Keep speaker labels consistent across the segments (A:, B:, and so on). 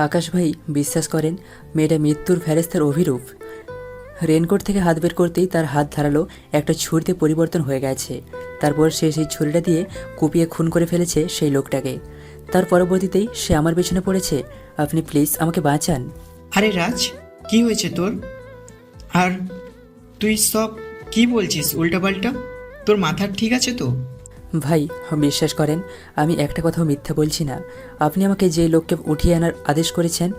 A: আকাশ ভাই বিশ্বাস করেন, মেয়েটা মৃত্যুর ফেরেস্তার অভিরূপ। রেনকোট থেকে হাত বের করতেই তার হাত ধারালো একটা ছুরিতে পরিবর্তন হয়ে গেছে। তারপর সে সেই ছুরিটা দিয়ে কুপিয়ে খুন করে ফেলেছে সেই লোকটাকে। তার পরবর্তীতেই সে আমার পেছনে পড়েছে। আপনি প্লিজ আমাকে বাঁচান।
B: আরে রাজ, কি হয়েছে তোর? আর তুই সব কি বলছিস উল্টাপাল্টা? তোর মাথা ঠিক আছে তো?
A: ভাই বিশ্বাস করেন, আমি একটা কথাও মিথ্যা বলছি না। আপনি আমাকে যে লোককে উঠিয়ে আনার আদেশ করেছেন,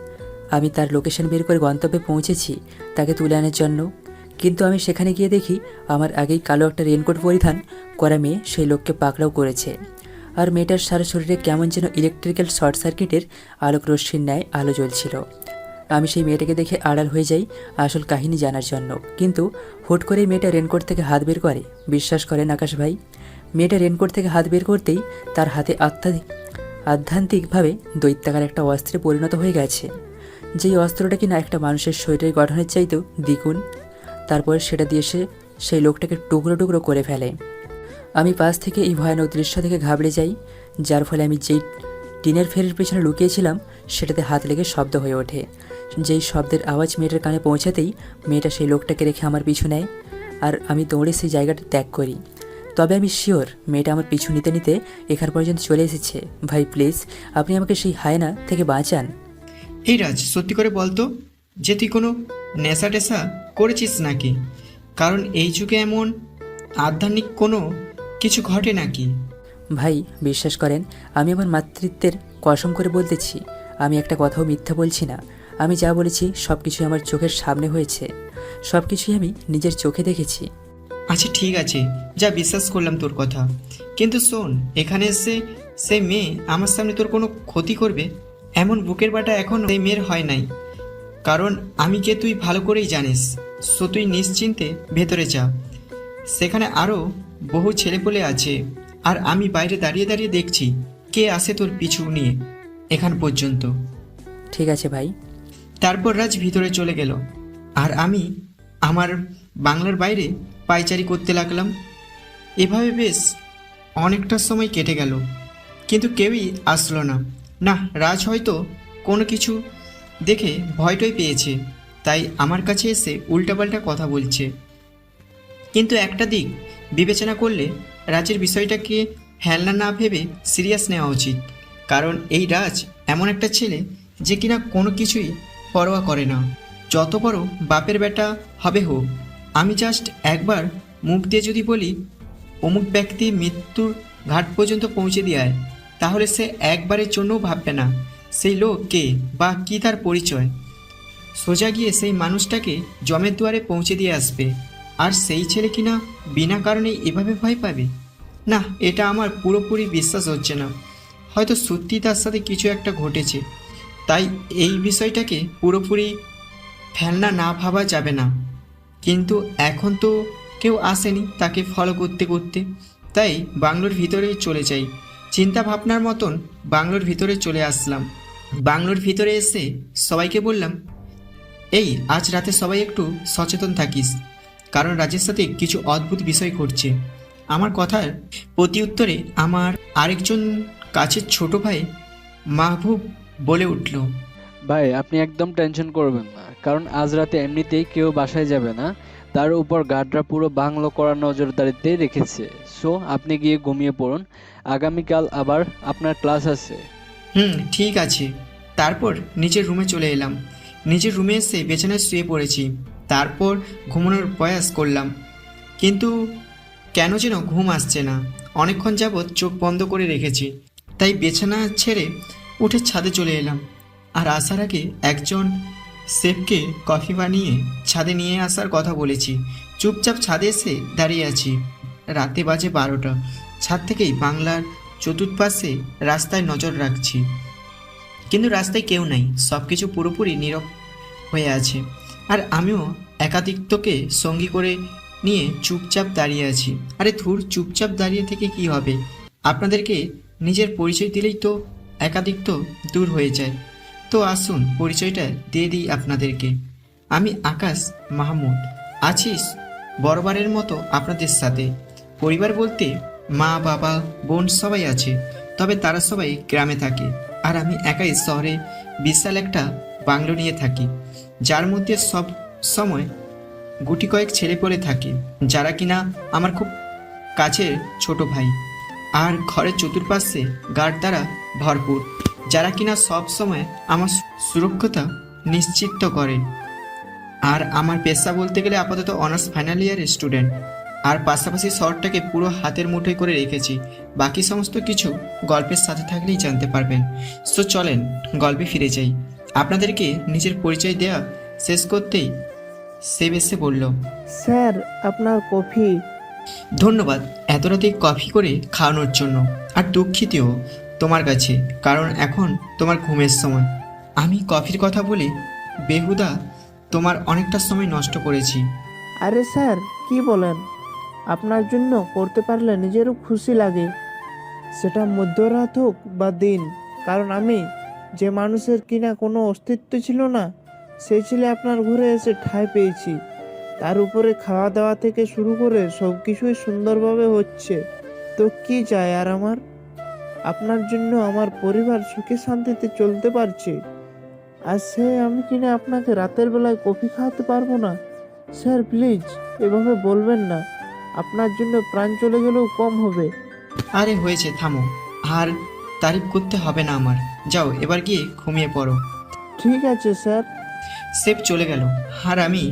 A: আমি তার লোকেশন বের করে গন্তব্যে পৌঁছেছি তাকে তুলে আনার জন্য। কিন্তু আমি সেখানে গিয়ে দেখি আমার আগেই কালো একটা রেনকোট পরিধান করা মেয়ে সেই লোককে পাকড়াও করেছে। আর মেয়েটার সারা শরীরে কেমন যেন ইলেকট্রিক্যাল শর্ট সার্কিটের আলোক রশ্মির ন্যায় আলো জ্বলছিল। আমি সেই মেয়েটাকে দেখে আড়াল হয়ে যাই আসল কাহিনী জানার জন্য। কিন্তু হুট করেই মেয়েটা রেনকোট থেকে হাত বের করে। বিশ্বাস করেন আকাশ ভাই, মেয়েটা রেনকোট থেকে হাত বের করতেই তার হাতে আধ্যাত্মিকভাবে দৈত্যাকার একটা অস্ত্রে পরিণত হয়ে গেছে, যেই অস্ত্রটা কিনা একটা মানুষের শরীরের গঠনের চাইতেও দ্বিগুণ। তারপর সেটা দিয়ে সে সেই লোকটাকে টুকরো টুকরো করে ফেলে। আমি পাশ থেকে এই ভয়ানক দৃশ্য থেকে ঘাবড়ে যাই, যার ফলে আমি যেই টিনের ফেরির পেছনে লুকিয়েছিলাম সেটাতে হাত লেগে শব্দ হয়ে ওঠে। যেই শব্দের আওয়াজ মেয়েটার কানে পৌঁছাতেই মেয়েটা সেই লোকটাকে রেখে আমার পিছু নেয়, আর আমি দৌড়ে সেই জায়গাটা ত্যাগ করি। তবে আমি শিওর মেয়েটা আমার পিছু নিতে নিতে এখান পর্যন্ত চলে এসেছে। ভাই প্লিজ আপনি আমাকে সেই হায়না থেকে বাঁচান।
B: এই রাজ, সত্যি করে বলতো যে তুই কোনো নেশা টেশা করেছিস নাকি? কারণ এই যুগে এমন আধ্যাত্মিক কোনো কিছু ঘটে নাকি?
A: ভাই বিশ্বাস করেন, আমি আমার মাতৃত্বের কসম করে বলতেছি, আমি একটা কথাও মিথ্যা বলছি না। আমি যা বলেছি সব কিছুই আমার চোখের সামনে হয়েছে, সব কিছুই আমি নিজের চোখে দেখেছি।
B: আচ্ছা ঠিক আছে, যা বিশ্বাস করলাম তোর কথা। কিন্তু শোন, এখানে এসে সেই মেয়ে আমার সামনে তোর কোনো ক্ষতি করবে এমন বুকের বাটা এখন সেই মেয়ের হয় নাই। কারণ আমি কে তুই ভালো করেই জানিস। সো তুই নিশ্চিন্তে ভেতরে যা। সেখানে আরও বহু ছেলেপুলে আছে, আর আমি বাইরে দাঁড়িয়ে দাঁড়িয়ে দেখছি কে আসে তোর পিছু নিয়ে এখান পর্যন্ত।
A: ঠিক আছে ভাই।
B: তারপর রাজ ভিতরে চলে গেল, আর আমি আমার বাংলার বাইরে পায়চারি করতে লাগলাম। এভাবে বেশ অনেকটা সময় কেটে গেল, কিন্তু কেউই আসলো না। না, রাজ হয়তো কোনো কিছু দেখে ভয়টই পেয়েছে, তাই আমার কাছে এসে উল্টাপাল্টা কথা বলছে। কিন্তু একটা দিক বিবেচনা করলে রাজের বিষয়টাকে হেলনা না ভেবে সিরিয়াস নেওয়া উচিত। কারণ এই রাজ এমন একটা ছেলে যে কিনা কোনো কিছুই পরোয়া করে না, যত বড় বাপের বেটা হবে হোক। আমি জাস্ট একবার মুখ দিয়ে যদি বলি অমুক ব্যক্তি মৃত্যুর ঘাট পর্যন্ত পৌঁছে দেয়, তাহলে সে একবারের জন্যও ভাববে না সেই লোক কে বা কী তার পরিচয়। সোজা গিয়ে সেই মানুষটাকে জমের দুয়ারে পৌঁছে দিয়ে আসবে। আর সেই ছেলে কিনা বিনা কারণে এভাবে ভয় পাবে? না, এটা আমার পুরোপুরি বিশ্বাস হচ্ছে না। হয়তো সত্যি তার সাথে কিছু একটা ঘটেছে, তাই এই বিষয়টাকে পুরোপুরি ফেলনা না ভাবা যাবে না। কিন্তু এখন তো কেউ আসেনি তাকে ফলো করতে করতে, তাই বাংলোর ভিতরে চলে যাই। চিন্তা ভাবনার মতন বাংলোর ভিতরে চলে আসলাম। বাংলোর ভিতরে এসে সবাইকে বললাম, এই আজ রাতে সবাই একটু সচেতন থাকিস, কারণ রাজের সাথে কিছু অদ্ভুত বিষয় ঘটছে। আমার কথার প্রতি উত্তরে আমার আরেকজন কাছের ছোট ভাই মাহবুব বলে উঠল,
C: ভাই আপনি একদম টেনশন করবেন না, কারণ আজ রাতে এমনিতেই কেউ বাসায় যাবে না। তার উপর গার্ডরা পুরো বাংলো করা নজরদারিতে রেখেছে। সো আপনি গিয়ে ঘুমিয়ে পড়ুন, আগামীকাল আবার আপনার ক্লাস আছে।
B: ঠিক আছে। তারপর নিজের রুমে চলে এলাম। নিজের রুমে এসে বিছানায় শুয়ে পড়েছি। তারপর ঘুমানোর প্রয়াস করলাম, কিন্তু কেন যেন ঘুম আসছে না। অনেকক্ষণ যাবৎ চোখ বন্ধ করে রেখেছি, তাই বিছানা ছেড়ে উঠে ছাদে চলে এলাম। আর আসার আগে একজন শেফকে কফি বানিয়ে ছাদে নিয়ে আসার কথা বলেছি। চুপচাপ ছাদে এসে দাঁড়িয়ে আছি। রাতে বাজে 12টা। ছাদ থেকেই বাংলার চতুর্পাশে রাস্তায় নজর রাখছি, কিন্তু রাস্তায় কেউ নাই, সব কিছু পুরোপুরি নীরব হয়ে আছে। আর আমিও একাকিত্বকে সঙ্গী করে নিয়ে চুপচাপ দাঁড়িয়ে আছি। আরে ধুর, চুপচাপ দাঁড়িয়ে থেকে কি হবে? আপনাদেরকে নিজের পরিচয় দিলেই তো একাকিত্ব দূর হয়ে যায়। তো আসুন পরিচয়টা দিয়ে দিই আপনাদেরকে। আমি আকাশ মাহমুদ, আছিস বরাবরের মতো আপনাদের সাথে। পরিবার বলতে মা বাবা বোন সবাই আছে, তবে তারা সবাই গ্রামে থাকে আর আমি একাই শহরে বিশাল একটা বাংলো নিয়ে থাকি, যার মধ্যে সব সময় গুটি কয়েক ছেলে পড়ে থাকে যারা কিনা আমার খুব কাছের ছোট ভাই। আর ঘরের চতুর্পাশে গার্ড দ্বারা ভরপুর, যারা কিনা সব সময় আমার সুরক্ষতা নিশ্চিত করে। আর আমার পেশা বলতে গেলে আপাতত অনার্স ফাইনাল ইয়ারের স্টুডেন্ট, আর পাশাপাশি শহরটাকে পুরো হাতের মুঠোয় করে রেখেছি। বাকি সমস্ত কিছু গল্পের সাথে থাকলেই জানতে পারবেন। সো চলেন গল্পে ফিরে যাই। আপনাদেরকে নিজের পরিচয় দেওয়া শেষ করতেই সে এসে বলল,
D: স্যার আপনার কফি।
B: ধন্যবাদ এত রাতে কফি করে খাওয়ানোর জন্য, আর দুঃখিতও তোমার কাছে, কারণ এখন তোমার ঘুমের সময়। আমি কফির কথা বলে বেহুদা তোমার অনেকটা সময় নষ্ট করেছি।
D: আরে স্যার কি বলেন, আপনার জন্য করতে পারলে নিজেরও খুশি লাগে, সেটা মধ্যরাত হোক বা দিন। কারণ আমি যে মানুষের কিনা কোনো অস্তিত্ব ছিল না, সেই ছেলে আপনার ঘরে এসে ঠাঁই পেয়েছি। তার উপরে খাওয়া দাওয়া থেকে শুরু করে সব কিছুই সুন্দরভাবে হচ্ছে। তো কি চাই আর আমার? আপনার জন্য আমার পরিবার সুখে শান্তিতে চলতে পারছে। আর সে আমি কিনা আপনাকে রাতের বেলায় কফি খাওয়াতে পারবো না? স্যার প্লিজ এভাবে বলবেন না, আপনার জন্য প্রাণ চলে গেলেও কম হবে।
B: আরে হয়েছে, থামো, আর তারিফ করতে হবে না আমার। যাও এবার গিয়ে ঘুমিয়ে পড়ো।
D: ঠিক আছে স্যার।
B: সেফ চলে গেল, আর আমি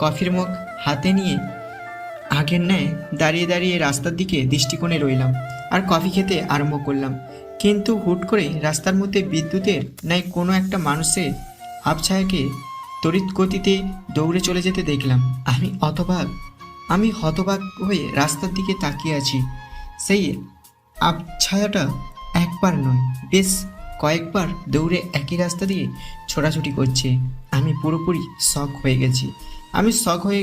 B: কফির মগ হাতে নিয়ে আগের ন্যায় দাঁড়িয়ে দাঁড়িয়ে রাস্তার দিকে দৃষ্টিকোণে রইলাম আর কফি খেতে আরম্ভ করলাম। কিন্তু হুট করে রাস্তার মধ্যে বিদ্যুতের ন্যায় কোনো একটা মানুষের আবছায়াকে তড়িৎ গতিতে দৌড়ে চলে যেতে দেখলাম। আমি হতবাক হয়ে রাস্তার দিকে তাকিয়ে আছি। সেই আবছায়াটা একবার নয়, বেশ কয়েকবার দৌড়ে একই রাস্তা দিয়ে ছোটাছুটি করছে। আমি পুরোপুরি শক হয়ে গেছি। আমি শক হয়ে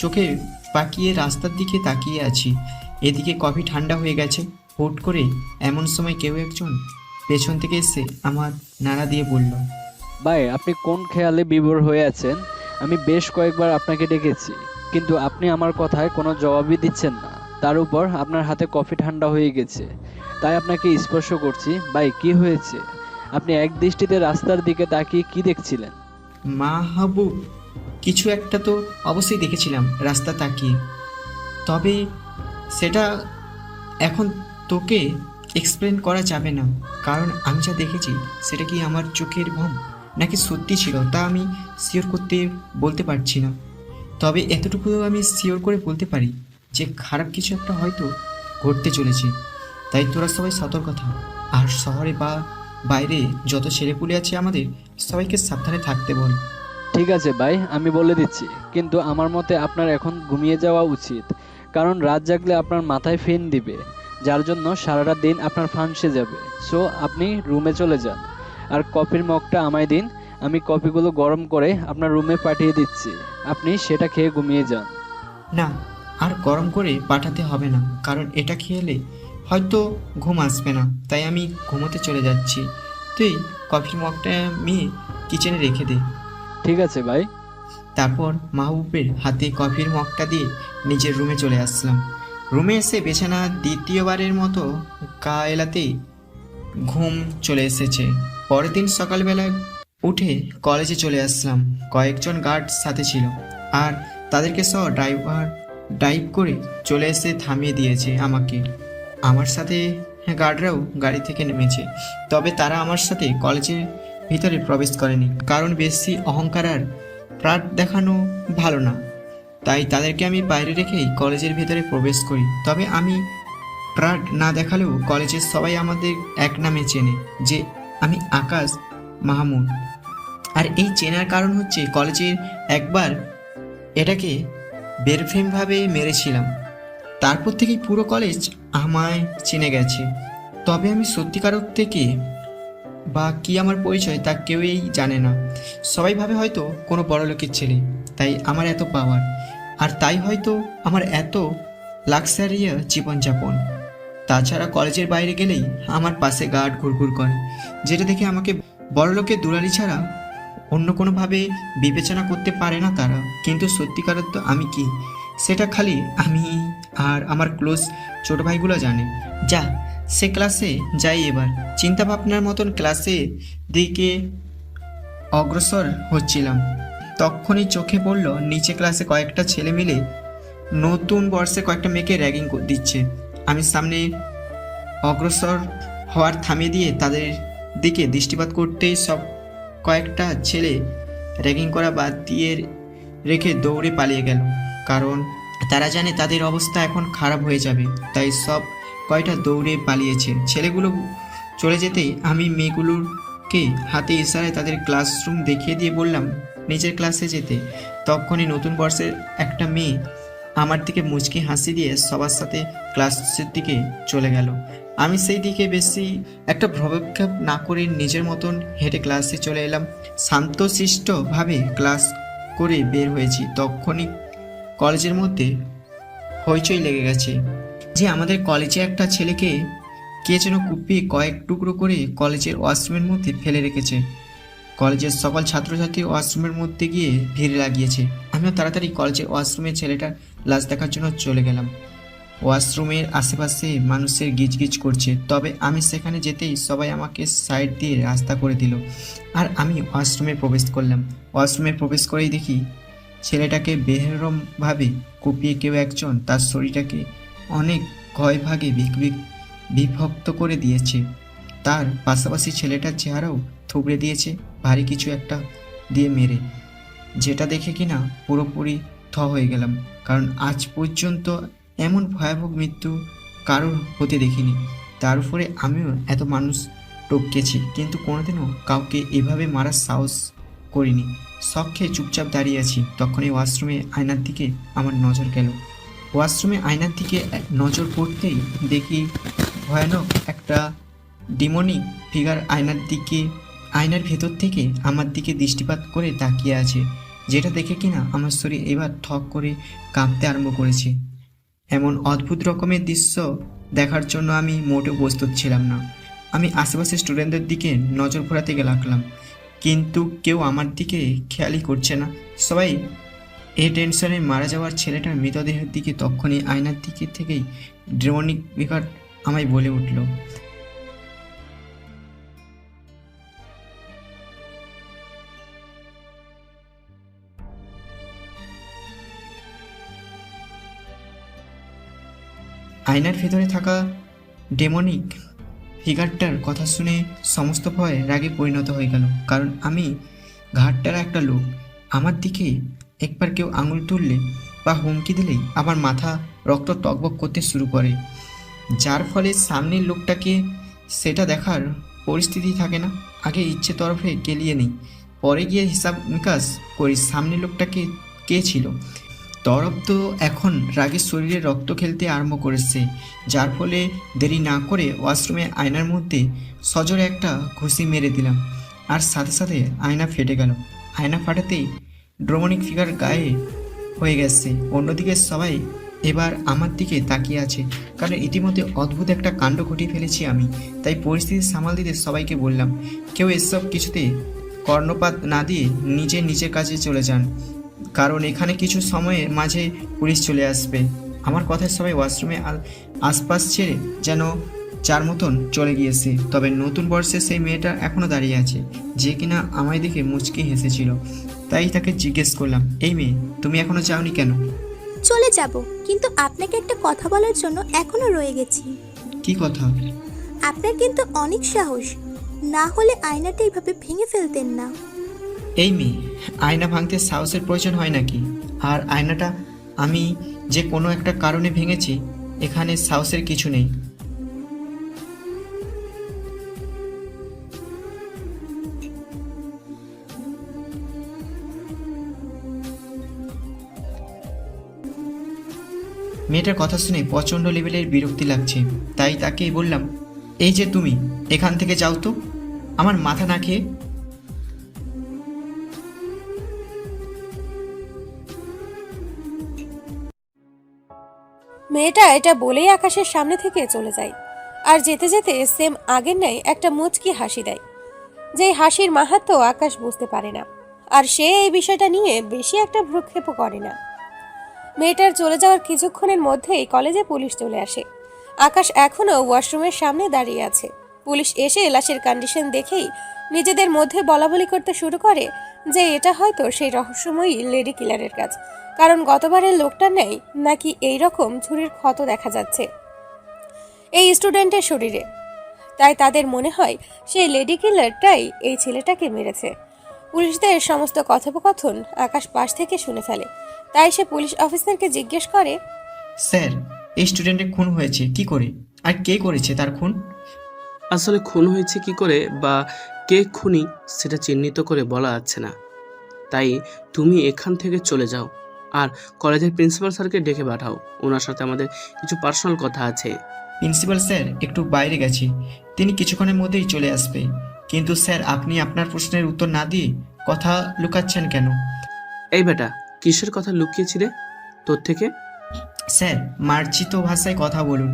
B: চোখে পাকিয়ে রাস্তার দিকে তাকিয়ে আছি। এদিকে কফি ঠান্ডা হয়ে গেছে। হুট করে এমন সময় কেউ একজন পেছন থেকে এসে আমার নাড়া দিয়ে বলল,
C: ভাই আপনি কোন খেয়ালে বিভোর হয়ে আছেন? আমি বেশ কয়েকবার আপনাকে ডেকেছি, কিন্তু আপনি আমার কথায় কোনো জবাবই দিচ্ছেন না। তার উপর আপনার হাতে কফি ঠান্ডা হয়ে গেছে, তাই আপনাকে স্পর্শ করছি। ভাই কি হয়েছে? আপনি এক দৃষ্টিতে রাস্তার দিকে তাকিয়ে কি দেখছিলেন?
B: মাহবুব, কিছু একটা তো অবশ্যই দেখেছিলাম রাস্তা তাকিয়ে, তবে সেটা এখন তোকে এক্সপ্লেন করা যাবে না, কারণ আমি যা দেখেছি সেটা কি আমার চোখের ভ্রম নাকি সত্যি ছিল তা আমি শিওর করতে বলতে পারছি না। তবে এতটুকু আমি শিওর করে বলতে পারি যে খারাপ কিছু একটা হয়তো ঘটতে চলেছে। তাই তোরা সবাই সতর্ক থাক, আর শহরে বা বাইরে যত ছেলেপুলে আছে আমাদের সবাইকে সাবধানে থাকতে বল।
C: ঠিক আছে ভাই, আমি বলে দিচ্ছি, কিন্তু আমার মতে আপনার এখন ঘুমিয়ে যাওয়া উচিত, কারণ রাত জাগলে আপনার মাথায় ফেন দিবে, যার জন্য সারাটা দিন আপনার ফাঁসে যাবে। সো আপনি রুমে চলে যান, আর কফির মগটা আমায় দিন। আমি কফিগুলো গরম করে আপনার রুমে পাঠিয়ে দিচ্ছি, আপনি সেটা খেয়ে ঘুমিয়ে যান।
B: না, আর গরম করে পাঠাতে হবে না, কারণ এটা খেলে হয়তো ঘুম আসবে না, তাই আমি ঘুমোতে চলে যাচ্ছি। তুই কফির মগটা নিয়ে কিচেনে রেখে দে।
C: ঠিক আছে ভাই।
B: তারপর মাহবুবের হাতে কফির মগটা দিয়ে নিজের রুমে চলে আসলাম। রুমে এসে বিছানা দ্বিতীয়বারের মতো গা এলাতেই ঘুম চলে এসেছে। পরের দিন সকালবেলা উঠে কলেজে চলে আসলাম। কয়েকজন গার্ড সাথে ছিল, আর তাদেরকে সহ ড্রাইভ করে চলে এসে থামিয়ে দিয়েছে আমাকে। আমার সাথে গার্ডরাও গাড়ি থেকে নেমেছে, তবে তারা আমার সাথে কলেজের ভিতরে প্রবেশ করেনি, কারণ বেশি অহংকার আর প্রাট দেখানো ভালো না। তাই তাদেরকে আমি বাইরে রেখেই কলেজের ভিতরে প্রবেশ করি। তবে আমি প্রাট না দেখালেও কলেজের সবাই আমাদের এক নামে চেনে যে আমি আকাশ মাহমুদ। আর এই চেনার কারণ হচ্ছে কলেজের একবার এটাকে বেরফেমভাবে মেরেছিলাম, তারপর থেকেই পুরো কলেজ আমায় চিনে গেছে। তবে আমি সত্যিকার থেকে বা কি আমার পরিচয় তা কেউই জানে না। সবাই ভাবে হয়তো কোনো বড় লোকের ছেলে, তাই আমার এত পাওয়ার, আর তাই হয়তো আমার এত লাক্সারিয়া জীবনযাপন। তাছাড়া কলেজের বাইরে গেলেই আমার পাশে গার্ড ঘুরঘুর করে, যেটা দেখে আমাকে বড় লোকের দুলালি ছাড়া অন্য কোনোভাবে বিবেচনা করতে পারে না তারা। কিন্তু সত্যিকারের তো আমি কি, সেটা খালি আমি আর আমার ক্লোজ ছোট ভাইগুলো জানে। যা, সে ক্লাসে যাই এবার। চিন্তা ভাবনার মতন ক্লাসে দিকে অগ্রসর হচ্ছিলাম, তখনই চোখে পড়ল নিচে ক্লাসে কয়েকটা ছেলে মিলে নতুন বর্ষে কয়েকটা মেয়েকে র্যাগিং দিচ্ছে। আমি সামনে অগ্রসর হওয়ার থামিয়ে দিয়ে তাদের দিকে দৃষ্টিপাত করতেই সব কয়েকটা ছেলে র্যাগিং করা বাদ দিয়ে রেখে দৌড়ে পালিয়ে গেল, কারণ তারা জানে তাদের অবস্থা এখন খারাপ হয়ে যাবে। তাই সব কয়টা দৌড়ে পালিয়েছে। ছেলেগুলো চলে যেতেই আমি মেয়েগুলোকে হাতে ইশারায় তাদের ক্লাসরুম দেখিয়ে দিয়ে বললাম নিচের ক্লাসে যেতে। তখনই নতুন বর্ষের একটা মেয়ে আমার দিকে মুচকি হাসি দিয়ে সবার সাথে ক্লাসের দিকে চলে গেল। আমি সেই দিকে বেশি একটা ভ্রক্ষেপ না করে নিজের মতন হেঁটে ক্লাসে চলে এলাম। শান্তশিষ্টভাবে ক্লাস করে বের হয়েছি, তখনই কলেজের মধ্যে হইচই লেগে গেছে যে আমাদের কলেজে একটা ছেলেকে কে যেন কুপিয়ে কয়েক টুকরো করে কলেজের ওয়াশরুমের মধ্যে ফেলে রেখেছে। কলেজের সকল ছাত্রছাত্রী ওয়াশরুমের মধ্যে গিয়ে ভিড় লাগিয়েছে। আমিও তাড়াতাড়ি কলেজের ওয়াশরুমে ছেলেটার লাশ দেখার জন্য চলে গেলাম। ওয়াশরুমের আশেপাশে মানুষের গিজগিজ করছে, তবে আমি সেখানে যেতেই সবাই আমাকে সাইড দিয়ে রাস্তা করে দিল আর আমি ওয়াশরুমে প্রবেশ করলাম। ওয়াশরুমে প্রবেশ করেই দেখি ছেলেটাকে বেরহমভাবে কুপিয়ে কেউ একজন তার শরীরটাকে অনেক কয় ভাগে বিভক্ত করে দিয়েছে। তার পাশাপাশি ছেলেটার চেহারাও থুবড়ে দিয়েছে ভারী কিছু একটা দিয়ে মেরে, যেটা দেখে কিনা পুরোপুরি থ হয়ে গেলাম, কারণ আজ পর্যন্ত এমন ভয়াবহ মৃত্যু কারোর হতে দেখিনি। তার উপরে আমিও এত মানুষ টপকেছি, কিন্তু কোনোদিনও কাউকে এভাবে মারার সাহস করিনি। শখ খেয়ে চুপচাপ দাঁড়িয়ে আছি। তখনই ওয়াশরুমে আয়নার দিকে আমার নজর গেল। ওয়াশরুমে আয়নার দিকে নজর পড়তেই দেখি ভয়ানক একটা ডিমনিক ফিগার আয়নার ভেতর থেকে আমার দিকে দৃষ্টিপাত করে তাকিয়ে আছে, যেটা দেখে কিনা আমার শরীর এবার ঠক করে কাঁপতে আরম্ভ করেছে। এমন অদ্ভুত রকমের দৃশ্য দেখার জন্য আমি মোটেও প্রস্তুত ছিলাম না। আমি আশেপাশের স্টুডেন্টদের দিকে নজর ঘোরাতে লাগলাম, কিন্তু কেউ আমার দিকে খেয়ালই করছে না। সবাই এই টেনশনে মারা যাওয়ার ছেলেটার মৃতদেহের দিকে। তখনই আয়নার দিকে থেকেই ডেমনিক ফিগার আমায় বলে উঠল, আয়নার ভেতরে থাকা ডেমনিক ফিগারটার কথা শুনে সমস্ত ভয় রাগে পরিণত হয়ে গেল, কারণ আমি ঘাটটার একটা লোক। আমার দিকে একবার কেউ আঙুল তুললে বা হুমকি দিলেই আমার মাথা রক্ত টকবক করতে শুরু করে, যার ফলে সামনের লোকটাকে সেটা দেখার পরিস্থিতি থাকে না। আগে ইচ্ছে তরফে গেলিয়ে নেই, পরে গিয়ে হিসাব নিকাশ করি সামনের লোকটাকে কে ছিল। তরফ তো এখন রাগে শরীরে রক্ত খেলতে আরম্ভ করেছে, যার ফলে দেরি না করে ওয়াশরুমে আয়নার মধ্যে সজোরে একটা ঘুষি মেরে দিলাম, আর সাথে সাথে আয়না ফেটে গেল। আয়না ফাটাতেই ড্রমনিক ফিগার গায়ে হয়ে গেছে। অন্যদিকে সবাই এবার আমার দিকে তাকিয়ে আছে, কারণ ইতিমধ্যে অদ্ভুত একটা কাণ্ড ঘটিয়ে ফেলেছি আমি। তাই পরিস্থিতি সামাল দিতে সবাইকে বললাম, কেউ এসব কিছুতে কর্ণপাত না দিয়ে নিজের কাজে চলে যান, কারণ এখানে কিছু সময়ের মাঝে পুলিশ চলে আসবে। আমার কথায় সবাই ওয়াশরুমে আশপাশ ছেড়ে যেন যার মতন চলে গিয়েছে। তবে নতুন বর্ষে সেই মেয়েটা এখনও দাঁড়িয়ে আছে, যে কিনা আমায় দেখে মুচকি হেসেছিল। তাই তাকে জিজ্ঞেস করলাম, এই মেয়ে, তুমি এখনো যাওনি কেন?
E: চলে যাব, কিন্তু আপনাকে একটা কথা বলার জন্য এখনো রয়ে গেছি।
B: কি কথা?
E: আপনার কিন্তু অনেক সাহস, না হলে আয়নাটা এইভাবে ভেঙে ফেলতেন না।
B: এই মেয়ে, আয়না ভাঙতে সাহসের প্রয়োজন হয় নাকি? আর আয়নাটা আমি যে কোনো একটা কারণে ভেঙেছি, এখানে সাহসের কিছু নেই। মেয়েটার কথা শুনে প্রচণ্ড লেভেলের বিরক্তি লাগছে, তাই তাকেই বললাম, এই যে তুমি, এখান থেকে যাও তো, আমার মাথা না খেয়ে।
F: মেয়েটা এটা বলেই আকাশের সামনে থেকে চলে যায়, আর যেতে যেতে সেম আগের ন্যায় একটা মুচকি হাসি দেয়, যে হাসির মাহাত্ম্য আকাশ বুঝতে পারে না, আর সে এই বিষয়টা নিয়ে বেশি একটা ভ্রুক্ষেপও করে না। মেয়েটার চলে যাওয়ার কিছুক্ষণের মধ্যেই কলেজে পুলিশ চলে আসে। আকাশ এখনও ওয়াশরুমের সামনে দাঁড়িয়ে আছে। পুলিশ এসে লাশের কন্ডিশন দেখেই নিজেদের মধ্যে বলাবলি করতে শুরু করে যে এটা হয়তো সেই রহস্যময়ী লেডি কিলারের কাজ, কারণ গতবারের লোকটা নেই নাকি এই রকম ছুরির ক্ষত দেখা যাচ্ছে এই স্টুডেন্টের শরীরে। তাই তাদের মনে হয় সেই লেডি কিলারটাই এই ছেলেটাকে মেরেছে। পুলিশদের সমস্ত কথোপকথন আকাশ পাশ থেকে শুনে ফেলে। তাই সে পুলিশ অফিসারকে জিজ্ঞেস করে,
B: স্যার, এই স্টুডেন্টের খুন হয়েছে কি করে, আর কে করেছে তার খুন?
G: আসলে খুন হয়েছে কি করে বা কে খুনি সেটা চিহ্নিত করে বলা যাচ্ছে না। তাই তুমি এখান থেকে চলে যাও আর কলেজের প্রিন্সিপাল স্যারকে ডেকে পাঠাও, ওনার সাথে আমাদের কিছু পার্সোনাল কথা আছে।
B: প্রিন্সিপাল স্যার একটু বাইরে গেছে, তিনি কিছুক্ষণের মধ্যেই চলে আসবে। কিন্তু স্যার, আপনি আপনার প্রশ্নের উত্তর না দিয়ে কথা লুকাচ্ছেন কেন?
G: এই বেটা, কিসের কথা লুকিয়েছিলে তোর থেকে?
B: স্যার, মার্জিত ভাষায় কথা বলুন।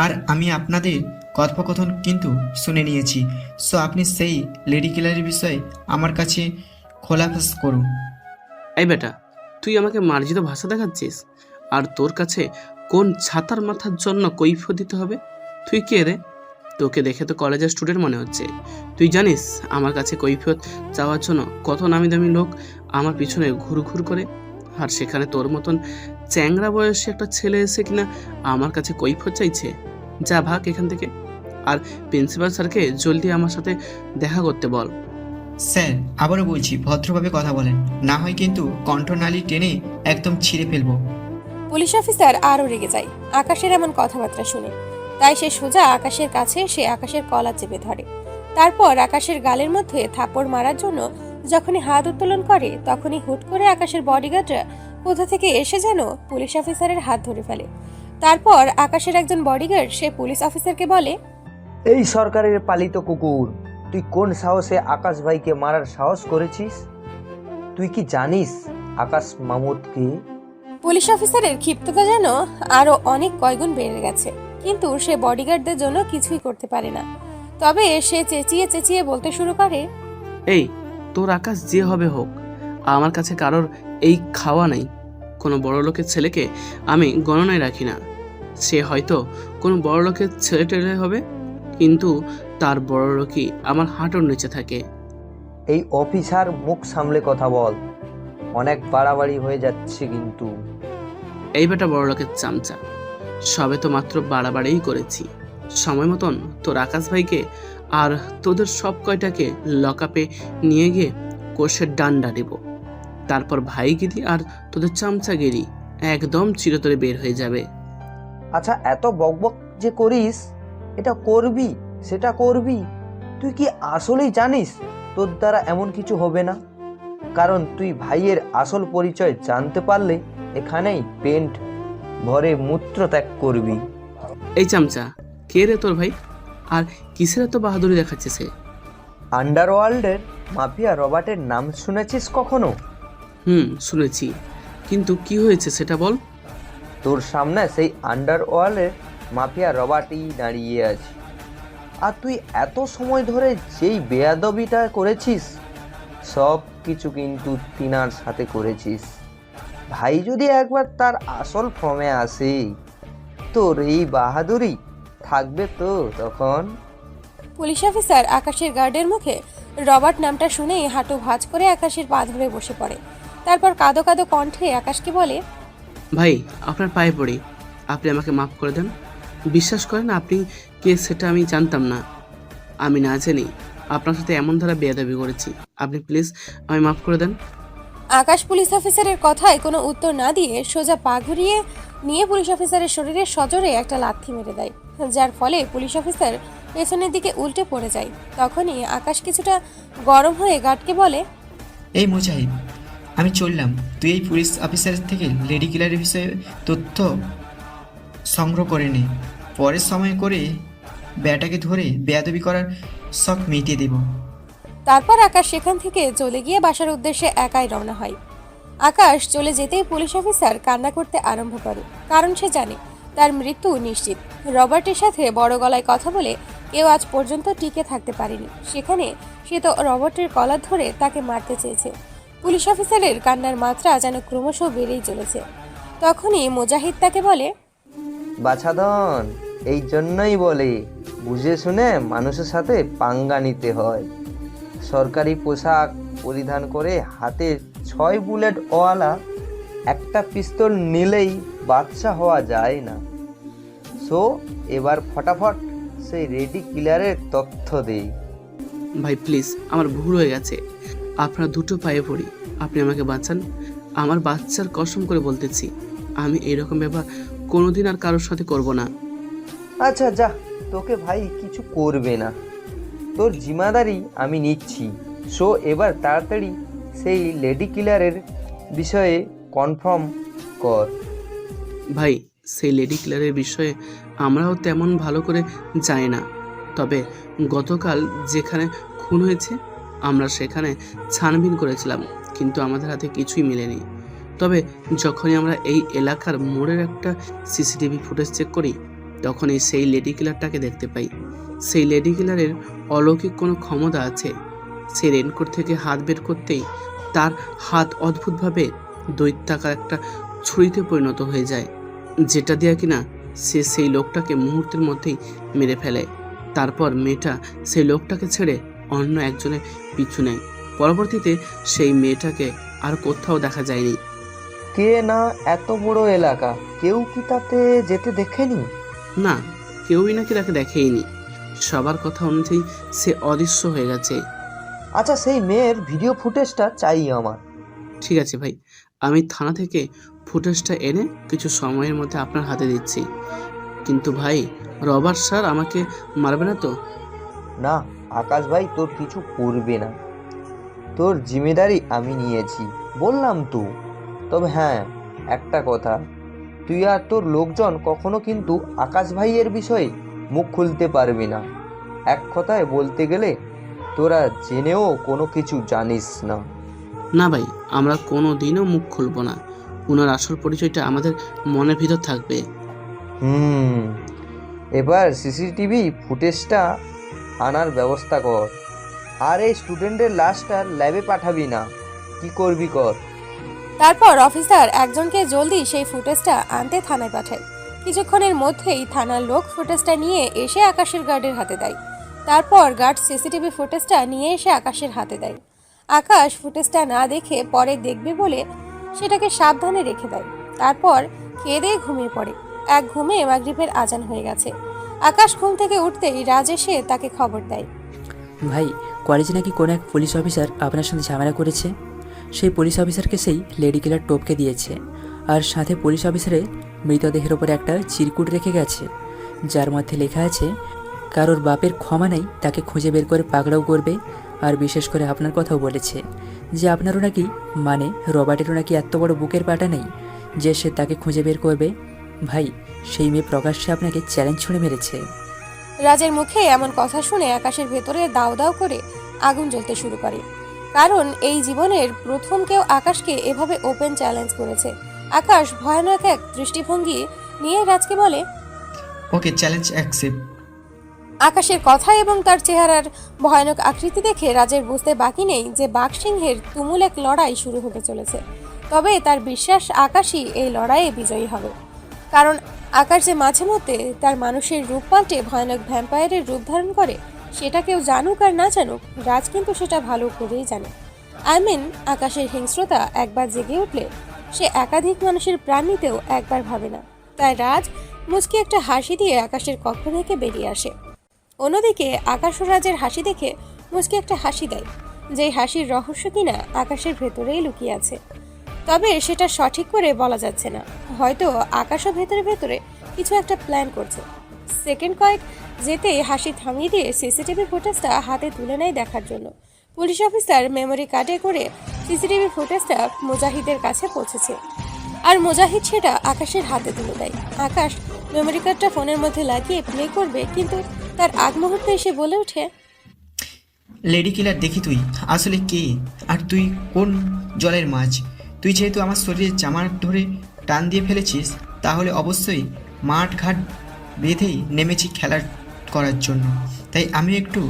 B: আর আমি আপনাদের কথোপকথন কিন্তু শুনে নিয়েছি। সো আপনি সেই লেডি কিলারের বিষয়ে আমার কাছে খোলাফাস করুন।
G: এই বেটা, তুই আমাকে মার্জিত ভাষা দেখাচ্ছিস? আর তোর কাছে কোন ছাতার মাথার জন্য কৈফিয়ত দিতে হবে? তুই কে রে? তোকে দেখে তো কলেজের স্টুডেন্ট মনে হচ্ছে। তুই জানিস আমার কাছে কৈফিয়ত চাওয়ার জন্য কত নামি দামি লোক আমার পিছনে ঘুরঘুর করে? আর সেখানে তোর মতন চ্যাংরা বয়সী একটা ছেলে এসে কিনা আমার কাছে কৈফিয়ত চাইছে? যা ভাগ এখান থেকে। আর প্রিন্সিপাল স্যারকে জলদি আমার সাথে দেখা করতে বল।
B: স্যার, আবারও বলছি, ভদ্রভাবে কথা বলেন, না হয় কিন্তু কণ্ঠনালী টেনে একদম ছিঁড়ে ফেলবো।
F: পুলিশ অফিসার আরও রেগে যায় আকাশের এমন কথাবার্তা শুনে। তাই সে সোজা আকাশের কাছে এসে আকাশের কলা চেপে ধরে। তারপর আকাশের গালের মধ্যে থাপ্পড় মারার জন্য যখনই হাত উত্তোলন করে, তখনই হুট করে আকাশের বডিগার্ডরা কোথা থেকে এসে যেন পুলিশ অফিসারের হাত ধরে ফেলে। তারপর আকাশের একজন বডিগার্ড সে পুলিশ অফিসারকে বলে,
H: এই সরকারের পালিত কুকুর, তুই কোন সাহসে আকাশ ভাইকে মারার সাহস করেছিস? তুই কি জানিস আকাশ মামুদ কে?
F: পুলিশ অফিসারের ক্ষিপ্ততা যেন আরো অনেক কয়েকগুণ বেড়ে গেছে, কিন্তু সে বডিগার্ডদের জন্য কিছুই করতে পারে না। তবে সে চেঁচিয়ে চেঁচিয়ে বলতে শুরু করে,
G: এই, তোর আকাশ যে হবে হোক, আমার কাছে কারোর এই খাওয়া নেই। কোনো বড় লোকের ছেলেকে আমি গণনায় রাখি না। সে হয়তো কোনো বড় লোকের ছেলে টেলে হবে, কিন্তু তার বড় লোকই আমার হাঁটুর নিচে থাকে।
H: এই অফিসার, মুখ সামলে কথা বল, অনেক বাড়াবাড়ি হয়ে যাচ্ছে কিন্তু।
G: এই বেটা বড় লোকের চামচা, সবে তো মাত্র বাড়াবাড়িই করেছি। সময় মতন তোর আকাশ ভাইকে আর তোদের সব কয়টাকে লকআপে নিয়ে গিয়ে কোষের ডান্ডা দেব। তারপর ভাইগিরি আর তোদের চামচাগিরি একদম চিরতরে বের হয়ে যাবে।
H: আচ্ছা, এত বকবক যে করিস, এটা করবি সেটা করবি, তুই কি আসলেই জানিস তোর দ্বারা এমন কিছু হবে না? কারণ তুই ভাইয়ের আসল পরিচয় জানতে পারলে এখানেই পেন্ট ভরে মূত্র ত্যাগ করবি।
G: এই চামচা, কে রে তোর ভাই? আর কিসের এত বাহাদুরি দেখাচ্ছে সে?
H: আন্ডারওয়ার্ল্ডের মাফিয়া রবার্টের নাম শুনেছিস কখনো?
G: শুনেছি, কিন্তু কি হয়েছে সেটা বল।
H: তোর সামনে সেই আন্ডারওয়ার্ল্ডের মাফিয়া রবার্টই দাঁড়িয়ে আছে। আর তুই এত সময় ধরে যেই বেয়াদবিটা করেছিস, সব কিছু কিন্তু তিনার সাথে করেছিস। ভাই যদি একবার তার আসল ফর্মে আসে, তোর এই বাহাদুরি থাকবে তো তখন?
F: পুলিশ অফিসার আকাশের গার্ডের মুখে রবার্ট নামটা শুনেই হাঁটু ভাঁজ করে আকাশের পা ধরে বসে পড়ে। তারপর কাঁদো কাঁদো কণ্ঠে আকাশকে বলে,
G: ভাই, আপনার পায়ে পড়ি, আপনি আমাকে মাফ করে দেন। বিশ্বাস করেন, আপনি কে সেটা আমি জানতাম না। আমি না জানি আপনার সাথে এমন ধারা বেয়াদবি করেছি। আপনি প্লিজ আমি মাফ করে দেন।
F: আকাশ পুলিশ অফিসারের কথায় কোনো উত্তর না দিয়ে সোজা পা ঘুরিয়ে নিয়ে পুলিশ অফিসারের শরীরে সজোরে একটা লাথি মেরে দেয়, যার ফলে পুলিশ অফিসার পেছনের দিকে উল্টে পড়ে যায়। তখনই আকাশ কিছুটা গরম হয়ে গার্ডকে বলে,
B: এই মুজাহিদ, আমি চললাম, তুই এই পুলিশ অফিসারের থেকে লেডি কিলারের বিষয়ে তথ্য সংগ্রহ করে নে। পরের সময় করে ব্যাটাকে ধরে বেয়াদবি করার শখ মিটিয়ে দেব।
F: তারপর আকাশ সেখান থেকে চলে গিয়ে বাসার উদ্দেশ্যে একাই রওনা হয়। আকাশ চলে যেতেই পুলিশ অফিসার কান্না করতে আরম্ভ করে, কারণ সে জানে তার মৃত্যু নিশ্চিত। রবার্টের সাথে বড় গলায় কথা বলে কেউ আজ পর্যন্ত টিকে থাকতে পারেনি, সেখানে সে তো রবার্টের কলার ধরে তাকে মারতে চেয়েছে। পুলিশ অফিসারের কান্নার মাত্রা যেন ক্রমশ বেড়েই চলেছে। তখনই মুজাহিদ তাকে বলে,
H: বাছাধন, এই জন্যই বলে বুঝে শুনে মানুষের সাথে পাঙ্গা নিতে হয়। সরকারি পোশাক পরিধান করে হাতে 6 বুলেট ওয়ালা একটা পিস্তল নিলেই বাদশা হওয়া যায় না। সো এবার ফটাফট সেই রেডি কিলারের তথ্য দেই।
G: ভাই প্লিজ, আমার ভুল হয়ে গেছে, আপনার দুটো পায়ে পড়ি, আপনি আমাকে বাঁচান। আমার বাচ্চার কসম করে বলতেছি, আমি এরকম ব্যাপার কোনোদিন আর কারোর সাথে করব না।
H: আচ্ছা যা, তোকে ভাই কিছু করবে না, তোর জিম্মাদারি আমি নিচ্ছি। সো এবার তাড়াতাড়ি সেই লেডি কিলারের বিষয়ে কনফার্ম কর।
G: ভাই, সেই লেডি কিলারের বিষয়ে আমরাও তেমন ভালো করে জানি না, তবে গতকাল যেখানে খুন হয়েছে আমরা সেখানে ছানবিন করেছিলাম, কিন্তু আমাদের হাতে কিছুই মেলেনি। তবে যখনই আমরা এই এলাকার মোড়ের একটা সিসিটিভি ফুটেজ চেক করি, তখনই সেই লেডি কিলারটাকে দেখতে পাই। সেই লেডি কিলারের অলৌকিক কোনো ক্ষমতা আছে। সে রেনকোট থেকে হাত বের করতেই তার হাত অদ্ভুতভাবে দৈত্যাকার একটা ছুরিতে পরিণত হয়ে যায়, যেটা দিয়ে কিনা সে সেই লোকটাকে মুহূর্তের মধ্যেই মেরে ফেলে। তারপর মেয়েটা সেই লোকটাকে ছেড়ে অন্য একজনের পিছু নেয়। পরবর্তীতে সেই মেয়েটাকে আর কোথাও দেখা যায়নি।
H: কে না, এত বড় এলাকা, কেউ কি তাতে যেতে দেখেনি?
G: না, কেউই নাকি তাকে দেখেইনি। সবার কথা অনুযায়ী সে অদৃশ্য হয়ে গেছে।
H: আচ্ছা, সেই মেয়ের ভিডিও ফুটেজটা চাই আমার।
G: ঠিক আছে ভাই, আমি থানা থেকে ফুটেজটা এনে কিছু সময়ের মধ্যে আপনার হাতে দিচ্ছি। কিন্তু ভাই, রবার্ট স্যার আমাকে মারবে না তো?
H: না আকাশ ভাই, তোর কিছু করবে না, তোর জিম্মেদারি আমি নিয়েছি, বললাম তো। তবে হ্যাঁ, একটা কথা, তুই আর তোর লোকজন কখনো কিন্তু আকাশ ভাইয়ের বিষয়ে মুখ খুলতে পারবি না। এক কথায় বলতে গেলে তোরা জেনেও কোনো কিছু জানিস না।
G: না ভাই, আমরা কোনো দিনও মুখ খুলব না। ওনার আসল পরিচয়টা আমাদের মনের ভিতর থাকবে।
H: এবার সিসিটিভি ফুটেজটা আনার ব্যবস্থা কর, আর এই স্টুডেন্টের লাশটা ল্যাবে পাঠাবি না, কি করবি কর।
F: তারপর অফিসার একজনকে জলদি সেই ফুটেজটা আনতে থানায় পাঠায়। কিছুক্ষণের মধ্যেই থানার লোক ফুটেজটা নিয়ে এসে আকাশের গার্ডের হাতে দেয়। তারপর গার্ড সিসিটিভি ফুটেজটা নিয়ে এসে আকাশের হাতে দেয়। আকাশ ফুটেজটা না দেখে পরে দেখবে বলে সেটাকে সাবধানে রেখে দেয়। তারপর খেয়ে দিয়ে ঘুমিয়ে পড়ে। এক ঘুমে মাগরিবের আজান হয়ে গেছে। আকাশ ঘুম থেকে উঠতেই রাজ এসে তাকে খবর দেয়,
A: ভাই, কলেজে নাকি কোনো এক পুলিশ অফিসার আপনার সাথে ঝামেলা করেছে। সেই পুলিশ অফিসারকে সেই লেডি কিলার টপকে দিয়েছে, আর সাথে পুলিশ অফিসারের মৃতদেহের ওপরে একটা চিরকুট রেখে গেছে, যার মধ্যে লেখা আছে কারোর বাপের ক্ষমা নেই, তাকে খুঁজে বের করে পাকড়াও করবে। আর বিশেষ করে আপনার কথাও বলেছে যে আপনারও নাকি, মানে রবার্টেরও নাকি এত বড় বুকের পাটা নেই যে সে তাকে খুঁজে বের করবে। ভাই, সেই মেয়ে প্রকাশ্যে আপনাকে চ্যালেঞ্জ ছুঁড়ে মেরেছে।
F: রাজের মুখে এমন কথা শুনে আকাশের ভেতরে দাউ দাউ করে আগুন জ্বলতে শুরু করে। কারণ এই জীবনের প্রথম কেউ আকাশকে এভাবে ওপেন চ্যালেঞ্জ করেছে। আকাশ ভয়ানক এক দৃষ্টিভঙ্গি নিয়ে রাজকে বলে,
B: ওকে, চ্যালেঞ্জ অ্যাকসেপ্ট।
F: আকাশের কথা এবং তার চেহারার ভয়ানক আকৃতি দেখে রাজের বুঝতে বাকি নেই যে বাঘসিংহের তুমুল এক লড়াই শুরু হতে চলেছে। তবে তার বিশ্বাস আকাশই এই লড়াইয়ে বিজয়ী হবে। কারণ আকাশ যে মাঝে মধ্যে তার মানুষের রূপ পাল্টে ভয়ানক ভ্যাম্পায়ারের রূপ ধারণ করে, সেটা কেউ জানুক আর না জানুক, রাজ কিন্তু সেটা ভালো করেই জানে। আকাশের হিংস্রতা একবার জেগে উঠলে সে একাধিক মানুষের প্রাণ নিতেও একবার ভাবে না। তাই রাজ মুচকি একটা হাসি দিয়ে আকাশের কক্ষ থেকে বেরিয়ে আসে। অন্যদিকে আকাশ ও রাজের হাসি দেখে মুচকি একটা হাসি দেয়, যেই হাসির রহস্য কিনা আকাশের ভেতরেই লুকিয়ে আছে। তবে সেটা সঠিক করে বলা যাচ্ছে না, হয়তো আকাশও ভেতরে ভেতরে কিছু একটা প্ল্যান করছে। সেকেন্ড কয়েক যেতেই হাসি থামিয়ে দিয়ে সিসিটিভি ফুটেজটা হাতে তুলে নেয় দেখার জন্য। পুলিশ অফিসার মেমোরি কার্ডে করে সিসিটিভি ফুটেজটা মুজাহিদের কাছে পৌঁছেছে, আর মুজাহিদ সেটা আকাশের হাতে তুলে দেয়। আকাশ মেমোরি কার্ডটা ফোনের মধ্যে লাগিয়ে প্লে করবে, কিন্তু তার আগ মুহূর্তে এসে বলে ওঠে,
B: লেডি কিলার, দেখি তুই আসলে কে, আর তুই কোন জলের মাছ। তুই যেহেতু আমার শরীরের জামা ধরে টান দিয়ে ফেলেছিস, তাহলে অবশ্যই মাঠ ঘাট বেঁধেই নেমেছি খেলা করার জন্য। তাই আমি একটু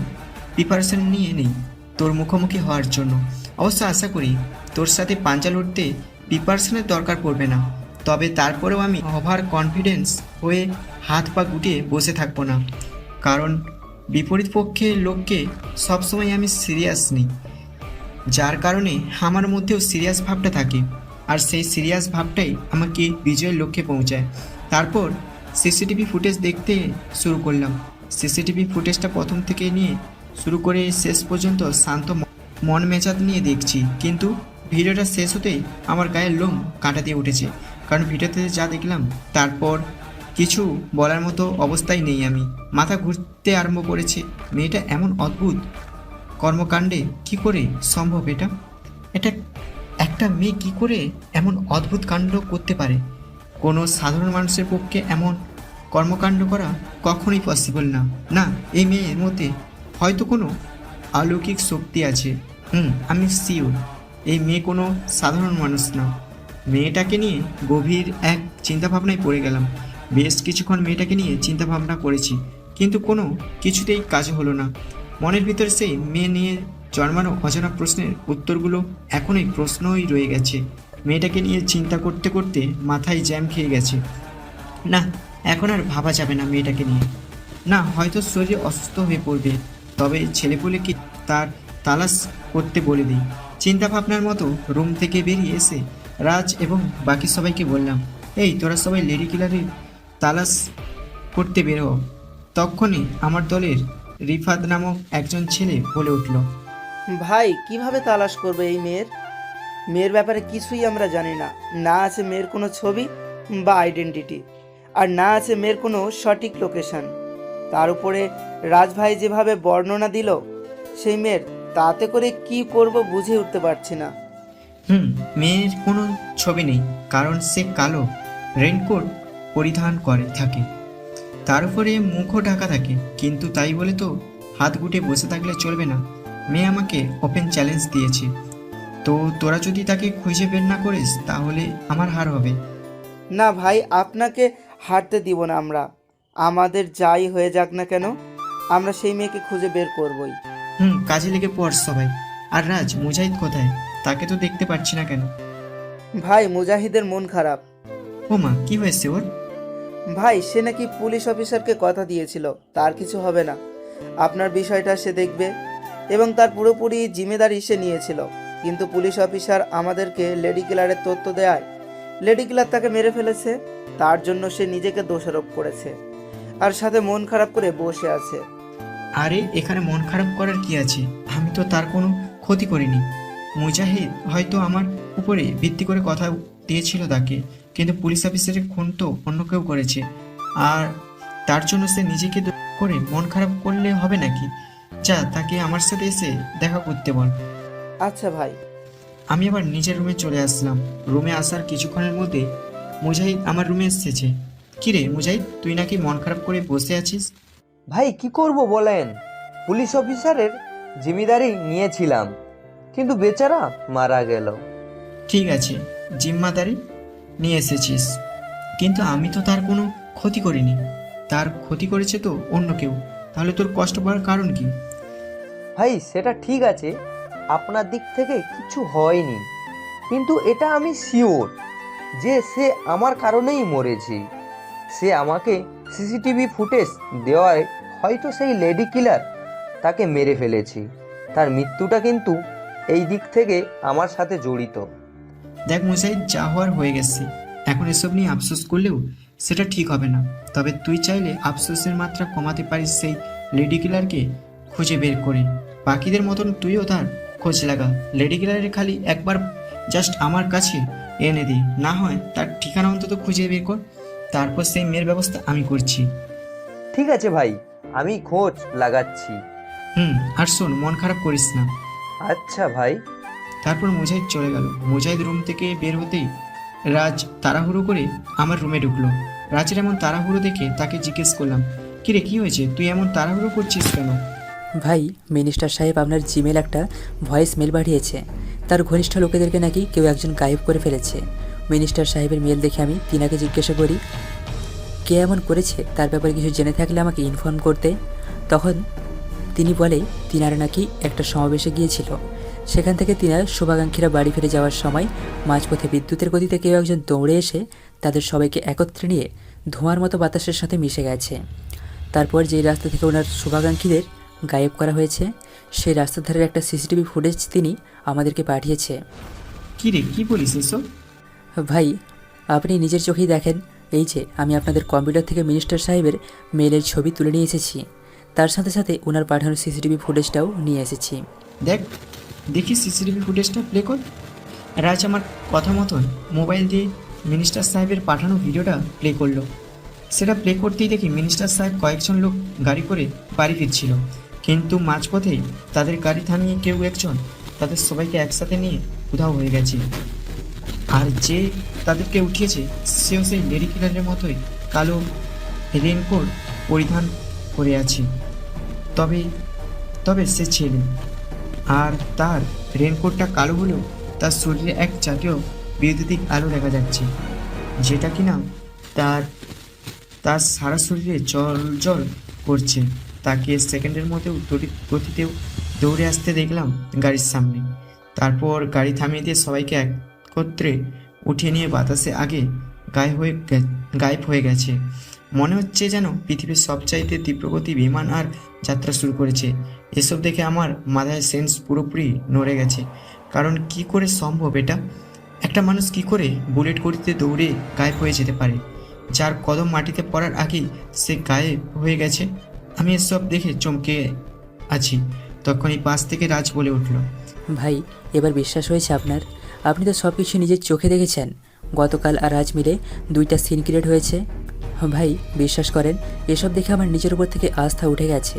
B: প্রিপারেশন নিয়ে নেই তোর মুখোমুখি হওয়ার জন্য। অবশ্য আশা করি তোর সাথে পাঞ্জা লড়তে প্রিপারেশনের দরকার পড়বে না। তবে তারপরেও আমি ওভার কনফিডেন্স হয়ে হাত পা গুটিয়ে বসে থাকবো না, কারণ বিপরীত পক্ষের লোককে সবসময় আমি সিরিয়াস নিই, যার কারণে আমার মধ্যেও সিরিয়াস ভাবটা থাকে, আর সেই সিরিয়াস ভাবটাই আমাকে বিজয়ের লক্ষ্যে পৌঁছায়। তারপর সিসিটিভি ফুটেজ দেখতে শুরু করলাম। সিসিটিভি ফুটেজটা প্রথম থেকে নিয়ে শুরু করে শেষ পর্যন্ত শান্ত মন মেজাজ নিয়ে দেখছি, কিন্তু ভিডিওটা শেষ হতেই আমার গায়ের লোম কাঁটা দিয়ে উঠেছে, কারণ ভিডিওতে যা দেখলাম তারপর কিছু বলার মতো অবস্থায় নেই আমি। মাথা ঘুরতে আরম্ভ করেছে। মেয়েটা এমন অদ্ভুত কর্মকাণ্ডে কি করে সম্ভব? এটা একটা মেয়ে কি করে এমন অদ্ভুত কাণ্ড করতে পারে? কোনো সাধারণ মানুষের পক্ষে এমন কর্মকাণ্ড করা কখনোই পসিবল না। না, এই মেয়ের মধ্যে হয়তো কোনো অলৌকিক শক্তি আছে। আমি শিওর এই মেয়ে কোনো সাধারণ মানুষ না। মেয়েটাকে নিয়ে গভীর এক চিন্তাভাবনায় পড়ে গেলাম। বেশ কিছুক্ষণ মেয়েটাকে নিয়ে চিন্তাভাবনা করেছি, কিন্তু কোনো কিছুতেই কাজ হলো না। মনের ভিতর সেই মেয়ে নিয়ে জন্মানো অজানা প্রশ্নের উত্তরগুলো এখনই প্রশ্নই রয়ে গেছে। মেয়েটাকে নিয়ে চিন্তা করতে করতে মাথায় জ্যাম খেয়ে গেছে। না, এখন আর ভাবা যাবে না মেয়েটাকে নিয়ে। না, হয়তো শরীর অসুস্থ হয়ে পড়বে, তবে ছেলেপুলেকে তার তালাশ করতে বলে দিই। চিন্তা ভাবনার মতো রুম থেকে বেরিয়ে এসে রাজ এবং বাকি সবাইকে বললাম, এই তোরা সবাই লেডি কিলারের তালাশ করতে বের হ। তখনই আমার দলের রিফাত নামক একজন ছেলে বলে উঠল,
I: ভাই কিভাবে তালাশ করবে এই মেয়ের ব্যাপারে কিছুই আমরা জানি না। না আছে মেয়ের কোনো ছবি বা আইডেন্টিটি, আর না আছে মেয়ের কোনো সঠিক লোকেশন। তার উপরে রাজভাই যেভাবে বর্ণনা দিল সেই মেয়ের, তাতে করে কি করব বুঝে উঠতে পারছি না।
B: মেয়ের কোনো ছবি নেই, কারণ সে কালো রেইনকোট পরিধান করে থাকে, তার উপরে মুখও ঢাকা থাকে। কিন্তু তাই বলে তো হাত গুটিয়ে বসে থাকলে চলবে না। মেয়ে আমাকে ওপেন চ্যালেঞ্জ দিয়েছে, তো তোরা যদি তাকে খুঁজে বের না করিস তাহলে আমার হার হবে।
I: না ভাই, আপনাকে হারতে দিব না আমরা। আমাদের যাই হয়ে যাক না কেন, আমরা সেই মেয়েকে খুঁজে বের করবই।
B: কাজে লেগে পড় সবাই। আর রাজ, মুজাহিদ কোথায়? তাকে তো দেখতে পাচ্ছি না কেন?
I: ভাই মুজাহিদের মন খারাপ।
B: ও মা, কি হয়েছে ওর?
I: ভাই সে নাকি পুলিশ অফিসারকে কথা দিয়েছিল তার কিছু হবে না, আপনার বিষয়টা সে দেখবে, এবং তার পুরোপুরি জিম্মেদারি সে নিয়েছিল। কিন্তু পুলিশ অফিসার আমাদেরকে লেডি কিলারের তথ্য দেয় লেডি কিলার তাকে মেরে ফেলেছে। তার জন্য সে নিজেকে দোষারোপ করেছে আর সাথে মন খারাপ করে বসে আছে।
B: আরে এখানে মন খারাপ করার কি আছে? আমি তো তার কোনো ক্ষতি করিনি। মুজাহিদ হয়তো আমার উপরে ভিত্তি করে কথা দিয়েছিল তাকে, কিন্তু পুলিশ অফিসারের খুন তো অন্য কেউ করেছে, আর তার জন্য সে নিজেকে দোষ করে মন খারাপ করলে হবে নাকি? যা, তাকে আমার সাথে এসে দেখা করতে বল।
I: আচ্ছা ভাই।
B: আমি আবার নিজের রুমে চলে আসলাম। রুমে আসার কিছুক্ষণের মধ্যে মুজাহিদ আমার রুমে এসেছে। কিরে মুজাহিদ, তুই নাকি মন খারাপ করে বসে আছিস?
H: ভাই কি করব বলেন, পুলিশ অফিসারের জিম্মেদারি নিয়েছিলাম, কিন্তু বেচারা মারা গেল।
B: ঠিক আছে, জিম্মাদারি নিয়ে এসেছিস, কিন্তু আমি তো তার কোনো ক্ষতি করিনি। তার ক্ষতি করেছে তো অন্য কেউ। তাহলে তোর কষ্ট পাওয়ার কারণ কি?
H: ভাই সেটা ঠিক আছে, আপনার দিক থেকে কিছু হয়নি, কিন্তু এটা আমি শিওর যে সে আমার কারণেই মরেছে। সে আমাকে সিসিটিভি ফুটেজ দেওয়ায় হয়তো সেই লেডি কিলার তাকে মেরে ফেলেছে। তার মৃত্যুটা কিন্তু এই দিক থেকে আমার সাথে জড়িত।
B: দেখ মুজাহিদ, যা হওয়ার হয়ে গেছে। এখন এসব নিয়ে আফসোস করলেও সেটা ঠিক হবে না। তবে তুই চাইলে আফসোসের মাত্রা কমাতে পারিস সেই লেডি কিলারকে খুঁজে বের করে। বাকিদের মতন তুইও তার খোঁজ লাগা। লেডি কিলারের খালি একবার জাস্ট আমার কাছে এনে দে, না হয় তার ঠিকানা অন্তত খুঁজে বের কর। তারপর সেই মেয়ের ব্যবস্থা আমি করছি।
H: ঠিক আছে ভাই, আমি খোঁজ লাগাচ্ছি।
B: আর শোন, মন খারাপ করিস না।
H: আচ্ছা ভাই।
B: তারপর মুজাহিদ চলে গেল। মুজাহিদ রুম থেকে বের হতেই রাজ তাড়াহুড়ো করে আমার রুমে ঢুকলো। রাজের এমন তাড়াহুড়ো দেখে তাকে জিজ্ঞেস করলাম, কিরে কি হয়েছে, তুই এমন তাড়াহুড়ো করছিস কেন?
A: ভাই, মিনিস্টার সাহেব আপনার জিমেল একটা ভয়েস মেল পাঠিয়েছে। তার ঘনিষ্ঠ লোকেদেরকে নাকি কেউ একজন গায়েব করে ফেলেছে। মিনিস্টার সাহেবের মেল দেখে আমি তিনাকে জিজ্ঞাসা করি কে এমন করেছে, তার ব্যাপারে কিছু জেনে থাকলে আমাকে ইনফর্ম করতে। তখন তিনি বলে তিনারা নাকি একটা সমাবেশে গিয়েছিল, সেখান থেকে তিনার শুভাকাঙ্ক্ষীরা বাড়ি ফিরে যাওয়ার সময় মাঝপথে বিদ্যুতের গতিতে কেউ একজন দৌড়ে এসে তাদের সবাইকে একত্রে নিয়ে ধোঁয়ার মতো বাতাসের সাথে মিশে গেছে। তারপর যেই রাস্তা থেকে ওনার শুভাকাঙ্ক্ষীদের গায়েব করা হয়েছে সেই রাস্তার ধারের একটা সিসিটিভি ফুটেজ তিনি আমাদেরকে পাঠিয়েছে।
B: কী রে, কী বলিস এসব?
A: ভাই, আপনি নিজের চোখেই দেখেন, এই যে আমি আপনাদের কম্পিউটার থেকে মিনিস্টার সাহেবের মেলের ছবি তুলে নিয়ে এসেছি, তার সাথে সাথে ওনার পাঠানো সিসিটিভি ফুটেজটাও নিয়ে এসেছি।
B: দেখি সিসিটিভি ফুটেজটা প্লে কর। রাজ আমার কথা মতন মোবাইল দিয়ে মিনিস্টার সাহেবের পাঠানো ভিডিওটা প্লে করলো। সেটা প্লে করতেই দেখি মিনিস্টার সাহেব কয়েকজন লোক গাড়ি করে বাড়ি ফিরছিল, কিন্তু মাঝপথেই তাদের গাড়ি থামিয়ে কেউ একজন তাদের সবাইকে একসাথে নিয়ে উধাও হয়ে গেছে। আর যে তাদেরকে উঠিয়েছে সেও সেই লেডি কিলারের মতোই কালো রেনকোট পরিধান করে আছে। তবে সে ছেলে, আর তার রেনকোটটা কালো হলেও তার শরীরে এক জাতীয় বৈদ্যুতিক আলো দেখা যাচ্ছে, যেটা কিনা তার সারা শরীরে জল করছে। তাকে সেকেন্ডের মধ্যেও গতিতেও দৌড়ে আসতে দেখলাম গাড়ির সামনে। তারপর গাড়ি থামিয়ে দিয়ে সবাইকে একত্রে উঠিয়ে নিয়ে বাতাসে আগে গায়েব হয়ে গেছে। মনে হচ্ছে যেন পৃথিবীর সবচাইতে তীব্রগতি বিমান আর যাত্রা শুরু করেছে। এসব দেখে আমার মাথায় সেন্স পুরোপুরি নড়ে গেছে। কারণ কি করে সম্ভব এটা? একটা মানুষ কি করে বুলেট গতিতে দৌড়ে গায়েব হয়ে যেতে পারে, যার কদম মাটিতে পড়ার আগেই সে গায়েব হয়ে গেছে? আমি এসব দেখে চমকে আছি। তখনই পাশ থেকে রাজ বলে উঠল,
A: ভাই, এবার বিশ্বাস হয়েছে আপনার? আপনি তো সব কিছু নিজের চোখে দেখেছেন। গতকাল আর আজ মিলে 2টা সিন ক্রিয়েট হয়েছে। ভাই, বিশ্বাস করেন, এসব দেখে আমার নিজের উপর থেকে আস্থা উঠে গেছে।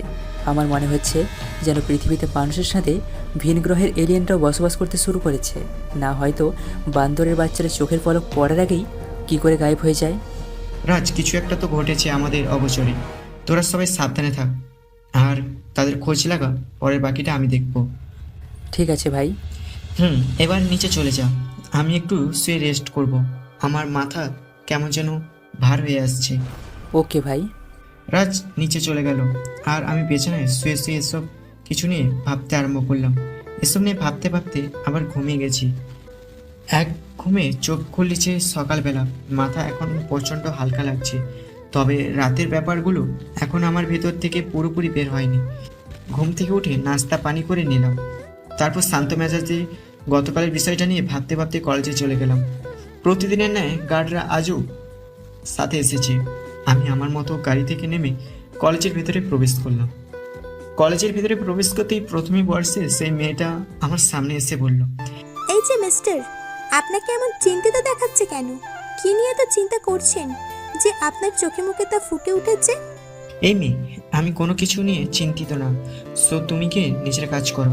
A: আমার মনে হচ্ছে যেন পৃথিবীতে মানুষের সাথে ভিন গ্রহের এলিয়েনরাও বসবাস করতে শুরু করেছে। না হয়তো বান্দরের বাচ্চারা চোখের পলক পড়ার আগেই কী করে গায়েব হয়ে যায়।
B: রাজ, কিছু একটা তো ঘটেছে আমাদের অগোচরে। তোরা সবাই সাবধানে থাক আর তাদের খোঁজ লাগা। পরের বাকিটা আমি দেখব।
A: ঠিক আছে ভাই।
B: এবার নিচে চলে যা, আমি একটু শুয়ে রেস্ট করব। আমার মাথা কেমন যেন ভার হয়ে আসছে।
A: ওকে ভাই।
B: রাজ নিচে চলে গেল আর আমি পেছনে শুয়ে শুয়ে এসব কিছু নিয়ে ভাবতে আরম্ভ করলাম। এসব নিয়ে ভাবতে ভাবতে আবার ঘুমিয়ে গেছি। এক ঘুমে চোখ খুলেছে সকালবেলা। মাথা এখন প্রচণ্ড হালকা লাগছে, তবে রাতের ব্যাপারগুলো এখন আমার ভেতর থেকে পুরোপুরি বের হয়নি। ঘুম থেকে উঠে নাস্তা পানি করে নিলাম, তারপর শান্ত মেজাজে গতকালের বিষয়টা নিয়ে ভাবতে ভাবতে কলেজে চলে গেলাম। প্রতিদিনের ন্যায় গার্ডরা আজও সাথে এসেছে। আমি আমার মতো গাড়ি থেকে নেমে কলেজের ভেতরে প্রবেশ করলাম। কলেজের ভেতরে প্রবেশ করতেই প্রথমে বর্ষে সেই মেয়েটা আমার সামনে এসে বলল,
E: এই যে মিস্টার, আপনাকে এমন চিন্তিত দেখাচ্ছে কেন? কি নিয়ে তো চিন্তা করছেন যে আপনার চোখে মুখে তা ফুটে উঠেছে?
B: এই মেয়ে, আমি কোনো কিছু নিয়ে চিন্তিত না। সো তুমি কি নিজের কাজ করো।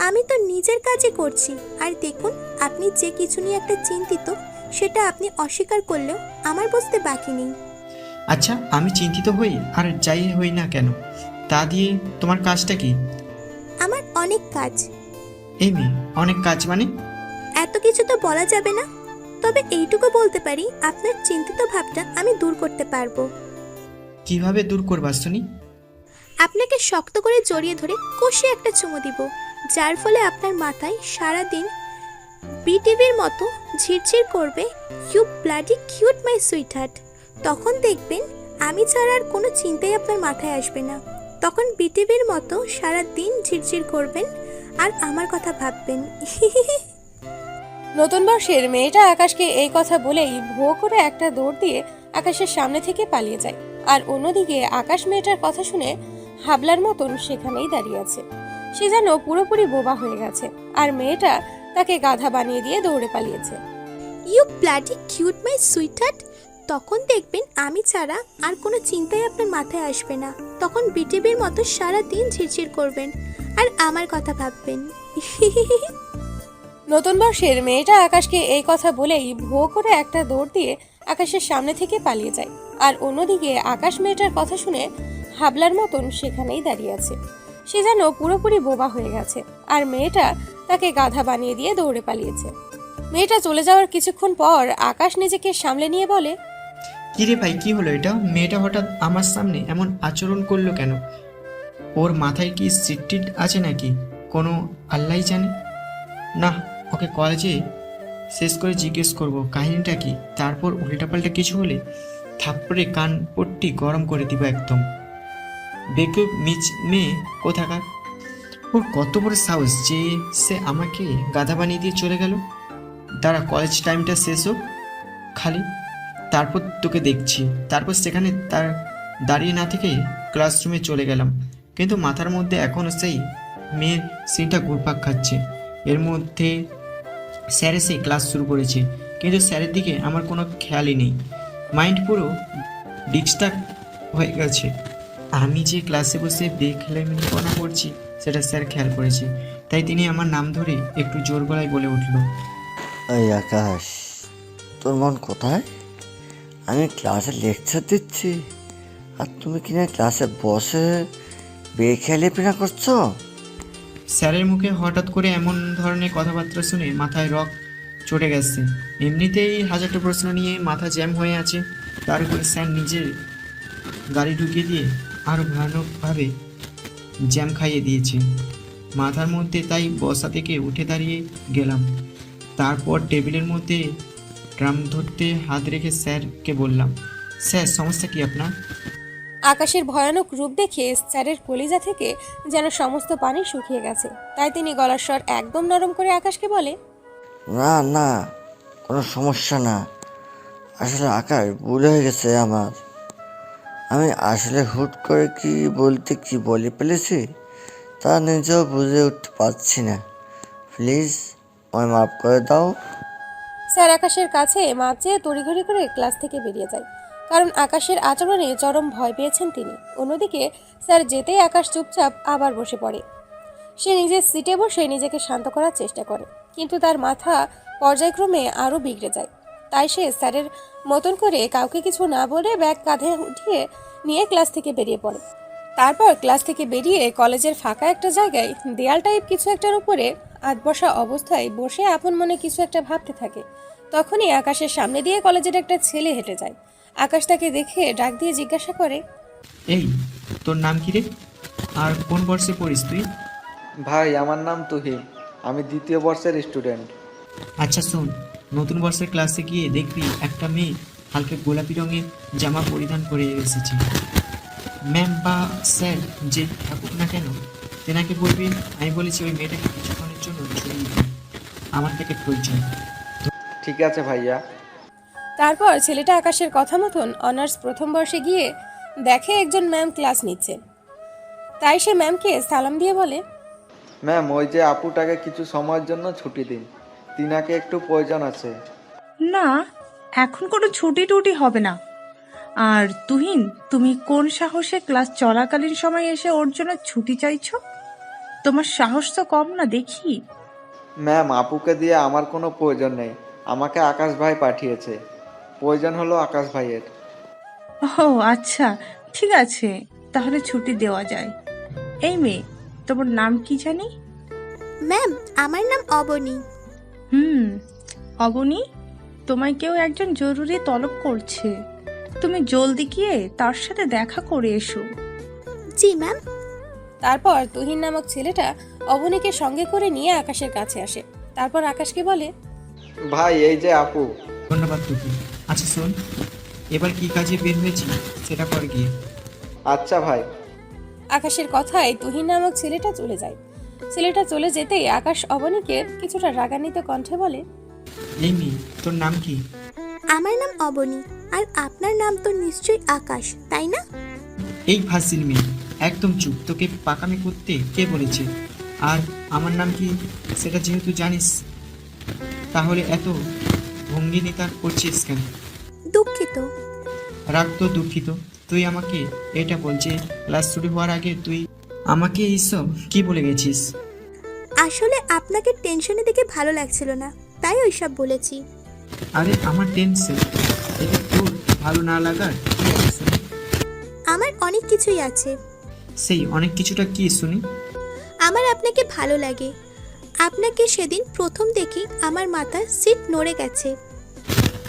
E: আমি তো নিজের কাজই করছি। আর দেখুন, আপনি যে কিছু নিয়ে একটা চিন্তিত সেটা আপনি অস্বীকার করলেও আমার বুঝতে বাকি নেই।
B: আচ্ছা, আমি চিন্তিত হই আর যাই হই না কেন, তা দিয়ে তোমার কাজটা কি?
E: আমার অনেক কাজ।
B: এই মেয়ে, অনেক কাজ মানে?
E: এত কিছু তো বলা যাবে না, তবে এইটুকু বলতে পারি আপনার চিন্তিত ভাবটা আমি দূর করতে পারবো।
B: কিভাবে দূর করবা শুনি?
E: আপনাকে শক্ত করে জড়িয়ে ধরে কষে একটা চুমু দিব, যার ফলে আপনার মাথায় সারাদিন বিটিভির মতো ঝিরঝির করবে, you bloody cute my sweetheart. তখন দেখবেন আমি ছাড়া আর কোনো চিন্তাই আপনার মাথায় আসবে না। তখন বিটিভির মতো সারাদিন ঝিরঝির করবেন আর আমার কথা ভাববেন।
F: নতুন বর্ষের মেয়েটা আকাশকে এই কথা বলেই ভো করে একটা দৌড় দিয়ে আকাশের সামনে থেকে পালিয়ে যায়। আর অন্যদিকে আকাশ মেয়েটার কথা শুনে হাবলার মতন সেখানেই দাঁড়িয়ে আছে। সে যেন পুরোপুরি বোবা হয়ে গেছে, আর মেয়েটা তাকে গাধা বানিয়ে দিয়ে দৌড়ে পালিয়েছে।
E: You bloody cute my sweetheart. তখন দেখবেন আমি ছাড়া আর কোনো চিন্তাই আপনার মাথায় আসবে না। তখন বিটিভির মতো সারাদিন ঝিরঝির করবেন আর আমার কথা ভাববেন।
F: নতুন বর্ষের মেয়েটা আকাশকে এই কথা বলেই ভো করে একটা দৌড় দিয়ে আকাশের সামনে থেকে পালিয়ে যায়। আর অন্যদিকে আকাশ মেয়েটার কথা শুনে হাবলার মতন সেখানেই দাঁড়িয়ে আছে। সে যেন পুরোপুরি বোবা হয়ে গেছে, আর মেয়েটা তাকে গাধা বানিয়ে দিয়ে দৌড়ে পালিয়েছে। মেয়েটা চলে যাওয়ার কিছুক্ষণ পর আকাশ নিজেকে সামলে নিয়ে বলে,
B: কিরে ভাই, কি হলো এটা? মেয়েটা হঠাৎ আমার সামনে এমন আচরণ করলো কেন? ওর মাথায় কি সিটটিট আছে নাকি? কোনো আল্লাহই জানে। না, ওকে কলেজে শেষ করে জিজ্ঞেস করব কাহিনীটা কি, তারপর উল্টাপাল্টা কিছু হলে থাপ্পড়ে কান পট্টি গরম করে দিব একদম। বেকুব মেয়ে কোথাকার, ওর কত বড় সাহস যে সে আমাকে গাধা বানিয়ে দিয়ে চলে গেল। দাঁড়া, কলেজ টাইমটা শেষ হোক খালি, তারপর তোকে দেখছি। তারপর সেখানে তার দাঁড়িয়ে না থেকে ক্লাসরুমে চলে গেলাম, কিন্তু মাথার মধ্যে এখনও সেই মেয়ের সিনটা ঘুরপাক খাচ্ছে। এর মধ্যে স্যার এসে ক্লাস শুরু করেছে, কিন্তু স্যারের দিকে আমার কোনো খেয়ালই নেই। মাইন্ড পুরো ডিস্টার্ব হয়ে গেছে। আমি যে ক্লাসে বসে বেখেলামিপনা করছি সেটা স্যার খেয়াল করেছে, তাই তিনি আমার নাম ধরে একটু জোর গলায় বলে উঠল,
J: এই আকাশ, তোর মন কোথায়? আমি ক্লাসে লেকচার দিচ্ছি আর তুমি কিনা ক্লাসে বসে বেখেয়ালিপনা করছো?
B: স্যারের মুখে হঠাৎ করে এমন ধরনের কথাবার্তা শুনে মাথায় রক চড়ে গেছে। এমনিতেই হাজারটা প্রশ্ন নিয়ে মাথা জ্যাম হয়ে আছে, তার উপরে স্যার নিজের গাড়ি ঢুকিয়ে দিয়ে আরও ভয়ানকভাবে জ্যাম খাইয়ে দিয়েছে মাথার মধ্যে। তাই বসা থেকে উঠে দাঁড়িয়ে গেলাম। তারপর টেবিলের মধ্যে ড্রাম ধরতে হাত রেখে স্যারকে বললাম, স্যার সমস্যা কি আপনার?
F: আকাশের ভয়ানক রূপ দেখে স্যারের কলিজা থেকে যেন সমস্ত পানি শুকিয়ে গেছে। তাই তিনি গলার স্বর একদম নরম করে আকাশকে বলে,
J: না না, কোনো সমস্যা না। আসলে আকাশ ভুল হয়ে গেছে আমার। আমি আসলে হুট করে কি বলতে কি বলে ফেলেছি তা নিজেও বুঝে উঠতে পারছি না। প্লিজ আমায় মাফ করে দাও।
F: স্যার আকাশের কাছে মাপ চেয়ে তড়িঘড়ি করে ক্লাস থেকে বেরিয়ে যায়, কারণ আকাশের আচরণে চরম ভয় পেয়েছেন তিনি। অন্যদিকে স্যার যেতেই আকাশ চুপচাপ আবার বসে পড়ে। সে নিজের সিটে বসে নিজেকে শান্ত করার চেষ্টা করে, কিন্তু তার মাথা পর্যায়ক্রমে আরও বিগড়ে যায়। তাই সে স্যারের মতন করে কাউকে কিছু না বলে ব্যাগ কাঁধে উঠিয়ে নিয়ে ক্লাস থেকে বেরিয়ে পড়ে। তারপর ক্লাস থেকে বেরিয়ে কলেজের ফাঁকা একটা জায়গায় দেয়াল টাইপ কিছু একটার উপরে আধ বসা অবস্থায় বসে আপন মনে কিছু একটা ভাবতে থাকে। তখনই আকাশের সামনে দিয়ে কলেজের একটা ছেলে হেঁটে যায়। আকাশ তাকে দেখে ডাক দিয়ে জিজ্ঞাসা করে,
B: এই তোর নাম কি রে, আর কোন বর্ষে পড়িস তুই?
K: ভাই আমার নাম তুহিন, আমি 2য় বর্ষের স্টুডেন্ট।
B: আচ্ছা শোন, নতুন বর্ষের ক্লাসে গিয়ে দেখবি একটা মেয়ে হালকা গোলাপি রঙের জামা পরিধান করে এসেছে। ম্যাম বা স্যার যে থাকুক না কেন, তেনাকে বলবি আমি বলেছি ওই মেয়েটাকে কিছুক্ষণের জন্য ছড়িয়ে দিন, আমার থেকে প্রয়োজন।
K: ঠিক আছে ভাইয়া।
F: তারপর ছেলেটা আকাশের কথা মতন অনার্স প্রথম বর্ষে গিয়ে দেখে একজন ম্যাম ক্লাস নিচ্ছে। তাই সে ম্যামকে সালাম দিয়ে বলে,
K: ম্যাম ওই যে আপুটাকে কিছু সময়ের জন্য ছুটি দিন, তিনাকে একটু প্রয়োজন আছে।
L: না, এখন কোনো ছুটি টুটি হবে না। আর তুহিন, তুমি কোন সাহসে ক্লাস চলাকালীন সময় এসে ওর জন্য ছুটি চাইছো? তোমার সাহস তো কম না দেখি।
K: ম্যাম আপুকে দিয়ে আমার কোনো প্রয়োজন নেই, আমাকে আকাশ ভাই পাঠিয়েছে, প্রয়োজন হলো আকাশ ভাইয়ের।
L: ও আচ্ছা, ঠিক আছে, তাহলে ছুটি দেওয়া যায়। এই মেয়ে, তোমার নাম কি জানি?
E: ম্যাম, আমার নাম অবনী।
L: অবনী, তোমায় কেউ একজন জরুরি তলব করছে, তুমি জলদি গিয়ে তার সাথে দেখা করে এসো।
E: জি ম্যাম।
F: তারপর তুহিন নামক ছেলেটা অবনীকে সঙ্গে করে নিয়ে আকাশের কাছে আসে। তারপর আকাশকে বলে,
K: ভাই এই যে আপু।
B: ধন্যবাদ তোকে। আচ্ছা শোন, এবার কি কাজে বের হয়েছি সেটা পর গিয়ে।
K: আচ্ছা ভাই।
F: আকাশের কথায় তুহিন নামক ছেলেটা চলে যায়। ছেলেটা চলে যেতেই আকাশ অবনীকে কিছুটা রাগান্বিত কণ্ঠে বলে,
B: এই মেয়ে, তোর নাম কি?
E: আমার নাম অবনী, আর আপনার নাম তো নিশ্চয়ই আকাশ, তাই না?
B: এই ফাসিল মেয়ে, একদম চুপ। তোকে পাকামি করতে কে বলেছে? আর আমার নাম কি সেটা যেহেতু জানিস, তাহলে এত ভঙ্গি নিতা করছিস কেন?
E: দুঃখিত।
B: রাগ তো দুঃখিত। তুই আমাকে এটা বল যে ক্লাস শুরু হওয়ার আগে তুই আমাকে এইসব কি বলে গেছিস?
E: আসলে আপনাকে টেনশনে দেখে ভালো লাগছিল না, তাই ওইসব বলেছি।
B: আরে আমার টেনশন, এটা তোর ভালো না লাগার কি আছে শুনি?
E: আমার অনেক কিছুই আছে।
B: সেই অনেক কিছুটা কি শুনি?
E: আমার আপনাকে ভালো লাগে। আপনাকে সেদিন প্রথম দেখি আমার মাথার সিট নড়ে গেছে।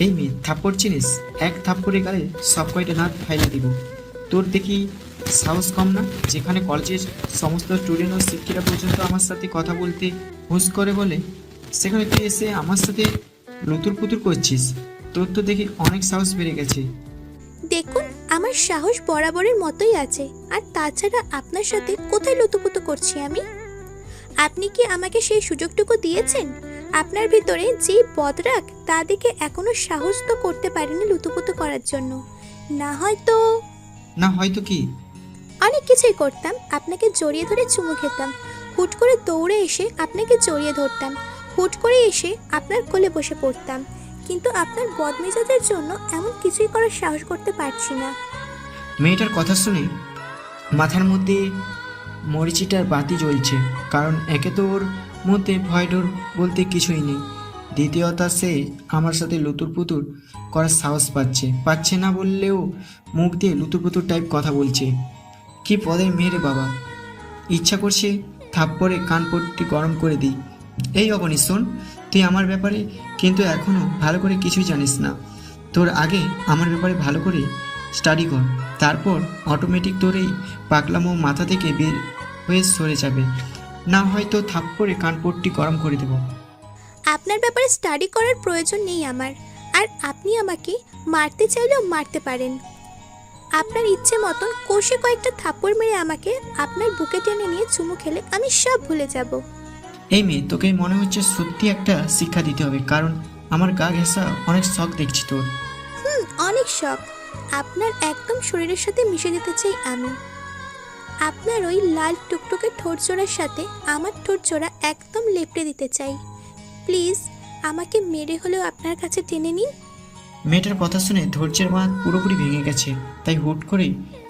B: এই মেয়ে, থাপ্পড় চিনিস? এক থাপ্পড়ে গালে সব কয়টা দাঁত ফাইলে দিব। তোর দেখি সাহস কম না? যেখানে কলেজের সমস্ত স্টুডেন্ট ও শিক্ষিরা পর্যন্ত আমার সাথে কথা বলতে হুঁশ করে বলে, সেখানে তুই এসে আমার সাথে লুতুর পুতুর করছিস। তোর তো দেখি অনেক সাহস বেড়ে গেছে।
E: দেখুন, আমার সাহস বরাবরের মতোই আছে। আর তাছাড়া আপনার সাথে কোথায় লুতুপুতু করছি আমি? আপনি কি আমাকে সেই সুযোগটুকু দিয়েছেন? আপনার ভিতরে যে বদরাগ তা দেখে এখনো সাহস তো করতে পারেনি লুতুপুতু করার জন্য। না হয়তো
B: কি?
E: অনেক কিছুই করতাম। আপনাকে জড়িয়ে ধরে চুমু খেতাম, হুট করে দৌড়ে এসে আপনাকে জড়িয়ে ধরতাম, হুট করে এসে আপনার কোলে বসে পড়তাম। কিন্তু আপনার বদমেজাজের জন্য এমন কিছুই করার সাহস করতে পারছি না।
B: মেয়েটার কথা শুনে মাথার মধ্যে মরিচিটার বাতি জ্বলছে। কারণ একে তো ওর মধ্যে ভয় ডর বলতে কিছুই নেই, দ্বিতীয়ত সে আমার সাথে লুতুর পুতুর করার সাহস পাচ্ছে না বললেও মুখ দিয়ে লুতুর পুতুর টাইপ কথা বলছে। কি পদের মেয়ে রে বাবা! ইচ্ছা করছে থাপ্পড়ে কানপট্টি গরম করে দিই। এই অবনী শোন, তুই আমার ব্যাপারে কিন্তু এখনও ভালো করে কিছুই জানিস না। তোর আগে আমার ব্যাপারে ভালো করে স্টাডি কর, তারপর অটোমেটিক তোর এই পাগলামো মাথা থেকে বের হয়ে সরে যাবে। না হয়তো থাপ্পড়ে কানপট্টি গরম করে দেবো।
E: আপনার ব্যাপারে স্টাডি করার প্রয়োজন নেই আমার। আর আপনি আমাকে মারতে চাইলেও মারতে পারেন। আপনার ইচ্ছে মতন কষে কয়েকটা থাপ্পড় মেরে আমাকে আপনার বুকে টেনে নিয়ে চুমু খেলে আমি সব ভুলে যাব।
B: এই মেয়ে, তোকে মনে হচ্ছে সত্যি একটা শিক্ষা দিতে হবে, কারণ আমার গা ঘেঁষা অনেক শখ দেখছি তোর।
E: অনেক শখ। আপনার একদম শরীরের সাথে মিশে যেতে চাই আমি। আপনার ওই লাল টুকটুকে ঠোঁট জোড়ার সাথে আমার ঠোঁট জোড়া একদম লেপটে দিতে চাই। প্লিজ আমাকে মেরে হলেও আপনার কাছে টেনে নিন।
B: মেয়েটার কথা শুনে ধৈর্যের বাঁধ পুরোপুরি ভেঙে গেছে, তাই হুট করে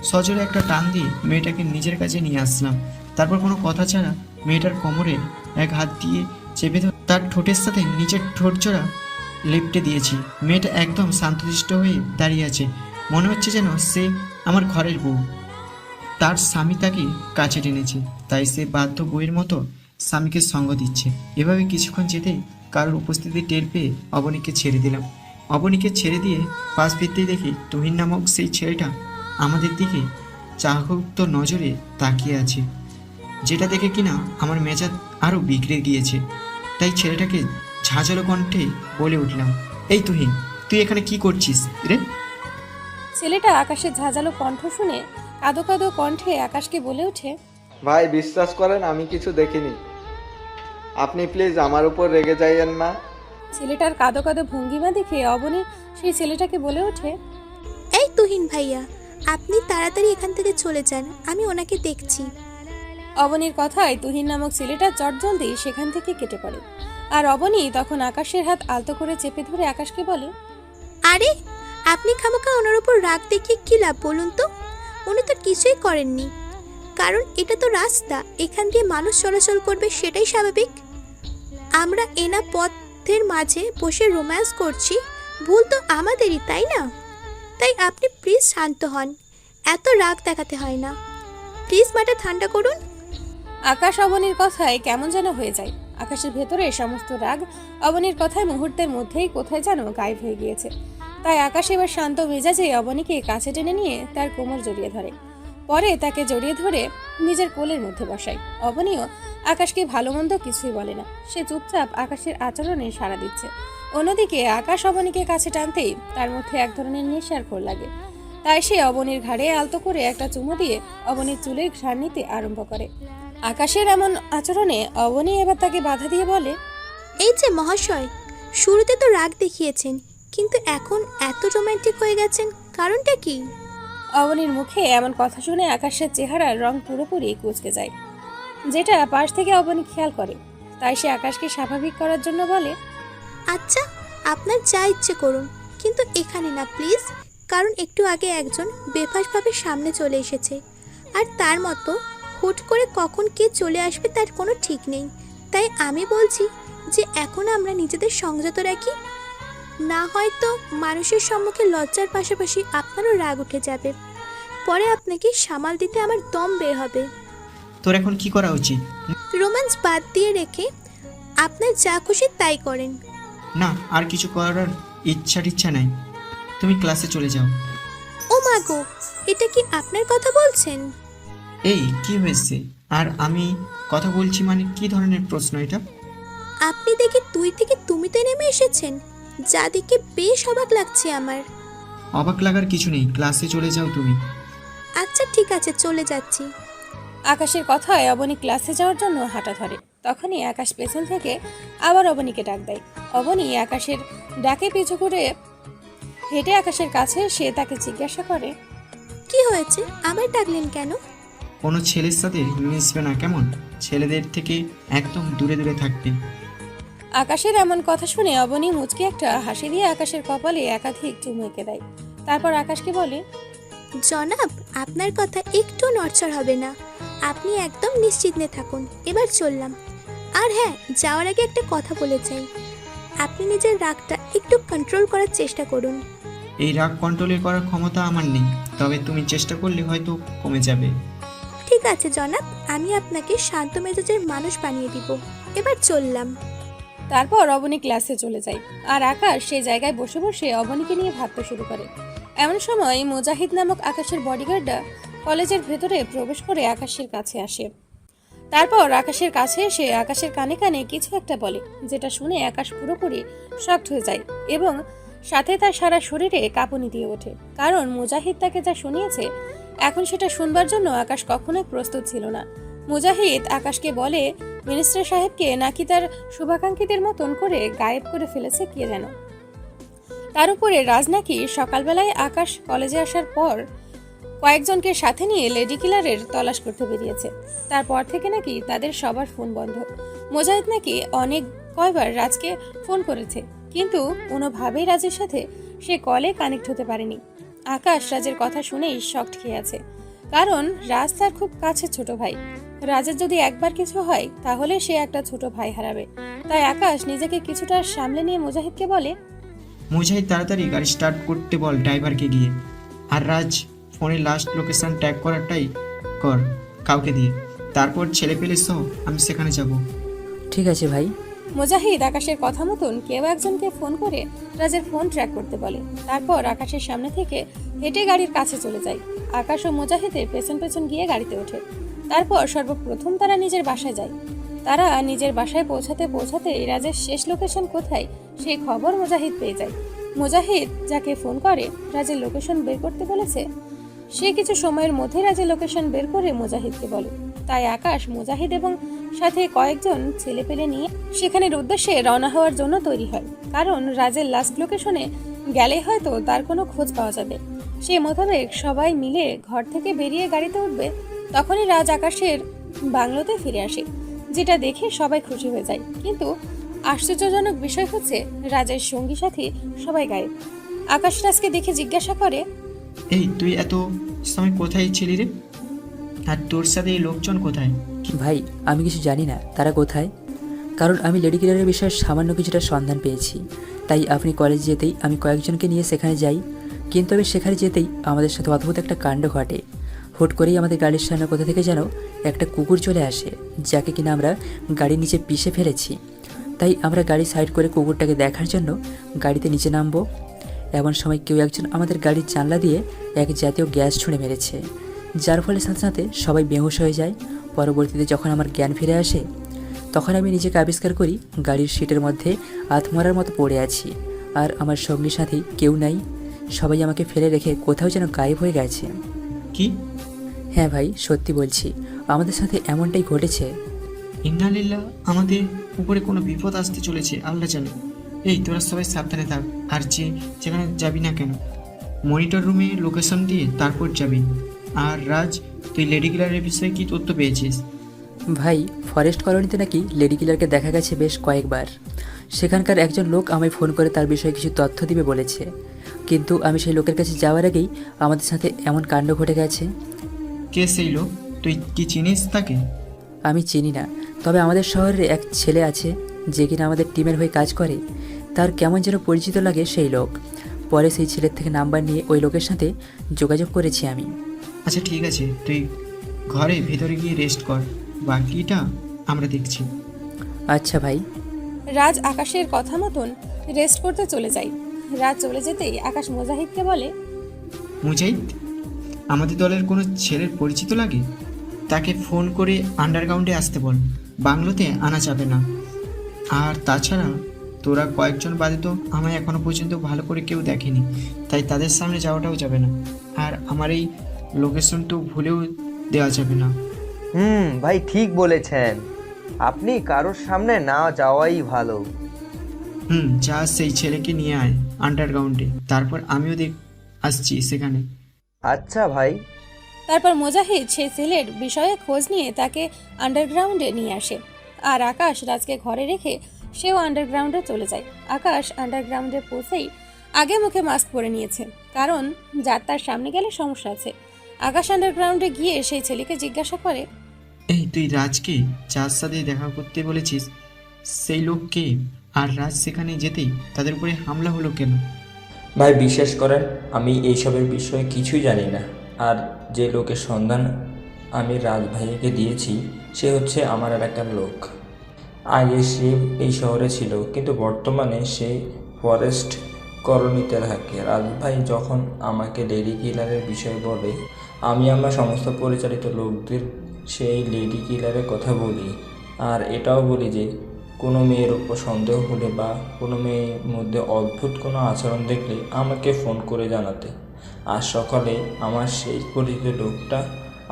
B: সজোরে একটা টান দিয়ে মেয়েটাকে নিজের কাছে নিয়ে আসলাম। তারপর কোনো কথা ছাড়া মেয়েটার কোমরে এক হাত দিয়ে চেপে ধরে তার ঠোঁটের সাথে নিচের ঠোঁট জোড়া লেপটে দিয়েছি। মেয়েটা একদম শান্তশিষ্ট হয়ে দাঁড়িয়ে আছে, মনে হচ্ছে যেন সে আমার ঘরের বউ। তার স্বামী তাকে কাছে টেনেছে, তাই সে বাধ্য বউয়ের মতো স্বামীকে সঙ্গ দিচ্ছে। এভাবে কিছুক্ষণ যেতে কারোর উপস্থিতি টের পেয়ে অবনীকে ছেড়ে দিলাম। অবনীকে ছেড়ে দিয়ে পাশ ফিরতেই দেখি তুহিন নামক সেই ছেলেটা আমাদের দিকে চাহযুক্ত নজরে তাকিয়ে আছে, যেটা দেখে কিনা আমার মেজাজ আরও বিগড়ে গিয়েছে। তাই ছেলেটাকে ঝাঁঝালো কণ্ঠে বলে উঠলাম, এই তুহিন, তুই এখানে কি করছিস রে?
F: ছেলেটা আকাশের ঝাঁঝালো কণ্ঠ শুনে কাঁদো কাঁদো কণ্ঠে আকাশকে বলে ওঠে,
K: ভাই বিশ্বাস করেন আমি কিছু দেখিনি, আপনি প্লিজ আমার উপর রেগে যাইয়েন না।
F: ছেলেটার কাঁদো কাঁদো ভঙ্গিমা দেখে অবনী সেই ছেলেটাকে বলে ওঠে,
E: এই তুহিন ভাইয়া, আপনি তাড়াতাড়ি এখান থেকে চলে যান, আমি ওনাকে দেখছি।
F: অবনীর কথায় তুহিন নামক ছেলেটা চটজলদি সেখান থেকে কেটে পড়ে। আর অবনী তখন আকাশের হাত আলতো করে চেপে ধরে আকাশকে বলে,
E: আরে আপনি খামোখা ওনার উপর রাগ দেখিয়ে কি লাভ বলুন তো? উনি তো কিছুই করেননি। কারণ এটা তো রাস্তা, এখান দিয়ে মানুষ চলাচল করবে, সেটাই স্বাভাবিক। আমরা এনা পথের মাঝে বসে রোম্যান্স করছি, ভুল তো আমাদেরই, তাই না? তাই আপনি প্লিজ শান্ত হন, এত রাগ দেখাতে হয় না। প্লিজ মাথা ঠান্ডা করুন।
F: আকাশ অবনীর কথায় কেমন যেন হয়ে যায়। আকাশের ভেতরে সমস্ত রাগ অবনীর কথায় মুহূর্তের মধ্যেই কোথায় যেন গায়েব হয়ে গিয়েছে। তাই আকাশ এবার শান্ত মেজাজে অবনীকে কাছে টেনে নিয়ে তার কোমর জড়িয়ে ধরে, পরে তাকে জড়িয়ে ধরে নিজের কোলের মধ্যে বসায়। অবনীও আকাশকে ভালো মন্দ কিছুই বলে না, সে চুপচাপ আকাশের আচরণে সাড়া দিচ্ছে। অন্যদিকে আকাশ অবনীকে কাছে টানতেই তার মধ্যে এক ধরনের নেশার ঘোর লাগে। তাই সে অবনীর ঘাড়ে আলতো করে একটা চুমু দিয়ে অবনীর চুলের ঘ্রাণ নিতে আরম্ভ করে। আকাশের এমন আচরণে অবনী এবার তাকে বাধা দিয়ে বলে,
E: এই যে মহাশয়, শুরুতে তো রাগ দেখিয়েছেন, কিন্তু এখন এত রোমান্টিক হয়ে গেছেন, কারণটা কি?
F: অবনীর মুখে এমন কথা শুনে আকাশের চেহারার রং পুরোপুরি কুঁচকে যায়, যেটা পাশ থেকে অবনী খেয়াল করে। তাই সে আকাশকে স্বাভাবিক করার জন্য বলে,
E: আচ্ছা, আপনার যা ইচ্ছে করুন, কিন্তু এখানে না প্লিজ। কারণ একটু আগে একজন বেফাসভাবে সামনে চলে এসেছে, আর তার মতো হুট করে কখন কে চলে আসবে তার কোনো ঠিক নেই। তাই আমি বলছি যে এখন আমরা নিজেদের সংযত রাখি, না হয়তো মানুষের সম্মুখে লজ্জার পাশাপাশি আপনারও রাগ উঠে যাবে, পরে আপনাকে সামাল দিতে আমার দম বের হবে।
B: তোর এখন কি করা উচিত?
E: রোম্যান্স বাদ দিয়ে রেখে আপনার যা খুশি তাই করেন।
B: না, আর কিছু করার ইচ্ছা নাই, তুমি ক্লাসে চলে যাও।
E: ও মা গো, এটা কি আপনার কথা বলছেন?
B: এই কি হয়েছে? আর আমি কথা বলছি মানে কি ধরনের প্রশ্ন এটা?
E: আপনি দেখি তুই থেকে তুমিতে নেমে এসেছেন, যা দেখে বেশ অবাক লাগছে আমার।
B: অবাক লাগার কিছু নেই, ক্লাসে চলে যাও তুমি।
E: আচ্ছা ঠিক আছে, চলে যাচ্ছি।
F: আকাশের কথায় অবনী ক্লাসে যাওয়ার জন্য হাঁটা ধরে। তখনই আকাশ পেছন থেকে আবার অবনীকে ডাক দেয়। অবনী আকাশের ডাকে পিছু করে হেঁটে আকাশের কাছে সে তাকে জিজ্ঞাসা করে,
E: কি হয়েছে, আবার ডাকলেন কেন?
B: কোনো ছেলের সাথে মিশবে না কেমন? ছেলেদের থেকে একদম দূরে দূরে থাকবে।
F: আকাশের এমন কথা শুনে অবনী মুচকি একটা হাসি দিয়ে আকাশের কপালে একাধিক চুমু এঁকে দেয়। তারপর আকাশকে বলে,
E: জনাব, আপনার কথা একটু নড়চড় হবে না, আপনি একদম নিশ্চিন্তে থাকুন। এবার চললাম। আর হ্যাঁ, যাওয়ার আগে একটা কথা বলে চাই, আপনি নিজের রাগটা একটু কন্ট্রোল করার চেষ্টা করুন।
B: এই রাগ কন্ট্রোলের করার ক্ষমতা আমার নেই, তবে তুমি চেষ্টা করলে হয়তো কমে যাবে।
E: ঠিক আছে জনাব, আমি আপনাকে শান্ত মেজাজের মানুষ বানিয়ে দিব। এবার চললাম।
F: তারপর অবনী ক্লাসে চলে যায় আর আকাশ সেই জায়গায় বসে বসে অবনীকে নিয়ে ভাবতে শুরু করে। এমন সময় মুজাহিদ নামক আকাশের বডিগার্ডরা কলেজের ভেতরে প্রবেশ করে আকাশের কাছে আসে। তারপর আকাশের কাছে এসে আকাশের কানে কানে কিছু একটা বলে, যেটা শুনে আকাশ পুরোপুরি শকড হয়ে যায় এবং সাথে তার সারা শরীরে কাঁপুনি দিয়ে ওঠে। কারণ মুজাহিদ তাকে যা শুনিয়েছে, এখন সেটা শুনবার জন্য আকাশ কখনোই প্রস্তুত ছিল না। মুজাহিদ আকাশকে বলে মিনিস্টার সাহেবকে নাকি তার শুভাকাঙ্ক্ষীদের মতন করে গায়েব করে ফেলেছে কে যেন। তার উপরে রাজ নাকি সকালবেলায় আকাশ কলেজে আসার পর কয়েকজনকে সাথে নিয়ে লেডি কিলারের তলাশ করতে বেরিয়েছে। তারপর থেকে নাকি তাদের সবার ফোন বন্ধ। মুজাহিদ নাকি অনেক কয়বার রাজকে ফোন করেছে, কিন্তু কোনোভাবেই রাজের সাথে সে কলে কানেক্ট হতে পারেনি। আকাশ রাজের কথা শুনেই শকড খেয়ে আছে, কারণ রাজ তার খুব কাছের ছোট ভাই। রাজের যদি একবার কিছু হয় তাহলে সে একটা ছোট ভাই হারাবে। তাই আকাশ নিজেকে কিছুটা সামলে নিয়ে মুজাহিদকে বলে,
B: মুজাহিদ তাড়াতাড়ি গাড়ি স্টার্ট করতে বল ড্রাইভারকে গিয়ে। আর রাজ, ফোনে লাস্ট লোকেশন ট্যাগ করাটাই কর কাউকে দিয়ে, তারপর ছেলে পেলে সহ আমি সেখানে যাব।
A: ঠিক আছে ভাই।
F: মুজাহিদ আকাশের কথা মতন কেউ একজনকে ফোন করে রাজের ফোন ট্র্যাক করতে বলে। তারপর আকাশের সামনে থেকে হেঁটে গাড়ির কাছে চলে যায়। আকাশ ও মুজাহিদের পেছন পেছন গিয়ে গাড়িতে ওঠে। তারপর সর্বপ্রথম তারা নিজের বাসায় যায়। তারা নিজের বাসায় পৌঁছাতে পৌঁছাতে রাজের শেষ লোকেশন কোথায় সেই খবর মুজাহিদ পেয়ে যায়। মুজাহিদ যাকে ফোন করে রাজের লোকেশন বের করতে বলেছে, সে কিছু সময়ের মধ্যে রাজের লোকেশন বের করে মুজাহিদকে বলে। তাই আকাশ, মুজাহিদ এবং সাথে কয়েকজন ছেলে পেলে নিয়ে সেখানের উদ্দেশ্যে রওনা হওয়ার জন্য তৈরি হয়। কারণ রাজের লাস্ট লোকেশনে গেলে হয়তো তার কোনো খোঁজ পাওয়া যাবে। সে মোতাবেক সবাই মিলে ঘর থেকে বেরিয়ে গাড়িতে উঠবে। তখনই রাজ আকাশের বাংলোতে ফিরে আসে, যেটা দেখে সবাই খুশি হয়ে যায়। কিন্তু আশ্চর্যজনক বিষয় হচ্ছে রাজের সঙ্গী সাথী সবাই গায়েব। আকাশ রাজকে দেখে জিজ্ঞাসা করে,
B: এই তুই এত সময় কোথায় ছিলি রে? আর তোর সাথে এই লোকজন কোথায়?
A: ভাই, আমি কিছু জানি না তারা কোথায়, কারণ আমি লেডি কিলারের বিষয়ে সামান্য কিছুটা সন্ধান পেয়েছি। তাই আপনি কলেজ যেতেই আমি কয়েকজনকে নিয়ে সেখানে যাই। কিন্তু আমি সেখানে যেতেই আমাদের সাথে অদ্ভুত একটা কাণ্ড ঘটে। হুট করেই আমাদের গাড়ির সামনে কোথা থেকে যেন একটা কুকুর চলে আসে, যাকে কিনা আমরা গাড়ির নিচে পিষে ফেলেছি। তাই আমরা গাড়ি সাইড করে কুকুরটাকে দেখার জন্য গাড়িতে নিচে নামবো। এমন সময় কেউ একজন আমাদের গাড়ির জানলা দিয়ে এক জাতীয় গ্যাস ছুঁড়ে মেরেছে, যার ফলে সাথে সাথে সবাই বেহুশ হয়ে যায়। পরবর্তীতে যখন আমার জ্ঞান ফিরে আসে, তখন আমি নিজেকে আবিষ্কার করি গাড়ির সিটের মধ্যে আত্মরার মতো পড়ে আছি, আর আমার সঙ্গী সাথী কেউ নাই। সবাই আমাকে ফেলে রেখে কোথাও যেন গায়েব হয়ে গেছে।
B: কি?
A: হ্যাঁ ভাই, সত্যি বলছি, আমাদের সাথে এমনটাই ঘটেছে।
B: ইন্নালিল্লাহ, আমাদের উপরে কোনো বিপদ আসতে চলেছে, আল্লাহ জানে। এই তোরা সবাই সাবধানে থাক, আর যেখানে যাবি না কেন মনিটর রুমে লোকেশন দিয়ে তারপর যাবি। আর রাজ, তুই লেডি কিলারের বিষয়ে কি তথ্য পেয়েছিস?
A: ভাই, ফরেস্ট কলোনিতে নাকি লেডি কিলারকে দেখা গেছে বেশ কয়েকবার। সেখানকার একজন লোক আমায় ফোন করে তার বিষয়ে কিছু তথ্য দিবে বলেছে, কিন্তু আমি সেই লোকের কাছে যাওয়ার আগেই আমাদের সাথে এমন কাণ্ড ঘটে গেছে।
B: কে সেই লোক? তুই কি চিনিস তাকে?
A: আমি চিনি না, তবে আমাদের শহরের এক ছেলে আছে যে কিনা আমাদের টিমের হয়ে কাজ করে। তার কেমন যেন পরিচিত লাগে সেই লোক। পরে সেই ছেলের থেকে নাম্বার নিয়ে ওই লোকের সাথে যোগাযোগ করেছি আমি।
B: আচ্ছা ঠিক আছে, তুই ঘরে ভেতরে গিয়ে রেস্ট কর, বাকিটা আমরা দেখছি।
A: আচ্ছা ভাই।
F: রাজ আকাশের কথা মতন রেস্ট করতে চলে যায়। রাজ চলে যেতেই আকাশ মুজাহিদকে বলে,
B: মুজাহিদ, আমাদের দলের কোনো ছেলের পরিচিত লাগে? তাকে ফোন করে আন্ডারগ্রাউন্ডে আসতে বল, বাংলোতে আনা যাবে না। আর তাছাড়া তোরা কয়েকজন বাদে তো আমায় এখনো পর্যন্ত ভালো করে কেউ দেখেনি, তাই তাদের সামনে যাওয়াটাও যাবে না। আর আমার এই লোকেশন তো ভুলেও দেওয়া যাবে না।
H: ভাই ঠিক বলেছেন, আপনি কারোর সামনে না যাওয়াই ভালো।
B: যা সেই ছেলেকে নিয়ে আয় আন্ডারগ্রাউন্ডে, তারপর আমিও আসছি সেখানে।
H: আচ্ছা ভাই।
F: তারপর মুজাহিদ সেই ছেলের বিষয়ে খোঁজ নিয়ে তাকে আন্ডারগ্রাউন্ডে নিয়ে আসে। আর আকাশ রাজকে ঘরে রেখে সেও আন্ডারগ্রাউন্ডে চলে যায়। আকাশ আন্ডারগ্রাউন্ডে পৌঁছেই আগে মুখে মাস্ক পরে নিয়েছে, কারণ যার তার সামনে গেলে সমস্যা আছে। আকাশ আন্ডারগ্রাউন্ডে গিয়ে সেই ছেলেকে জিজ্ঞাসা করে,
B: এই তুই রাজকে যার সাথে দেখা করতে বলেছিস সেই লোককে? আর রাজ সেখানে যেতেই তাদের উপরে হামলা হলো কেন?
M: ভাই বিশ্বাস করেন, আমি এইসবের বিষয়ে কিছুই জানি না। আর যে লোকের সন্ধান আমি রাজ ভাইয়াকে দিয়েছি সে হচ্ছে আমার এলাকার লোক। আগে সে এই শহরে ছিল, কিন্তু বর্তমানে সে ফরেস্ট কলোনিতে থাকে। রাজ ভাই যখন আমাকে লেডি কিলারের বিষয়ে বলে, আমি আমার সমস্ত পরিচালিত লোকদের সেই লেডি কিলারের কথা বলি। আর এটাও বলি যে কোনো মেয়ের উপর সন্দেহ হলে বা কোনো মেয়ের মধ্যে অদ্ভুত কোনো আচরণ দেখলে আমাকে ফোন করে জানাতে। আর সকালে আমার সেই পরিচিত লোকটা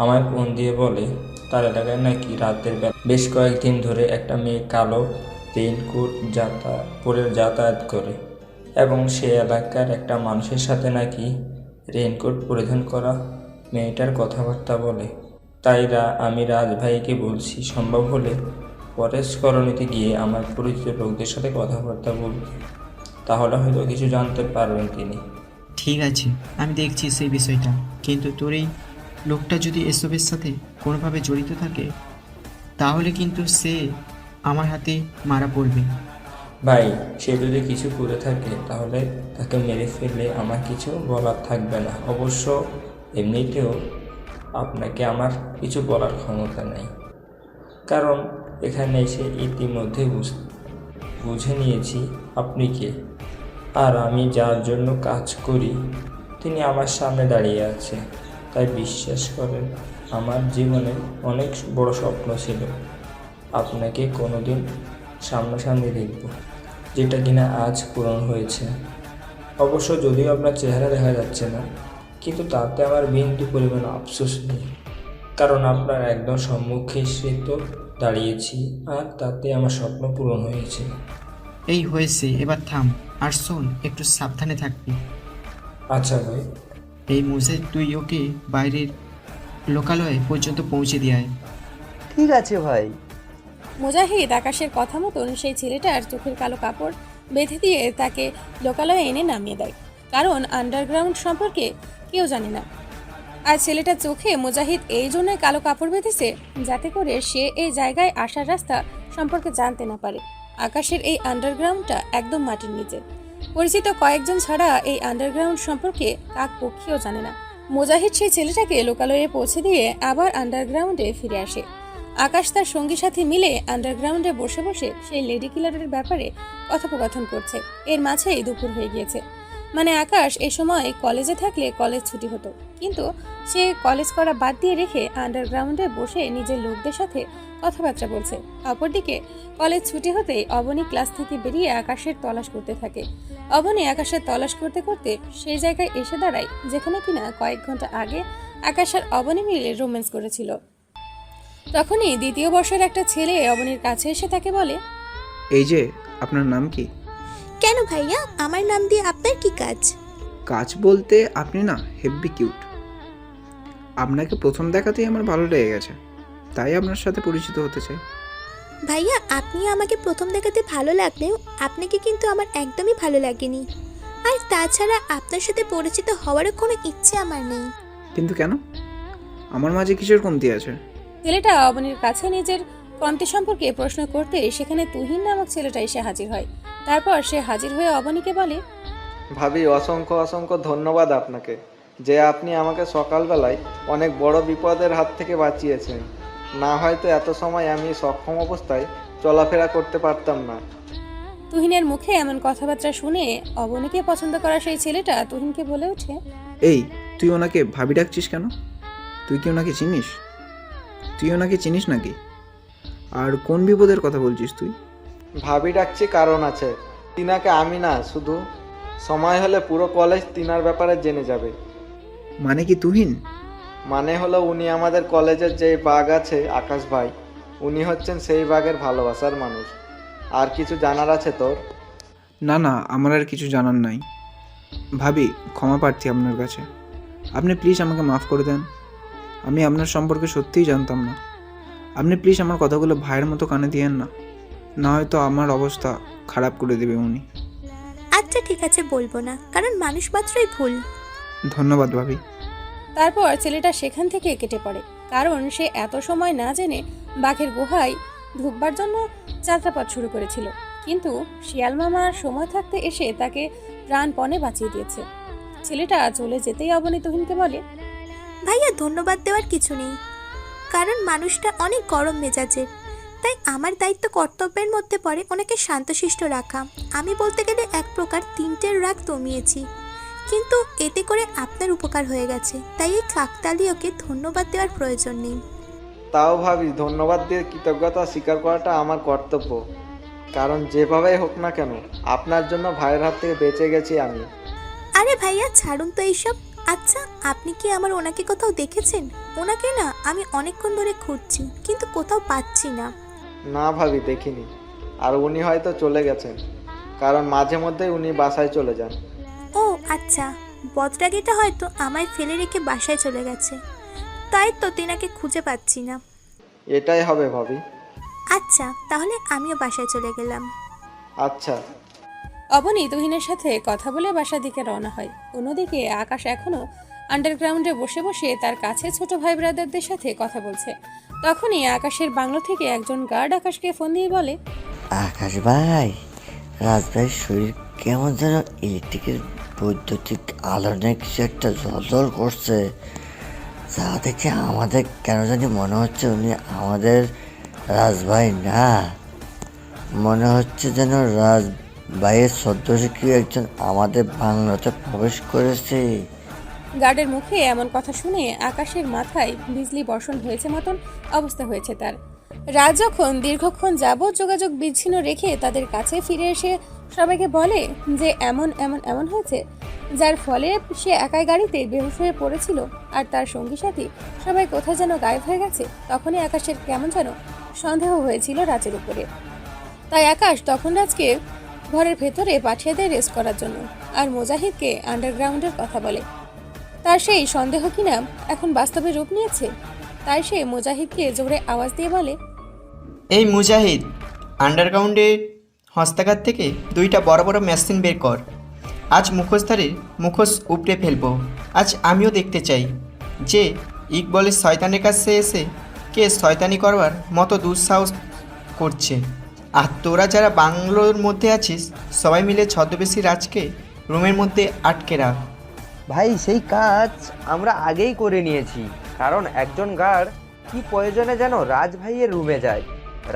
M: আমায় ফোন দিয়ে বলে তার এলাকায় নাকি রাতের বেলা বেশ কয়েকদিন ধরে একটা মেয়ে কালো রেইনকোট পরে যাতায়াত করে, এবং সে এলাকার একটা মানুষের সাথে নাকি রেইনকোট পরিধান করা মেয়েটার কথাবার্তা বলে। তাই আমি রাজ ভাইকে বলছি সম্ভব হলে ফরেস্ট কলোনিতে গিয়ে আমার পরিচিত লোকদের সাথে কথাবার্তা বলতে, তাহলে হয়তো কিছু জানতে পারবেন তিনি।
B: ঠিক আছে, আমি দেখছি সেই বিষয়টা, কিন্তু তোর এই লোকটা যদি এসবের সাথে কোনোভাবে জড়িত থাকে তাহলে কিন্তু সে আমার হাতে মারা পড়বে।
M: ভাই সে যদি কিছু করে থাকে তাহলে তাকে মেরে ফেললে আমার কিছু বলার থাকবে না। অবশ্য এমনিতেও আপনাকে আমার কিছু বলার ক্ষমতা নেই, কারণ এখানে এসে ইতিমধ্যে বুঝে নিয়েছি আপনি কে। আর আমি যার জন্য কাজ করি তিনি আমার সামনে দাঁড়িয়ে আছে। তাই বিশ্বাস করেন, আমার জীবনে অনেক বড় স্বপ্ন ছিল আপনাকে কোনোদিন সামনাসামনি দেখব, যেটা কিনা আজ পূরণ হয়েছে। অবশ্য যদিও আপনার চেহারা দেখা যাচ্ছে না, কিন্তু তাতে আমার বিন্দু পরিমাণ আফসোস নেই, কারণ আপনার একদম সম্মুখে সে তো দাঁড়িয়েছি, আর তাতে আমার স্বপ্ন পূরণ হয়েছে।
B: এই হয়েছে, এবার থাম, আর শোন, একটু সাবধানে থাকবি।
M: আচ্ছা ভাই।
B: এই মুজে তুই ওকে বাইরের লোকালয়ে পর্যন্ত পৌঁছে দিয়ে আয়।
H: ঠিক আছে ভাই।
F: মুজাহিদ আকাশের কথা মতন সেই ছেলেটার চোখের কালো কাপড় বেঁধে দিয়ে তাকে লোকালয়ে এনে নামিয়ে দেয়, কারণ আন্ডারগ্রাউন্ড সম্পর্কে কেউ জানে না। আর ছেলেটার চোখে মুজাহিদ এই জন্যই কালো কাপড় বেঁধেছে যাতে করে সে এই জায়গায় আসার রাস্তা সম্পর্কে জানতে না পারে। আকাশের এই আন্ডারগ্রাউন্ডটা একদম মাটির নিচে, পরিচিত কয়েকজন ছাড়া এই আন্ডারগ্রাউন্ড সম্পর্কে কাক পক্ষীও জানে না। মুজাহিদ সেই ছেলেটাকে লোকালয়ে পৌঁছে দিয়ে আবার আন্ডারগ্রাউন্ডে ফিরে আসে। আকাশ তার সঙ্গী সাথী মিলে আন্ডারগ্রাউন্ডে বসে বসে সেই লেডি কিলারের ব্যাপারে কথোপকথন করছে। এর মাঝেই দুপুর হয়ে গিয়েছে, মানে আকাশ এই সময় কলেজে থাকলে কলেজ ছুটি হতো, কিন্তু সে কলেজ করা বাদ দিয়ে রেখে আন্ডারগ্রাউন্ডে বসে নিজের লোকদের সাথে কথাবার্তা বলছে। অপরদিকে কলেজ ছুটি হতেই অবনী ক্লাস থেকে বেরিয়ে আকাশের তলাশ করতে থাকে। অবনী আকাশের তলাশ করতে করতে সেই জায়গায় এসে দাঁড়ায় যেখানে কিনা কয়েক ঘন্টা আগে আকাশ আর অবনী মিলে রোম্যান্স করেছিল। তখনই দ্বিতীয় বর্ষের একটা ছেলে অবনীর কাছে এসে তাকে বলে,
N: এই যে, আপনার নাম কি?
E: কেন ভাইয়া, আমার নাম দিয়ে আপনার কি কাজ?
N: কাজ বলতে আপনি না হেব্বি কিউট। আপনাকে প্রথম দেখাতেই আমার ভালো লেগে গেছে, তাই আপনার সাথে পরিচিত হতে চাই।
E: ভাইয়া, আপনি আমাকে প্রথম দেখাতে ভালো লাগলেও আপনাকে কিন্তু আমার একদমই ভালো লাগেনি। আর তাছাড়া আপনার সাথে পরিচিত হওয়ারও কোনো ইচ্ছে আমার নেই।
N: কিন্তু কেন? আমার মাঝে কিসের কমতি আছে?
F: ছেলেটা অবনীর কাছে নিজের কমতি সম্পর্কে প্রশ্ন করতে সেখানে তুহিন নামক ছেলেটা এসে হাজির হয়। তারপর সে হাজির হয়ে অবনীকে বলে,
K: ভাবি, অসংখ্য অসংখ্য ধন্যবাদ আপনাকে, যে আপনি আমাকে সকালবেলায় অনেক বড় বিপদের হাত থেকে বাঁচিয়েছেন। না হয়তো এত সময় আমি সক্ষম অবস্থায় চলাফেরা করতে পারতাম না।
F: তুহিনের মুখে এমন কথাবার্তা শুনে অবনীকে পছন্দ করা সেই ছেলেটা তুহিনকে বলে ওঠে,
N: এই তুই ওনাকে ভাবি ডাকছিস কেন? তুই কি ওনাকে চিনিস? তুই ওনাকে চিনিস নাকি? আর কোন বিপদের কথা বলছিস তুই?
K: ভাবি ডাকছি কারণ আছে। তিনাকে আমি না, শুধু সময় হলে পুরো কলেজ তিনার ব্যাপারে জেনে যাবে।
N: মানে কি তুহিন?
K: মানে হলো উনি আমাদের কলেজের যে বাঘ আছে আকাশ ভাই, উনি হচ্ছেন সেই বাঘের ভালোবাসার মানুষ। আর কিছু জানার আছে তোর?
N: না না, আমার আর কিছু জানার নাই। ভাবি, ক্ষমা প্রার্থী আপনার কাছে। আপনি প্লিজ আমাকে মাফ করে দেন। আমি আপনার সম্পর্কে সত্যিই জানতাম না। আপনি প্লিজ আমার কথাগুলো ভাইয়ের মতো কানে দিয়েন না, না হয়তো আমার অবস্থা খারাপ করে দেবে উনি।
E: আচ্ছা ঠিক আছে, বলবো না, কারণ মানুষ মাত্রই ভুল।
N: ধন্যবাদ ভাবি।
F: তারপর ছেলেটা সেখান থেকে কেটে পড়ে, কারণ সে এত সময় না জেনে বাঘের গুহায় ঢুকবার জন্য যাত্রাপথ শুরু করেছিল। কিন্তু শিয়াল মামার সময় থাকতে এসে তাকে প্রাণপণে বাঁচিয়ে দিয়েছে। ছেলেটা চলে যেতেই অবনী তুহিনকে বলে,
E: ভাইয়া ধন্যবাদ দেওয়ার কিছু নেই, কারণ মানুষটা অনেক গরম মেজাজের। তাই আমার দায়িত্ব কর্তব্যের মধ্যে পড়ে ওনাকে শান্তশিষ্ট রাখা। আমি বলতে গেলে এক প্রকার 3টের রাগ দমিয়েছি, কিন্তু এতে করে আপনার উপকার হয়ে গেছে। তাই এই কাকতালীয়কে ধন্যবাদ দেওয়ার প্রয়োজন নেই।
K: তাও ভাবি, ধন্যবাদ দিয়ে কৃতজ্ঞতা স্বীকার করাটা আমার কর্তব্য। কারণ যেভাবেই হোক না কেন, আপনার জন্য ভাইয়ের হাত থেকে বেঁচে গেছি আমি।
E: আরে ভাইয়া ছাড়ুন তো এইসব। আচ্ছা, আপনি কি আমার ওনাকে কোথাও দেখেছেন? ওনাকে না আমি অনেকক্ষণ ধরে খুঁজছি, কিন্তু কোথাও পাচ্ছি না।
K: না ভাবি, দেখিনি। আর উনি হয়তো চলে গেছেন, কারণ মাঝে মধ্যেই উনি বাসায় চলে যান।
E: ও আচ্ছা, বদরাগীটা হয়তো আমায় ফেলে রেখে বাসায় চলে গেছে, তাই তো তিনাকে খুঁজে পাচ্ছি না।
K: এটাই হবে ভাবি।
E: আচ্ছা, তাহলে আমিও বাসায় চলে গেলাম।
K: আচ্ছা।
F: অবনী তুহিনের সাথে কথা বলে বাসার দিকে রওনা হয়। অন্যদিকে আকাশ এখনো আন্ডারগ্রাউন্ডে বসে বসে তার কাছে ছোট ভাই ব্রাদারদের সাথে কথা বলছে। তখনই আকাশের বাংলো থেকে একজন গার্ড আকাশকে ফোন দিয়ে বলে,
J: আকাশ ভাই, রাজ ভাইয়ের শরীর কেমন যেন ইলেকট্রিকের বৈদ্যুতিক আলোনে কিছু একটা জ্বলজ্বল করছে, যা দেখে আমাদের কেন জানি মনে হচ্ছে উনি আমাদের রাজ ভাই না। মনে হচ্ছে যেন রাজ ভাইয়ের সদস্য কেউ একজন আমাদের বাংলাতে প্রবেশ করেছে।
F: গার্ডের মুখে এমন কথা শুনে আকাশের মাথায় বিজলি বর্ষণ হয়েছে মতন অবস্থা হয়েছে তার। রাজ যখন দীর্ঘক্ষণ যাবৎ যোগাযোগ বিচ্ছিন্ন রেখে তাদের কাছে ফিরে এসে সবাইকে বলে যে এমন এমন এমন হয়েছে, যার ফলে সে একাই গাড়িতে বেহুশ হয়ে পড়েছিল আর তার সঙ্গী সাথী সবাই কোথায় যেন গায়েব হয়ে গেছে, তখনই আকাশের কেমন যেন সন্দেহ হয়েছিল রাজের উপরে। তাই আকাশ তখন রাজকে ঘরের ভেতরে পাঠিয়ে দেয় রেস্ট করার জন্য, আর মুজাহিদকে আন্ডারগ্রাউন্ডের কথা বলে। তার সেই সন্দেহ কিনা এখন বাস্তবে রূপ নিয়েছে, তাই সে মুজাহিদকে জোরে আওয়াজ দিয়ে বলে,
B: এই মুজাহিদ, আন্ডারগ্রাউন্ডের হস্তাগার থেকে 2টা বড় বড় মেশিন বের কর। আজ মুখোশধারীর মুখোশ উপড়ে ফেলবো। আজ আমিও দেখতে চাই যে ইকবলের শয়তানের কাছে এসে কে শয়তানি করবার মতো দুঃসাহস করছে। আর তোরা যারা বাংলোর মধ্যে আছিস, সবাই মিলে ছদ্মবেশী রাজকে রুমের মধ্যে আটকে রাখ।
H: ভাই, সেই কাজ আমরা আগেই করে নিয়েছি, কারণ একজন গার্ড কি প্রয়োজনে যেন রাজ ভাইয়ের রুমে যায়।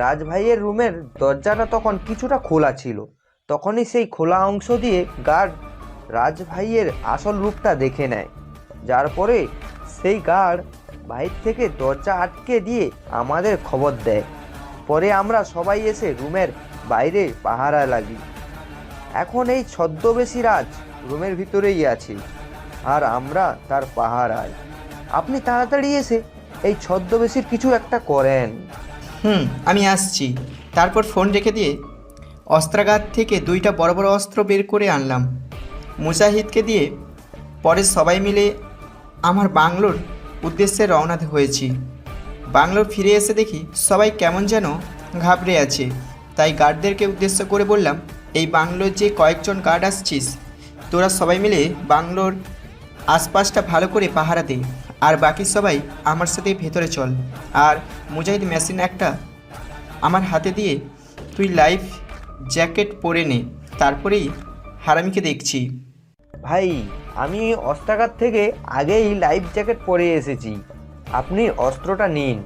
H: রাজ ভাইয়ের রুমের দরজাটা তখন কিছুটা খোলা ছিল, তখনই সেই খোলা অংশ দিয়ে গার্ড রাজ ভাইয়ের আসল রূপটা দেখে নেয়, যার পরে সেই গার্ড বাইর থেকে দরজা আটকে দিয়ে আমাদের খবর দেয়। পরে আমরা সবাই এসে রুমের বাইরে পাহারা লাগি। এখন এই ছদ্মবেশী রাজ রুমের ভিতরেই আছে, আর আমরা তার পাহারায়। আপনি তাড়াতাড়ি এসে এই ছদ্মবেশীর কিছু একটা করেন।
B: আমি আসছি। তারপর ফোন রেখে দিয়ে অস্ত্রাগার থেকে 2টা বড় বড় অস্ত্র বের করে আনলাম। মুজাহিদকে দিয়ে পরে সবাই মিলে আমার বাংলোর উদ্দেশ্যে রওনা হয়েছি। বাংলোর ফিরে এসে দেখি সবাই কেমন যেন ঘাবড়ে আছে। তাই গার্ডদেরকে উদ্দেশ্য করে বললাম, এই বাংলোর যে কয়েকজন গার্ড আসছিস, তোরা সবাই মিলে বাংলোর আশপাশটা ভালো করে পাহারা দে, আর বাকি সবাই আমার সাথে ভেতরে চল। আর মুজাহিদ, মেশিন একটা আমার হাতে দিয়ে তুই লাইফ জ্যাকেট পরে নে, তারপরেই হারামিকে দেখছি।
H: ভাই, আমি অস্ত্রাগার থেকে আগেই লাইফ জ্যাকেট পরে এসেছি, আপনি অস্ত্রটা নিন।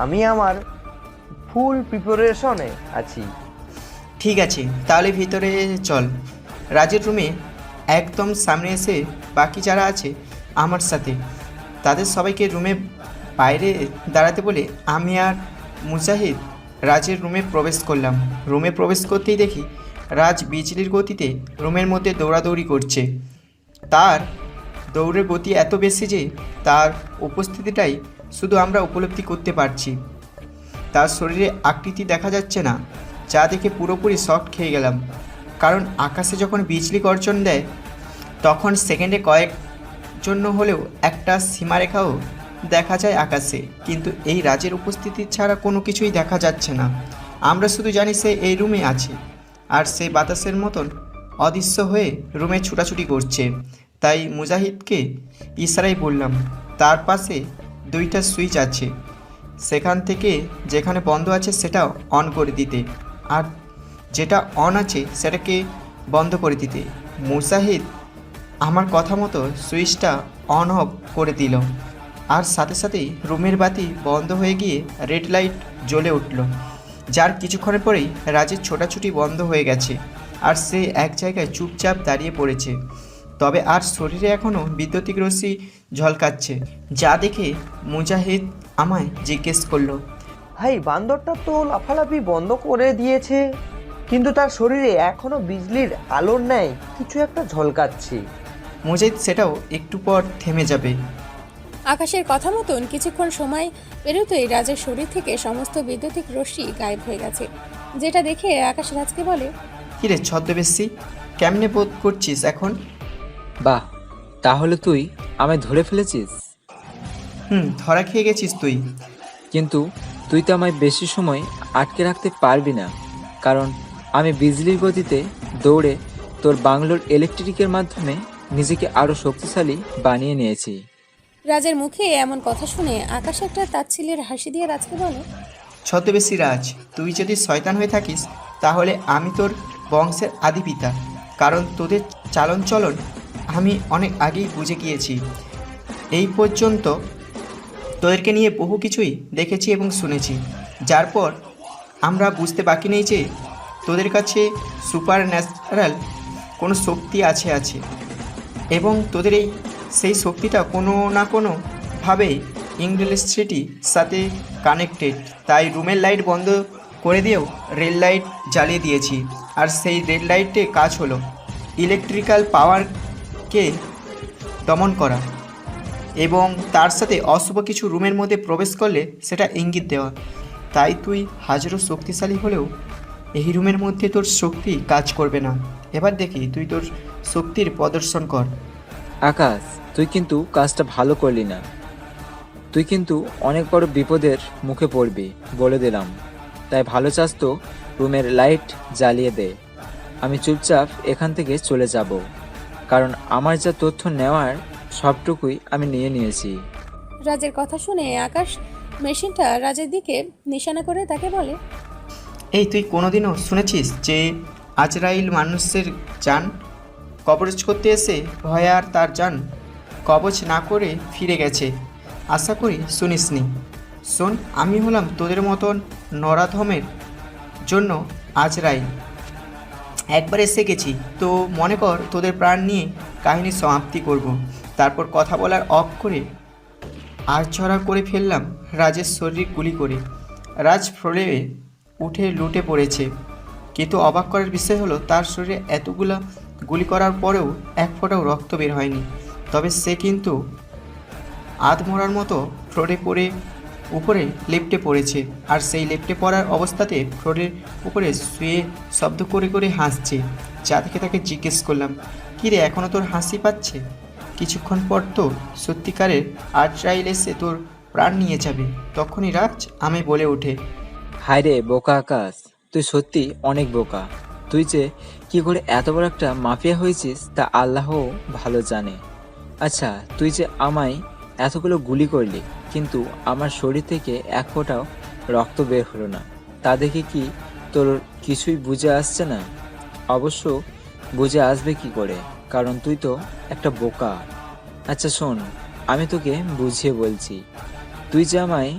H: আমি আমার ফুল প্রিপারেশনে আছি।
B: ঠিক আছে, তাহলে ভিতরে চল। রাজের রুমে একদম সামনে এসে বাকি যারা আছে আমার সাথে। তাদের সবাইকে রুমে বাইরে দাঁড়াতে বলে আমি আর মুজাহিদ রাজের রুমে প্রবেশ করলাম। রুমে প্রবেশ করতেই দেখি রাজ বিজলির গতিতে রুমের মধ্যে দৌড়াদৌড়ি করছে। তার দৌড়ের গতি এত বেশি যে তার উপস্থিতিটাই শুধু আমরা উপলব্ধি করতে পারছি। তার শরীরে আকৃতি দেখা যাচ্ছে না, যা দেখে পুরোপুরি শক খেয়ে গেলাম। কারণ আকাশে যখন বিজলি গর্জন দেয় তখন সেকেন্ডে কয়েক জন্য হলেও একটা সীমারেখাও দেখা যায় আকাশে, কিন্তু এই রাজের উপস্থিতি ছাড়া কোনো কিছুই দেখা যাচ্ছে না। আমরা শুধু জানি সে এই রুমে আছে, আর সে বাতাসের মতন অদৃশ্য হয়ে রুমে ছুটাছুটি করছে। তাই মুজাহিদকে ইশারায় বললাম তার পাশে 2টা সুইচ আছে, সেখান থেকে যেখানে বন্ধ আছে সেটা অন করে দিতে, আর যেটা অন আছে সেটাকে বন্ধ করে দিতে। মুজাহিদ আমার কথা মতো সুইচটা অন অফ করে দিল, আর সাথে সাথেই রুমের বাতি বন্ধ হয়ে গিয়ে রেড লাইট জ্বলে উঠল, যার কিছুক্ষণের পরেই রাজের ছোটাছুটি বন্ধ হয়ে গেছে, আর সে এক জায়গায় চুপচাপ দাঁড়িয়ে পড়েছে। তবে আর শরীরে এখনও বৈদ্যুতিক রশ্মি ঝলকাচ্ছে, যা দেখে মুজাহিদ আমায় জিজ্ঞেস করলো,
H: ভাই বান্দরটা তো লাফালাফি বন্ধ করে দিয়েছে, কিন্তু তার শরীরে এখনো বিজলির আলোর ন্যায় কিছু একটা ঝলকাচ্ছে।
B: মুজাহিদ সেটাও একটু পর থেমে যাবে।
F: আকাশের কথা মতন কিছুক্ষণ সময় পেরোতেই রাজের শরীর থেকে সমস্ত বৈদ্যুতিক রশ্মি গায়েব হয়ে গেছে, যেটা দেখে আকাশ রাজকে বলে,
B: কিরে ছদ্মবেশী, কেমনে বোধ করছিস এখন?
O: বাহ, তাহলে তুই আমায় ধরে ফেলেছিস।
B: ধরা খেয়ে গেছিস তুই।
O: কিন্তু তুই তো আমায় বেশি সময় আটকে রাখতে পারবি না, কারণ আমি বিজলির গতিতে দৌড়ে তোর বাংলোর ইলেকট্রিকের মাধ্যমে নিজেকে আরো শক্তিশালী বানিয়ে নিয়েছি।
F: রাজের মুখে এমন কথা শুনে আকাশ একটা তাচ্ছিল্যের হাসি দিয়ে রাজকে বলে,
B: ছদ্মবেশী রাজ, তুই যদি শয়তান হয়ে থাকিস তাহলে আমি তোর বংশের আদি পিতা, কারণ তোদের চালন চলন আমি অনেক আগেই বুঝে গিয়েছি। এই পর্যন্ত তোদেরকে নিয়ে বহু কিছুই দেখেছি এবং শুনেছি, যার পর আমরা বুঝতে বাকি নেই যে তোদের কাছে সুপার ন্যাচারাল কোনো শক্তি আছে এবং তোদের সেই শক্তিটা কোনো না কোনোভাবে ইলেকট্রিসিটির সাথে কানেক্টেড। তাই রুমের লাইট বন্ধ করে দিয়েও রেড লাইট জ্বালিয়ে দিয়েছি, আর সেই রেড লাইটে কাজ হলো ইলেকট্রিক্যাল পাওয়ারকে দমন করা এবং তার সাথে অশুভ কিছু রুমের মধ্যে প্রবেশ করলে সেটা ইঙ্গিত দেওয়া। তাই তুই হাজারো শক্তিশালী হলেও এই রুমের মধ্যে তোর শক্তি কাজ করবে না। এবার দেখি তুই তোর শক্তির প্রদর্শন কর।
O: আকাশ, তুই কিন্তু কাজটা ভালো করলি না। তুই কিন্তু অনেক বড় বিপদের মুখে পড়বি বলে দিলাম। তাই ভালো চাস তো রুমের লাইট জ্বালিয়ে দে। আমি চুপচাপ এখান থেকে চলে যাব, কারণ আমার যা তথ্য নেওয়ার সবটুকুই আমি নিয়ে নিয়েছি।
F: রাজের কথা শুনে আকাশ মেশিনটা রাজের দিকে নিশানা করে তাকে বলে,
B: এই তুই কোনোদিনও শুনেছিস যে আজরাইল মানুষের জান কবজ করতে এসে ভয়ে আর তার জান কবজ না করে ফিরে গেছে? আশা করি শুনিসনি। শোন, আমি হলাম তোদের মতন নরাধমের জন্য আজরাইল। একবার এসে গেছি তো মনে কর তোদের প্রাণ নিয়ে কাহিনীর সমাপ্তি করব। তারপর কথা বলার অফ করে আড়ছড়া করে ফেললাম রাজের শরীর গুলি করে। রাজ ফ্লোরে উঠে লুটে পড়েছে, কিন্তু অবাক করার বিষয় হলো তার শরীরে এতগুলো গুলি করার পরেও এক ফোঁটাও রক্ত বের হয়নি। তবে সে কিন্তু আধমরার মতো ফ্লোরে পড়ে উপরে লেপ্টে পড়েছে, আর সেই লেপ্টে পড়ার অবস্থাতে ফ্লোরের উপরে শুয়ে শব্দ করে করে হাসছে। যা থেকে তাকে জিজ্ঞেস করলাম, কিরে এখনও তোর হাসি পাচ্ছে? কিছুক্ষণ পর তো সত্যিকারের আজরাইল এসে তোর প্রাণ নিয়ে যাবে। তখনই রাজ আমি বলে ওঠে,
O: হায় রে বোকা আকাশ, তুই সত্যি অনেক বোকা। তুই যে কি করে এত বড় একটা মাফিয়া হয়েছিস তা আল্লাহ ভালো জানে। আচ্ছা, তুই যে আমায় এতগুলো গুলি করলি, কিন্তু আমার শরীর থেকে এক ফোঁটাও রক্ত বের হলো না, তা দেখে কি তোর কিছুই বুঝে আসছে না? অবশ্য বুঝে আসবে কি করে, কারণ তুই তো একটা বোকা। আচ্ছা শোন, আমি তোকে বুঝিয়ে বলছি। তুই যে আমায়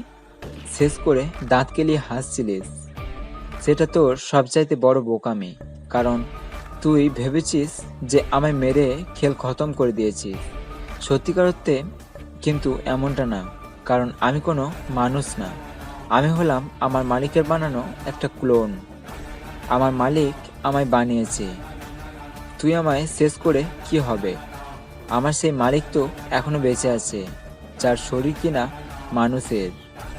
O: শেষ করে দাঁত কেলিয়ে হাসছিলিস, সেটা তোর সবচাইতে বড় বোকামি। কারণ তুই ভেবেছিস যে আমায় মেরে খেল খতম করে দিয়েছিস। সত্যিকার অর্থে কিন্তু এমনটা না, কারণ আমি কোনো মানুষ না। আমি হলাম আমার মালিকের বানানো একটা ক্লোন। আমার মালিক আমায় বানিয়েছে। তুই আমায় শেষ করে কি হবে? আমার সেই মালিক তো এখনো বেঁচে আছে, যার শরীর কিনা মানুষের,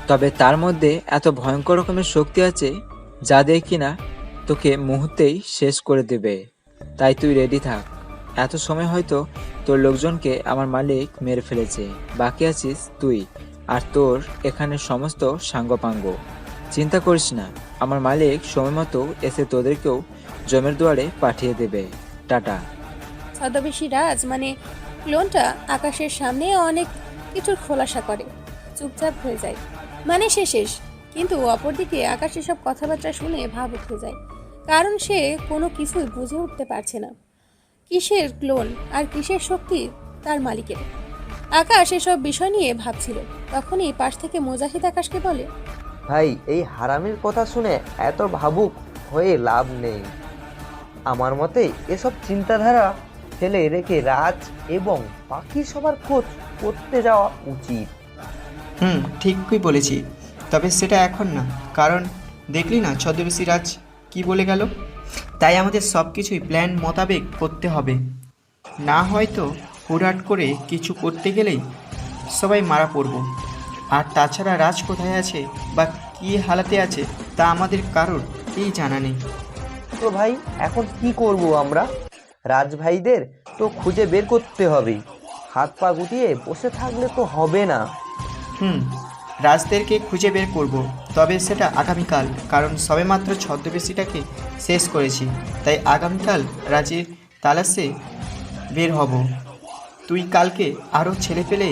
O: তবে তার মধ্যে এত ভয়ঙ্কর রকমের শক্তি আছে যা দিয়ে কিনা তোকে মুহূর্তেই শেষ করে দেবে। তাই তুই রেডি থাক। এত সময় হয়তো তোর লোকজনকে আমার মালিক মেরে ফেলেছে, বাকি আছিস তুই আর তোর এখানে সমস্ত সাঙ্গপাঙ্গ। চিন্তা করিস না, আমার মালিক সময় মতো এসে তোদেরকেও জমের দুয়ারে পাঠিয়ে দেবে। টাটা।
F: ছদ্মবেশী রাজ মানে ক্লোনটা আকাশের সামনে অনেক কিছুর খোলাসা করে, চুপচাপ হয়ে যায়, মানে সে শেষ। কিন্তু অপরদিকে আকাশ এসব কথাবার্তা শুনে ভাব উঠে যায়, কারণ সে কোনো কিছুই বুঝে উঠতে পারছে না কিসের ক্লোন আর কিসের শক্তি তার মালিকের। আকাশ এসব বিষয় নিয়ে ভাবছিল, তখনই পাশ থেকে মুজাহিদ আকাশকে বলে,
H: ভাই এই হারামির কথা শুনে এত ভাবুক হয়ে লাভ নেই। আমার মতে এসব চিন্তাধারা ফেলে রেখে রাজ এবং বাকি সবার খোঁজ করতে যাওয়া উচিত।
B: ঠিকই বলেছি, তবে সেটা এখন না, কারণ দেখলি না ছদ্মবেশী রাজ কি বলে গেল। তাই আমাদের সব কিছুই প্ল্যান মোতাবেক করতে হবে, না হয়তো হুটহাট করে কিছু করতে গেলেই সবাই মারা পড়ব। আর তাছাড়া রাজ কোথায় আছে বা কী হালাতে আছে তা আমাদের কারোর জানা নেই।
H: তো ভাই এখন কি করব আমরা? রাজভাইদের তো খুঁজে বের করতে হবে, হাত পা গুটিয়ে বসে থাকলে তো হবে না।
B: রাজদেরকে খুঁজে বের করব, তবে সেটা আগামীকাল, কারণ সবেমাত্র ছদ্মবেশীটাকে শেষ করেছি। তাই আগামীকাল রাজের তালাশে বের হব। তুই কালকে আরও ছেলে পেলে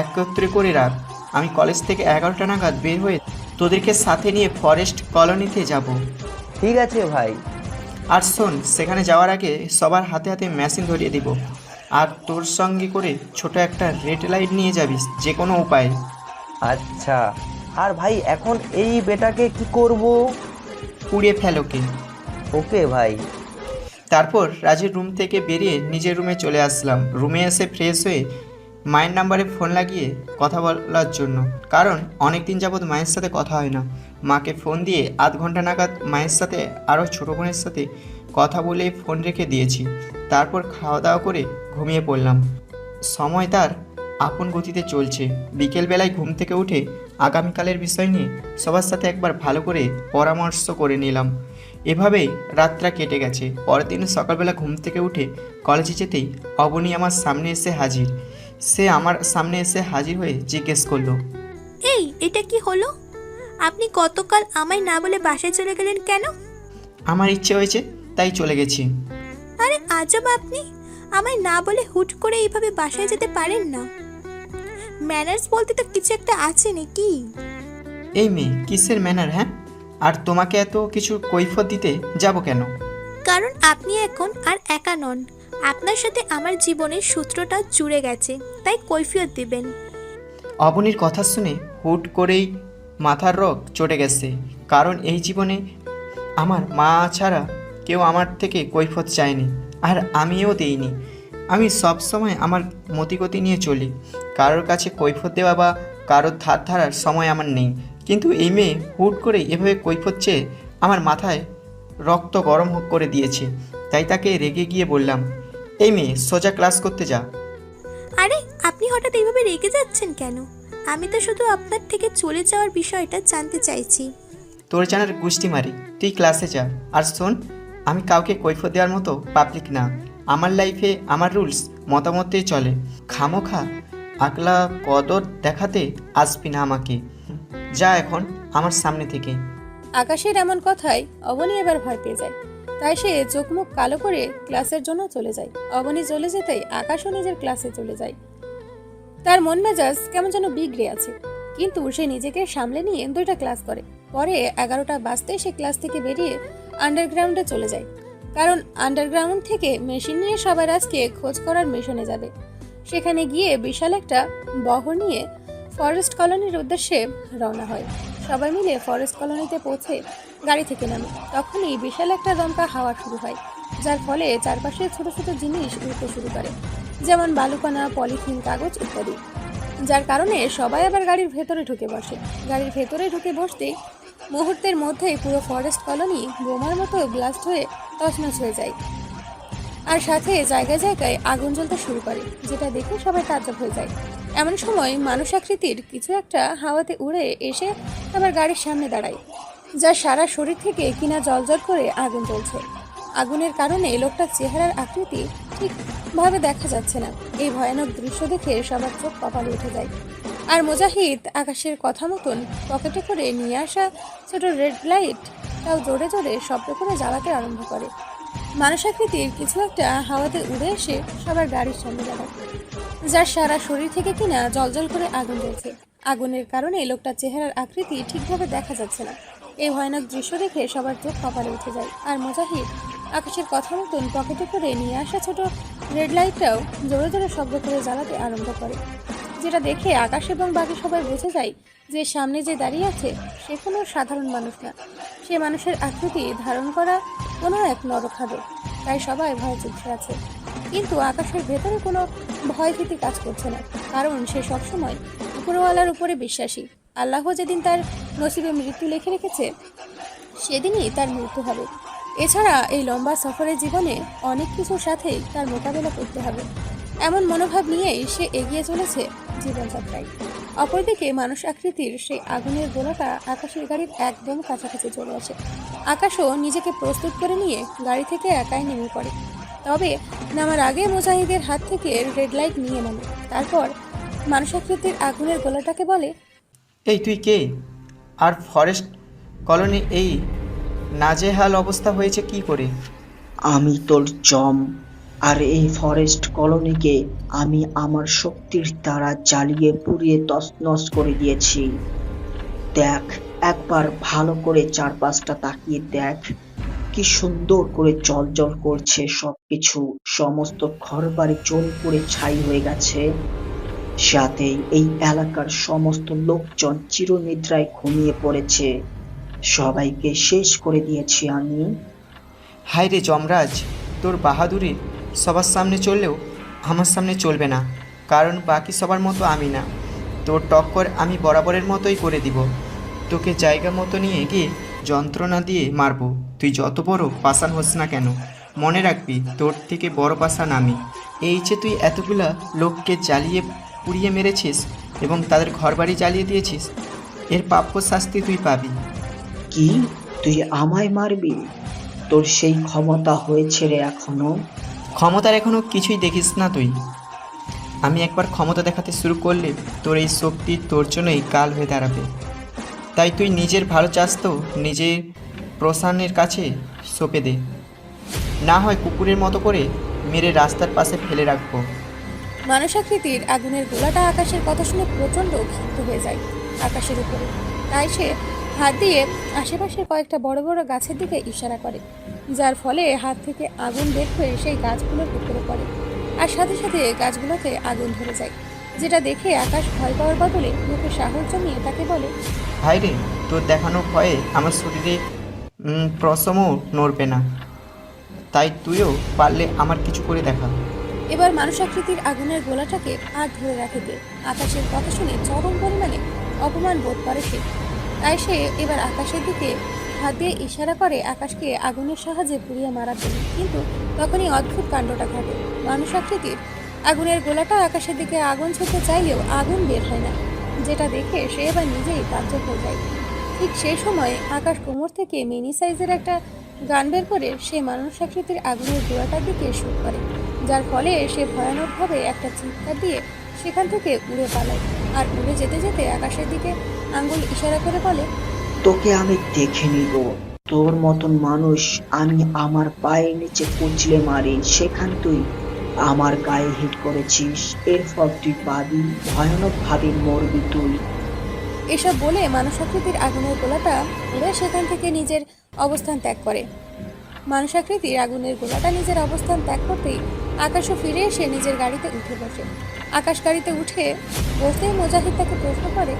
B: একত্রে করে রাখ। আমি কলেজ থেকে 11টা নাগাদ বের হয়ে তোদেরকে সাথে নিয়ে ফরেস্ট কলোনিতে যাব।
H: ঠিক আছে ভাই।
B: আর শোন, সেখানে যাওয়ার আগে সবার হাতে হাতে মেশিন ধরিয়ে দিব, আর তোর সঙ্গে করে ছোট একটা রেড লাইট নিয়ে যাবিস যে কোনো উপায়ে।
H: আচ্ছা, আর ভাই এখন এই বেটাকে কি করব?
B: পুড়িয়ে ফেল ওকে।
H: ওকে ভাই।
B: তারপর রাজের রুম থেকে বেরিয়ে নিজের রুমে চলে আসলাম। রুমে এসে ফ্রেশ হয়ে মায়ের নাম্বারে ফোন লাগিয়ে কথা বলার জন্য, কারণ অনেক দিন যাবৎ মায়ের সাথে কথা হয় না। মাকে ফোন দিয়ে আধ ঘন্টা নাগাদ মায়ের সাথে আরও ছোটো বোনের সাথে কথা বলে ফোন রেখে দিয়েছি। তারপর খাওয়া দাওয়া করে ঘুমিয়ে পড়লাম। সময় তার আপন গতিতে চলছে। বিকেলবেলায় ঘুম থেকে উঠে আগামীকালের বিষয় নিয়ে সবার সাথে একবার ভালো করে পরামর্শ করে নিলাম। এভাবেই রাতটা কেটে গেছে। পরের দিন সকালবেলা ঘুম থেকে উঠে কলেজে যেতেই অবনী আমার সামনে এসে হাজির। সে আমার সামনে এসে হাজির হয়ে জিজ্ঞেস করলো,
E: এই এটা কি হলো? আপনি গতকাল আমায় না বলে বাসায় চলে গেলেন কেন?
B: আমার ইচ্ছে হয়েছে তাই চলে গেছি।
E: আরে আজব, আপনি আমায় না বলে হুট করে এইভাবে বাসায় যেতে পারেন না। ম্যানার্স বলতে তো কিছু একটা আছে নাকি?
B: এই মেয়ে, কিসের ম্যানার? হ্যাঁ, আর তোমাকে এত কিছু কৈফিয়ত দিতে যাব কেন?
E: কারণ আপনি এখন আর একা নন, আপনার সাথে আমার জীবনের সূত্রটা জুড়ে গেছে, তাই কৈফিয়ত দিবেন।
B: অবনীর কথা শুনে হুট করেই মাথার রগ চটে গেছে, কারণ এই জীবনে আমার মা ছাড়া কেউ আমার থেকে কৈফিয়ত চায়নি, আর আমিও দেইনি। আমি সব সময় আমার মতিগতি নিয়ে চলি, কারোর কাছে কৈফিয়ত দেওয়া বা কারোর ধার ধারার সময় আমার নেই। কিন্তু এই মেয়ে হুট করে এভাবে কৈফিয়ত চেয়ে আমার মাথায় রক্ত গরম করে দিয়েছে। তাই তাকে রেগে গিয়ে বললাম, এই মেয়ে সোজা ক্লাস করতে যা।
E: আরে আপনি হঠাৎ এইভাবে রেগে যাচ্ছেন কেন? আমি তো শুধু আপনার থেকে চলে যাওয়ার বিষয়টা জানতে চাইছি।
B: তোর জানার গুষ্টি মারি, তুই ক্লাসে যা। আর শোন, আমি কাউকে কৈফিয়ত দেওয়ার মতো পাবলিক না। আমার লাইফে আমার রুলস মতামতেই চলে। খামোখা আকলা কদর দেখাতে আসবি না আমাকে। যা এখন আমার সামনে থেকে।
F: আকাশের এমন কথায় অবনী এবার ভয় পেয়ে যায়, তাই সে চোখ মুখ কালো করে ক্লাসের জন্য চলে যায়। অবনী চলে যেতেই আকাশও নিজের ক্লাসে চলে যায়। তার মন মেজাজ কেমন যেন বিগড়ে আছে, কিন্তু সে নিজেকে সামলে নিয়ে 2টা ক্লাস করে। পরে 11টা বাজতে সে ক্লাস থেকে বেরিয়ে আন্ডারগ্রাউন্ডে চলে যায়, কারণ আন্ডারগ্রাউন্ড থেকে মেশিন নিয়ে সবার আজকে খোঁজ করার মিশনে যাবে। সেখানে গিয়ে বিশাল একটা বহর নিয়ে ফরেস্ট কলোনির উদ্দেশ্যে রওনা হয়। সবাই মিলে ফরেস্ট কলোনিতে পৌঁছে গাড়ি থেকে নামে। তখনই বিশাল একটা দমকা হাওয়া শুরু হয়, যার ফলে চারপাশে ছোট ছোট জিনিস উড়তে শুরু করে। যেমন বালুকণা, পলিথিন, কাগজ ইত্যাদি, যার কারণে সবাই আবার গাড়ির ভেতরে ঢুকে বসে। গাড়ির ভেতরে ঢুকে বসতেই মুহূর্তের মধ্যেই পুরো ফরেস্ট কলোনি বোমার মতো ব্লাস্ট হয়ে তছনছ হয়ে যায়, আর সাথে জায়গায় জায়গায় আগুন জ্বলতে শুরু করে, যেটা দেখে সবাই তাজ্জব হয়ে যায়। এমন সময় মানুষ আকৃতির কিছু একটা হাওয়াতে উড়ে এসে আবার গাড়ির সামনে দাঁড়ায়, যার সারা শরীর থেকে কিনা জলজল করে আগুন জ্বলছে। আগুনের কারণে লোকটার চেহারার আকৃতি ঠিকভাবে দেখা যাচ্ছে না। এই ভয়ানক দৃশ্য দেখে সবার চোখ কপালে উঠে যায়। আর মুজাহিদ আকাশের কথা মতন পকেটে করে নিয়ে আসা ছোট রেড লাইটটাও জোরে জোরে শব্দ করে জ্বালাতে আরম্ভ করে। মানুষ আকৃতির কিছু একটা হাওয়াতে উড়ে এসে সবার গাড়ির সামনে দাঁড়ায়, যার সারা শরীর থেকে কিনা জলজল করে আগুন জ্বলছে। আগুনের কারণে লোকটার চেহারার আকৃতি ঠিকভাবে দেখা যাচ্ছে না। এই ভয়ানক দৃশ্য দেখে সবার চোখ কপালে উঠে যায়। আর মুজাহিদ আকাশের কথা মতন পকেটে করে নিয়ে আসা ছোট রেড লাইটটাও জোরে জোরে শব্দ করে জ্বালাতে আরম্ভ করে, যেটা দেখে আকাশ এবং বাকি সবাই বুঝে যায় যে সামনে যে দাঁড়িয়ে আছে সে কোনো সাধারণ মানুষ না, সে মানুষের আকৃতি ধারণ করা কোনো এক নরখাদক। তাই সবাই ভয়ে চুপসে আছে। কিন্তু আকাশের ভেতরে কোনো ভয়ভীতি কাজ করছে না, কারণ সে সবসময় উপরওয়ালার উপরে বিশ্বাসী। আল্লাহ যেদিন তার নসিবে মৃত্যু লিখে রেখেছে সেদিনই তার মৃত্যু হবে। এছাড়া এই লম্বা সফরের জীবনে অনেক কিছুর সাথেই তার মোকাবেলা করতে হবে, এমন মনোভাব নিয়েই সে এগিয়ে চলেছে জীবনযাত্রায়। অপরদিকে মানুষ আকৃতির সেই আগুনের গোলাটা আকাশের গাড়ির একদম কাছাকাছি চলে আসে। আকাশও নিজেকে প্রস্তুত করে নিয়ে গাড়ি থেকে একাই নেমে পড়ে। তবে নামার আগে মুজাহিদের হাত থেকে রেড লাইট নিয়ে নামে। তারপর মানুষ আকৃতির আগুনের গোলাটাকে বলে,
B: এই তুই কে? আর ফরেস্ট কলোনি এই নাজেহাল অবস্থা হয়েছে কি করে?
P: আমি তোর জম, আর এই ফরেস্ট কলোনিকে আমি আমার শক্তির দ্বারা জ্বালিয়ে পুড়িয়ে তছনছ করে দিয়েছি। দেখ, একবার ভালো করে চারপাশটা তাকিয়ে দেখ, কি সুন্দর করে জ্বলজ্বল করছে সবকিছু। সমস্ত ঘরবাড়ি জ্বলে পুড়ে ছাই হয়ে গেছে, সাথে এই এলাকার সমস্ত লোকজন চিরনিদ্রায় ঘুমিয়ে পড়েছে। সবাইকে শেষ করে দিয়েছি আমি।
B: হায় রে যমরাজ, তোর বাহাদুরি সবার সামনে চললেও আমার সামনে চলবে না, কারণ বাকি সবার মতো আমি না। তোর টক্কর আমি বরাবরের মতোই করে দিব। তোকে জায়গা মতো নিয়ে গিয়ে যন্ত্রণা দিয়ে মারব। তুই যত বড় পাষাণ হোস না কেন, মনে রাখবি তোর থেকে বড় পাষাণ আমি। এই যে তুই এতগুলা লোককে জ্বালিয়ে পুড়িয়ে মেরেছিস এবং তাদের ঘরবাড়ি জ্বালিয়ে দিয়েছিস, এর প্রাপ্য শাস্তি তুই পাবি।
P: কি, তুই আমায় মারবি? তোর সেই ক্ষমতা হয়েছে রে এখনো?
B: ক্ষমতার এখনো কিছুই দেখিস না তুই। আমি একবার ক্ষমতা দেখাতে শুরু করলে তোর এই শক্তি তোর জন্যই কাল হয়ে দাঁড়াবে। তাই তুই নিজের ভালো চাস তো নিজের প্রশাসনের কাছে সঁপে দে, না হয় কুকুরের মতো করে মেরে রাস্তার পাশে ফেলে রাখবো।
F: মানুষ আকৃতির আগুনের গোলাটা আকাশের কথা শুনে প্রচণ্ড ক্ষিপ্ত হয়ে যায় আকাশের উপরে। তাই সে হাত দিয়ে আশেপাশের কয়েকটা বড় বড় গাছের দিকে ইশারা করে, যার ফলে হাত থেকে আগুন বের হয়ে সেই গাছগুলোর উপরে পড়ে, আর সাথে সাথে গাছগুলোতে আগুন ধরে যায়, যেটা দেখে আকাশ ভয় পাওয়ার বদলে মুখে সাহস জমিয়ে তাকে বলে,
B: ভাই রে, তোর দেখানো ভয়ে আমার শরীরে প্রশমও নড়বে না, তাই তুইও পারলে আমার কিছু করে দেখা।
F: এবার মানুষ আকৃতির আগুনের গোলাটাকে আর ধরে রাখে কে। আকাশের কথা শুনে চরম পরিমাণে অপমান বোধ করে সে। তাই সে এবার আকাশের দিকে হাত দিয়ে ইশারা করে আকাশকে আগুনের সাহায্যে পুড়িয়ে মারার জন্য। কিন্তু তখনই অদ্ভুত কাণ্ডটা ঘটে। মানুষ আকৃতির আগুনের গোলাটা আকাশের দিকে আগুন ছুঁতে চাইলেও আগুন বের হয় না, যেটা দেখে সে এবার নিজেই তাজ্জব হয়ে যায়। ঠিক সেই সময় আকাশ কোমর থেকে মিনি সাইজের একটা গান বের করে সে মানুষ আকৃতির আগুনের গোলাটার দিকে শুট করে, যার ফলে সে ভয়ানকভাবে একটা চিৎকার দিয়ে সেখান থেকে উড়ে পালায়। আর উড়ে যেতে যেতে আকাশের দিকে আঙ্গুল ইশারা করে বলে,
P: তোকে আমি দেখে নিব। তোর মতন মানুষ আমি আমার পায়ের নিচে কুচলে মারি, সেখান তুই আমার গায়ে হিট করেছিস, এরপর তুই পাবি, ভয়ানক ভাবে মরবি তুই।
F: এসব বলে মানুষ আকৃতির আগুনের গোলাটা উড়ে সেখান থেকে নিজের অবস্থান ত্যাগ করে। মানুষ আকৃতির আগুনের গোলাটা নিজের অবস্থান ত্যাগ করতেই আকাশও ফিরে এসে নিজের গাড়িতে উঠে বসে। আকাশ গাড়িতে উঠে বসতেই মুজাহিদ তাকে প্রশ্ন করে,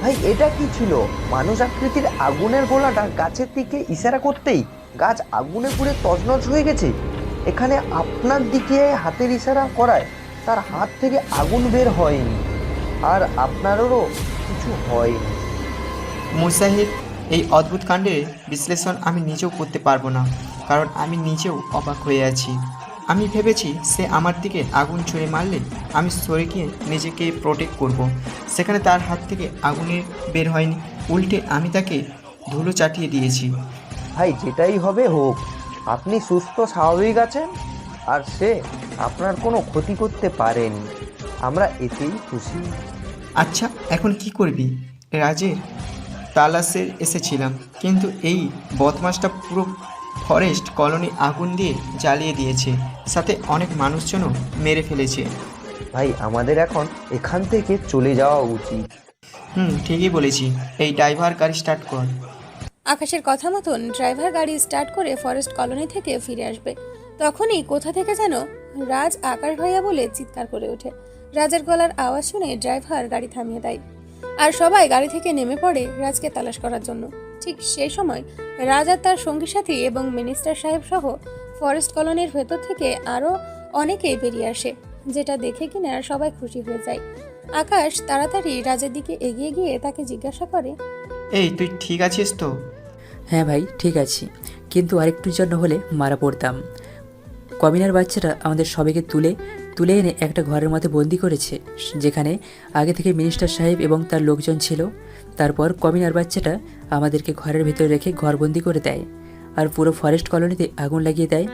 H: ভাই এটা কি ছিল? মানুষ আকৃতির আগুনের গোলাটা গাছের দিকে ইশারা করতেই গাছ আগুনে পুড়ে তছনছ হয়ে গেছে। এখানে আপনার দিকে হাতের ইশারা করায় তার হাত থেকে আগুন বের হয়নি, আর আপনারও কিছু হয়নি।
B: মুজাহিদ, এই অদ্ভুত কাণ্ডের বিশ্লেষণ আমি নিজেও করতে পারবো না, কারণ আমি নিজেও অবাক হয়ে আছি। আমি ভেবেছি সে আমার দিকে আগুন ছুঁড়ে মারলে আমি সরে গিয়ে নিজেকে প্রোটেক্ট করব। সেখানে তার হাত থেকে আগুনের বের হয়নি, উল্টে আমি তাকে ধুলো চাটিয়ে দিয়েছি।
H: ভাই, যেটাই হবে হোক, আপনি সুস্থ স্বাভাবিক আছেন, আর সে আপনার কোনো ক্ষতি করতে পারেনি। আমরা এতেই খুশি।
B: আচ্ছা, এখন কি করবি? রাজের তালাশে এসেছিলাম, কিন্তু এই বদমাসটা পুরো ফরেস্ট কলোনি আগুন দিয়ে জ্বালিয়ে দিয়েছে, সাথে অনেক মানুষজনও মেরে ফেলেছে।
H: ভাই, আমাদের এখন এখান থেকে চলে যাওয়া উচিত।
B: ঠিকই বলেছি। এই ড্রাইভার গাড়ি স্টার্ট কর।
F: আকাশের কথা মতন ড্রাইভার গাড়ি স্টার্ট করে ফরেস্ট কলোনি থেকে ফিরে আসবে। তখনই কোথা থেকে যেন রাজ আকাশ ভাইয়া বলে চিৎকার করে ওঠে। রাজের গলার আওয়াজ শুনে ড্রাইভার গাড়ি থামিয়ে দেয়, আর সবাই গাড়ি থেকে নেমে পড়ে রাজকে তালাশ করার জন্য। ঠিক সেই সময় রাজ আর তার সঙ্গী সাথী এবং মিনিস্টার সাহেব সহ ফরেস্ট কলোনির ভেতর থেকে আরও অনেকেই বেরিয়ে আসে, যেটা দেখে কিনা সবাই খুশি হয়ে যায়। আকাশ তাড়াতাড়ি রাজের দিকে এগিয়ে গিয়ে তাকে জিজ্ঞাসা করে,
B: এই, তুই ঠিক আছিস তো?
A: হ্যাঁ ভাই, ঠিক আছি, কিন্তু আরেকটুর জন্য হলে মারা পড়তাম। কমিনার বাচ্চারা আমাদের সবাইকে তুলে এনে একটা ঘরের মধ্যে বন্দি করেছে, যেখানে আগে থেকে মিনিস্টার সাহেব এবং তার লোকজন ছিল। তারপর কমিনার বাচ্চাটা আমাদেরকে ঘরের ভেতরে রেখে ঘরবন্দি করে দেয়, আর পুরো ফরেস্ট কলোনিতে আগুন লাগিয়ে দেয়।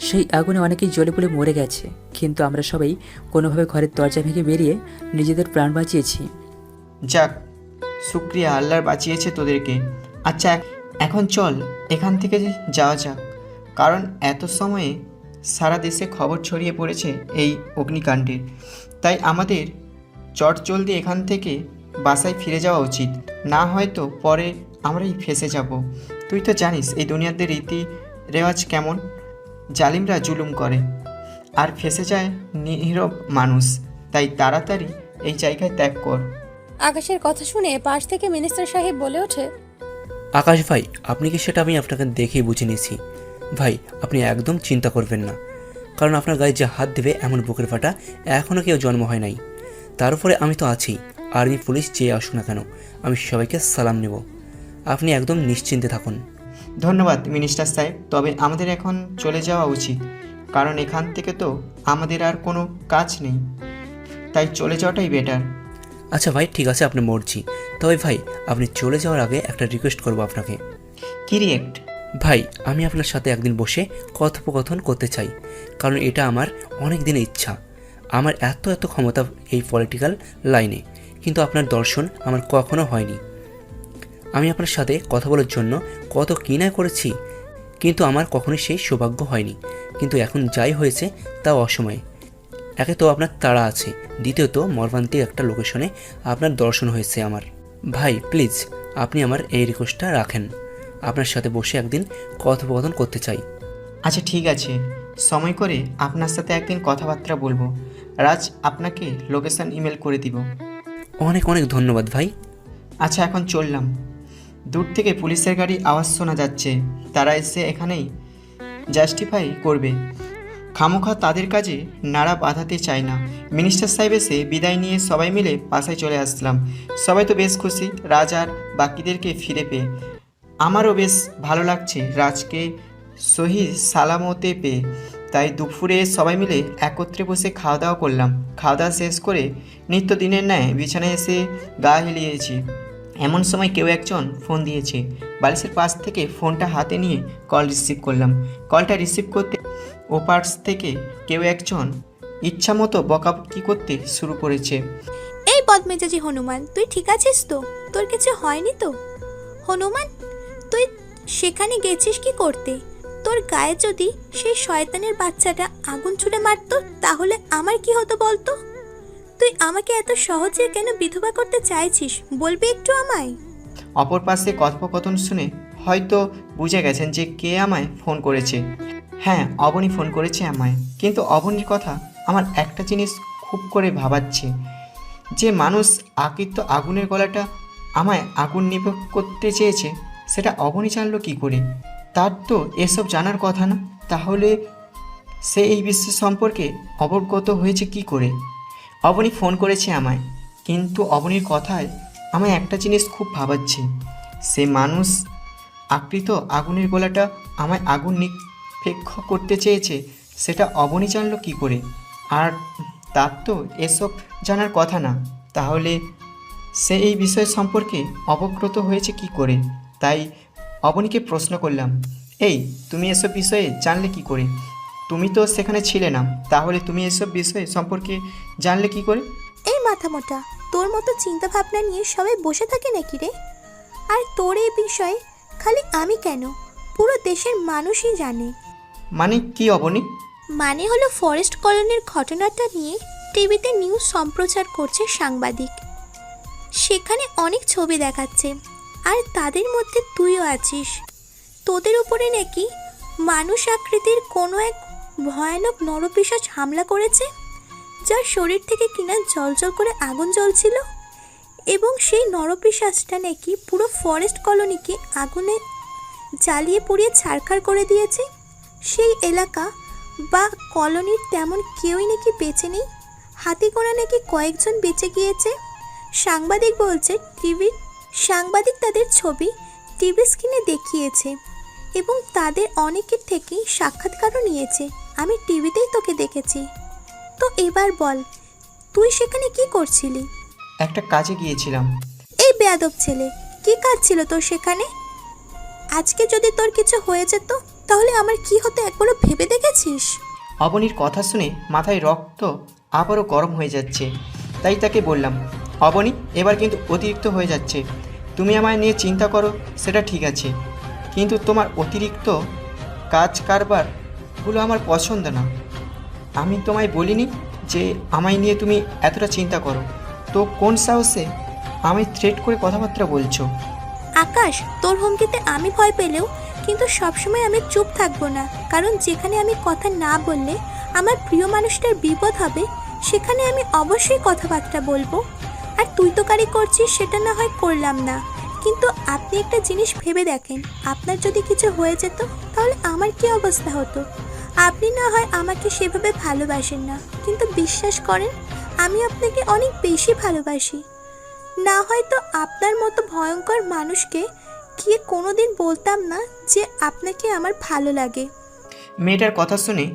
A: সেই আগুনে অনেকেই জ্বলে পুড়ে মরে গেছে, কিন্তু আমরা সবাই কোনোভাবে ঘরের দরজা ভেঙে বেরিয়ে নিজেদের প্রাণ বাঁচিয়েছি।
B: যাক, শুক্রিয়া, আল্লাহর বাঁচিয়েছে তোদেরকে। আচ্ছা, এখন চল এখান থেকে যাওয়া যাক, কারণ এত সময়ে সারা দেশে খবর ছড়িয়ে পড়েছে এই অগ্নিকাণ্ডের। তাই আমাদের চটজলদি এখান থেকে বাসায় ফিরে যাওয়া উচিত, না হয়তো পরে আমরাই ফেঁসে যাব। তুই তো জানিস এই দুনিয়াতে রীতি রেওয়াজ কেমন, জালিমরা জুলুম করে আর ফেঁসে যায় নীরব মানুষ। তাই তাড়াতাড়ি এই জায়গায় ত্যাগ কর।
F: আকাশের কথা শুনে পাশ থেকে মিনিস্টার সাহেব বলে ওঠে,
Q: আকাশ ভাই, আপনি কি সেটা আমি আপনাকে দেখেই বুঝে নিয়েছি। ভাই, আপনি একদম চিন্তা করবেন না, কারণ আপনার গায়ে যে হাত দেবে এমন বুকের ফাটা এখনও কেউ জন্ম হয় নাই। তার উপরে আমি তো আছি, আর্মি পুলিশ যে আসুক না কেন আমি সবাইকে সালাম নেব। আপনি একদম নিশ্চিন্তে থাকুন।
B: ধন্যবাদ মিনিস্টার সাহেব, তবে আমাদের এখন চলে যাওয়া উচিত, কারণ এখান থেকে তো আমাদের আর কোনো কাজ নেই, তাই চলে যাওয়াটাই বেটার।
Q: আচ্ছা ভাই, ঠিক আছে, আপনি মর্জি। তবে ভাই, আপনি চলে যাওয়ার আগে একটা রিকোয়েস্ট করবো আপনাকে।
B: কি রিয়েক্ট?
Q: ভাই, আমি আপনার সাথে একদিন বসে কথোপকথন করতে চাই, কারণ এটা আমার অনেক দিনের ইচ্ছা। আমার এত ক্ষমতা এই পলিটিক্যাল লাইনে, কিন্তু আপনার দর্শন আমার কখনো হয়নি। আমি আপনার সাথে কথা বলার জন্য কত কি না করেছি, কিন্তু আমার কখনোই সেই সৌভাগ্য হয়নি। কিন্তু এখন যাই হয়েছে তা অসময়ে। একে তো আপনার তাড়া আছে, দ্বিতীয়ত মর্মান্তিক একটা লোকেশনে আপনার দর্শন হয়েছে আমার। ভাই প্লিজ, আপনি আমার এই রিকোয়েস্টটা রাখেন। আপনার সাথে বসে একদিন কথোপকথন করতে চাই।
B: আচ্ছা ঠিক আছে, সময় করে আপনার সাথে একদিন কথাবার্তা বলবো। রাজ আপনাকে লোকেশন ইমেল করে দিব।
Q: অনেক অনেক ধন্যবাদ ভাই।
B: আচ্ছা, এখন চললাম। দূর থেকে পুলিশের গাড়ি আওয়াজ শোনা যাচ্ছে, তারা এসে এখানেই জাস্টিফাই করবে। খামোখা তাদের কাজে নাড়া বাঁধাতে চায় না। মিনিস্টার সাহেব এসে বিদায় নিয়ে সবাই মিলে বাসায় চলে আসলাম। সবাই তো বেশ খুশি রাজ আর বাকিদেরকে ফিরে পেয়ে। আমারও বেশ ভালো লাগছে রাজকে সহি সালামতে পেয়ে। তাই দুপুরে সবাই মিলে একত্রে বসে খাওয়া দাওয়া করলাম। খাওয়া দাওয়া শেষ করে নিত্যদিনের ন্যায় বিছানায় এসে গা হেলিয়েছি। এমন সময় কেউ একজন ফোন দিয়েছে। বালিশের পাশ থেকে ফোনটা হাতে নিয়ে কল রিসিভ করলাম। কলটা রিসিভ করতে ওপাশ থেকে কেউ একজন ইচ্ছামতো বকাবকি করতে শুরু করেছে।
E: এই বদমেজাজি হনুমান, তুই ঠিক আছিস তো? তোর কিছু হয়নি তো? হনুমান, তুই সেখানে গেছিস কি করতে? তোর গায়ে যদি সেই শয়তানের বাচ্চাটা আগুন ছুঁড়ে মারতো তাহলে আমার কি হতো বলতো? তুই আমাকে এত সহজে কেন বিধবা করতে চাইছিস, বলবি একটু আমায়?
B: অপর পাশে কথোপকথন শুনে হয়তো বুঝে গেছেন যে কে আমায় ফোন করেছে। হ্যাঁ, অবনী ফোন করেছে আমায়। কিন্তু অবনীর কথা আমার একটা জিনিস খুব করে ভাবাচ্ছে, যে মানুষ আকৃত আগুনের গলাটা আমায় আগুন নিভে করতে চেয়েছে সেটা অবনী জানলো কী করে? তার তো এসব জানার কথা না। তাহলে সে এই বিশ্ব সম্পর্কে অবগত হয়েছে কি করে? অবনী ফোন করেছে আমায়, কিন্তু অবনীর কথায় আমায় একটা জিনিস খুব ভাবাচ্ছে। সে মানুষ আকৃত আগুনের গোলাটা আমায় আগুন নিক্ষেপ করতে চেয়েছে, সেটা অবনী জানলো কী করে? আর তার তো এসব জানার কথা না। তাহলে সে এই বিষয় সম্পর্কে অবগত হয়েছে কি করে? তাই অবনীকে প্রশ্ন করলাম, এই তুমি এসব বিষয়ে জানলে কি করে? তুমি তো সেখানে ছিলে না, তাহলে তুমি এসব বিষয় সম্পর্কে জানলে কি করে?
E: এই মাথা মোটা, তোর মতো চিন্তা ভাবনা নিয়ে সবাই বসে থাকে নাকি রে? আর তোর এই বিষয়ে খালি আমি কেন, পুরো দেশের মানুষই জানে।
B: মানে কি অবনী?
E: মানে হলো ফরেস্ট কলোনির ঘটনাটা নিয়ে টিভিতে নিউজ সম্প্রচার করছে সাংবাদিক। সেখানে অনেক ছবি দেখাচ্ছে, আর তাদের মধ্যে তুইও আছিস। তোদের উপরে নাকি মানুষ আকৃতির কোনো এক ভয়ানক নরপিশাচ হামলা করেছে, যার শরীর থেকে কিনা জ্বলজ্বল করে আগুন জ্বলছিল, এবং সেই নরপিশাচটা নাকি পুরো ফরেস্ট কলোনিকে আগুনে জ্বালিয়ে পুড়িয়ে ছারখার করে দিয়েছে। সেই এলাকা বা কলোনির তেমন কেউই নাকি বেঁচে নেই, হাতে গোনা নাকি কয়েকজন বেঁচে গিয়েছে। সাংবাদিক বলছে সাংবাদিক তাদের ছবি টিভি স্ক্রিনে দেখিয়েছে এবং তাদের অনেকের থেকেই সাক্ষাৎকারও নিয়েছে। আমি টিভিতেই তোকে দেখেছি। তো এবার বল, তুই সেখানে কি করছিলি?
B: একটা কাজে গিয়েছিলাম।
E: এই বেয়াদব ছেলে, কি কাজ ছিল তোর সেখানে? আজকে যদি তোর কিছু হয়ে যেত তাহলে আমার কি হতো একবারও ভেবে দেখেছিস?
B: অবনীর কথা শুনে মাথায় রক্ত আবারও গরম হয়ে যাচ্ছে। তাই তাকে বললাম, অবনী এবার কিন্তু অতিরিক্ত হয়ে যাচ্ছে। তুমি আমায় নিয়ে চিন্তা করো সেটা ঠিক আছে, কিন্তু তোমার অতিরিক্ত কাজ কারবারগুলো আমার পছন্দ না। আমি তোমায় বলিনি যে আমায় নিয়ে তুমি এতটা চিন্তা করো। তো কোন সাহসে আমায় থ্রেট করে কথাবার্তা বলছো?
E: আকাশ, তোর হুমকিতে আমি ভয় পেলেও কিন্তু সবসময় আমি চুপ থাকবো না, কারণ যেখানে আমি কথা না বললে আমার প্রিয় মানুষটার বিপদ হবে, সেখানে আমি অবশ্যই কথাবার্তা বলবো। আর তুই তো কারি করছিস সেটা না হয় করলাম না, কিন্তু আপনি একটা জিনিস ভেবে দেখেন, আপনার যদি কিছু হয়ে যেত তাহলে আমার কি অবস্থা হতো? আপনি না হয় আমাকে সেভাবে ভালোবাসেন না, কিন্তু বিশ্বাস করেন আমি আপনাকে অনেক বেশি ভালোবাসি। না হয়তো আপনার মতো ভয়ঙ্কর মানুষকে গিয়ে কোনোদিন বলতাম না যে আপনাকে আমার ভালো লাগে।
B: মেয়েটার কথা শুনে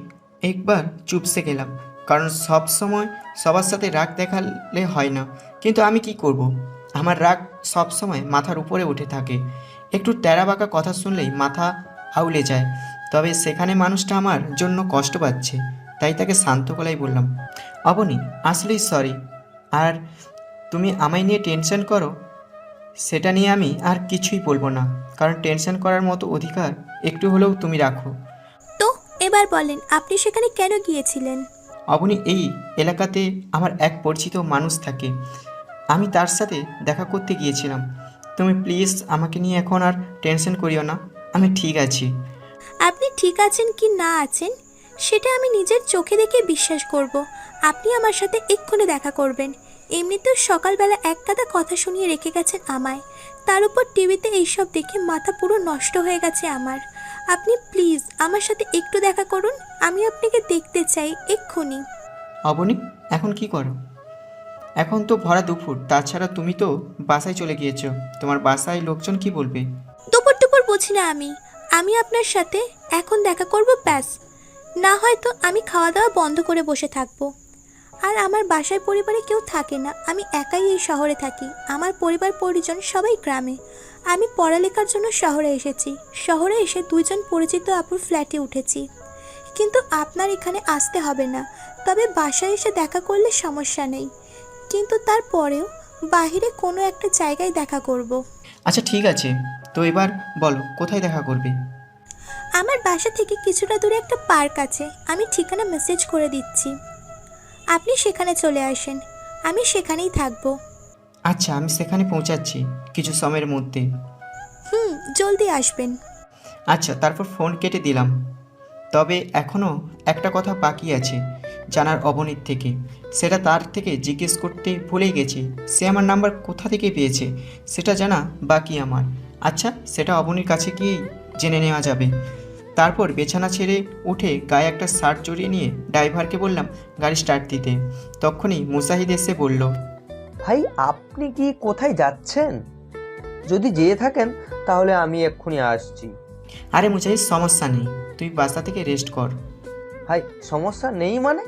B: একবার চুপসে গেলাম, কারণ সব সময় সবার সাথে রাগ দেখালে হয় না। কিন্তু আমি কি করব? আমার রাগ সব সময় মাথার উপরে উঠে থাকে। একটু টেরাবাঁকা কথা শুনলেই মাথা আউলে যায়। তবে সেখানে মানুষটা আমার জন্য কষ্ট পাচ্ছে, তাই তাকে শান্ত গলায় বললাম, অবনী আসলেই সরি। আর তুমি আমায় নিয়ে টেনশন করো সেটা নিয়ে আমি আর কিছুই বলবো না, কারণ টেনশন করার মতো অধিকার একটু হলেও তুমি রাখো।
E: তো এবার বলেন, আপনি সেখানে কেন গিয়েছিলেন?
B: অবনী, এই এলাকাতে আমার এক পরিচিত মানুষ থাকে, আমি তার সাথে দেখা করতে গিয়েছিলাম। তুমি প্লিজ আমাকে নিয়ে এখন আর টেনশন করিও না, আমি ঠিক আছি।
E: আপনি ঠিক আছেন কি না আছেন সেটা আমি নিজের চোখে দেখে বিশ্বাস করব। আপনি আমার সাথে এক্ষুনি দেখা করবেন। এমনিতেও সকালবেলা এক গাদা কথা শুনিয়ে রেখে গেছেন আমায়, তার উপর টিভিতে এইসব দেখে মাথা পুরো নষ্ট হয়ে গেছে আমার। আপনি প্লিজ আমার সাথে একটু দেখা করুন, আমি আপনাকে দেখতে চাই এক্ষুনি।
B: অবনী, এখন কি করো? এখন তো ভরা দুপুর, তাছাড়া তুমি তো বাসায় চলে গিয়েছো। তোমার বাসায় লোকজন কি বলবে?
E: দুপুর টুপুর বুঝি না আমি আপনার সাথে এখন দেখা করব ব্যাস। না হয়তো আমি খাওয়া দাওয়া বন্ধ করে বসে থাকবো। আর আমার বাসায় পরিবারে কেউ থাকে না, আমি একাই এই শহরে থাকি। আমার পরিবার পরিজন সবাই গ্রামে। আমি পড়ালেখার জন্য শহরে এসেছি। শহরে এসে 2জন পরিচিত আপুর ফ্ল্যাটে উঠেছি। কিন্তু আপনার এখানে আসতে হবে না, তবে বাসায় এসে দেখা করলে সমস্যা নেই, কিন্তু তারপরেও বাইরে কোনো একটা জায়গায় দেখা করব।
B: আচ্ছা ঠিক আছে, তো এবার বলো কোথায় দেখা করবে?
E: আমার বাসা থেকে কিছুটা দূরে একটা পার্ক আছে, আমি ঠিকানা মেসেজ করে দিচ্ছি। আপনি সেখানে চলে আসেন, আমি সেখানেই থাকবো।
B: আচ্ছা, আমি সেখানে পৌঁছাচ্ছি কিছু সময়ের মধ্যে।
E: জলদি আসবেন।
B: আচ্ছা, তারপর ফোন কেটে দিলাম। তবে এখনও একটা কথা বাকি আছে জানার অবনীর থেকে, সেটা তার থেকে জিজ্ঞেস করতে ভুলেই গেছি। সে আমার নাম্বার কোথা থেকে পেয়েছে সেটা জানা বাকি আমার। আচ্ছা, সেটা অবনীর কাছে গিয়েই জেনে নেওয়া যাবে। তারপর বিছানা ছেড়ে উঠে গায়ে একটা শার্ট জড়িয়ে নিয়ে ড্রাইভারকে বললাম গাড়ি স্টার্ট দিতে। তখনই মুজাহিদ এসে বলল,
H: ভাই আপনি কি কোথায় যাচ্ছেন? যদি যেয়ে থাকেন তাহলে আমি এক্ষুনি আসছি।
B: আরে মুজাহিদ, সমস্যা নেই, তুই বাসা থেকে রেস্ট কর।
H: ভাই সমস্যা নেই মানে?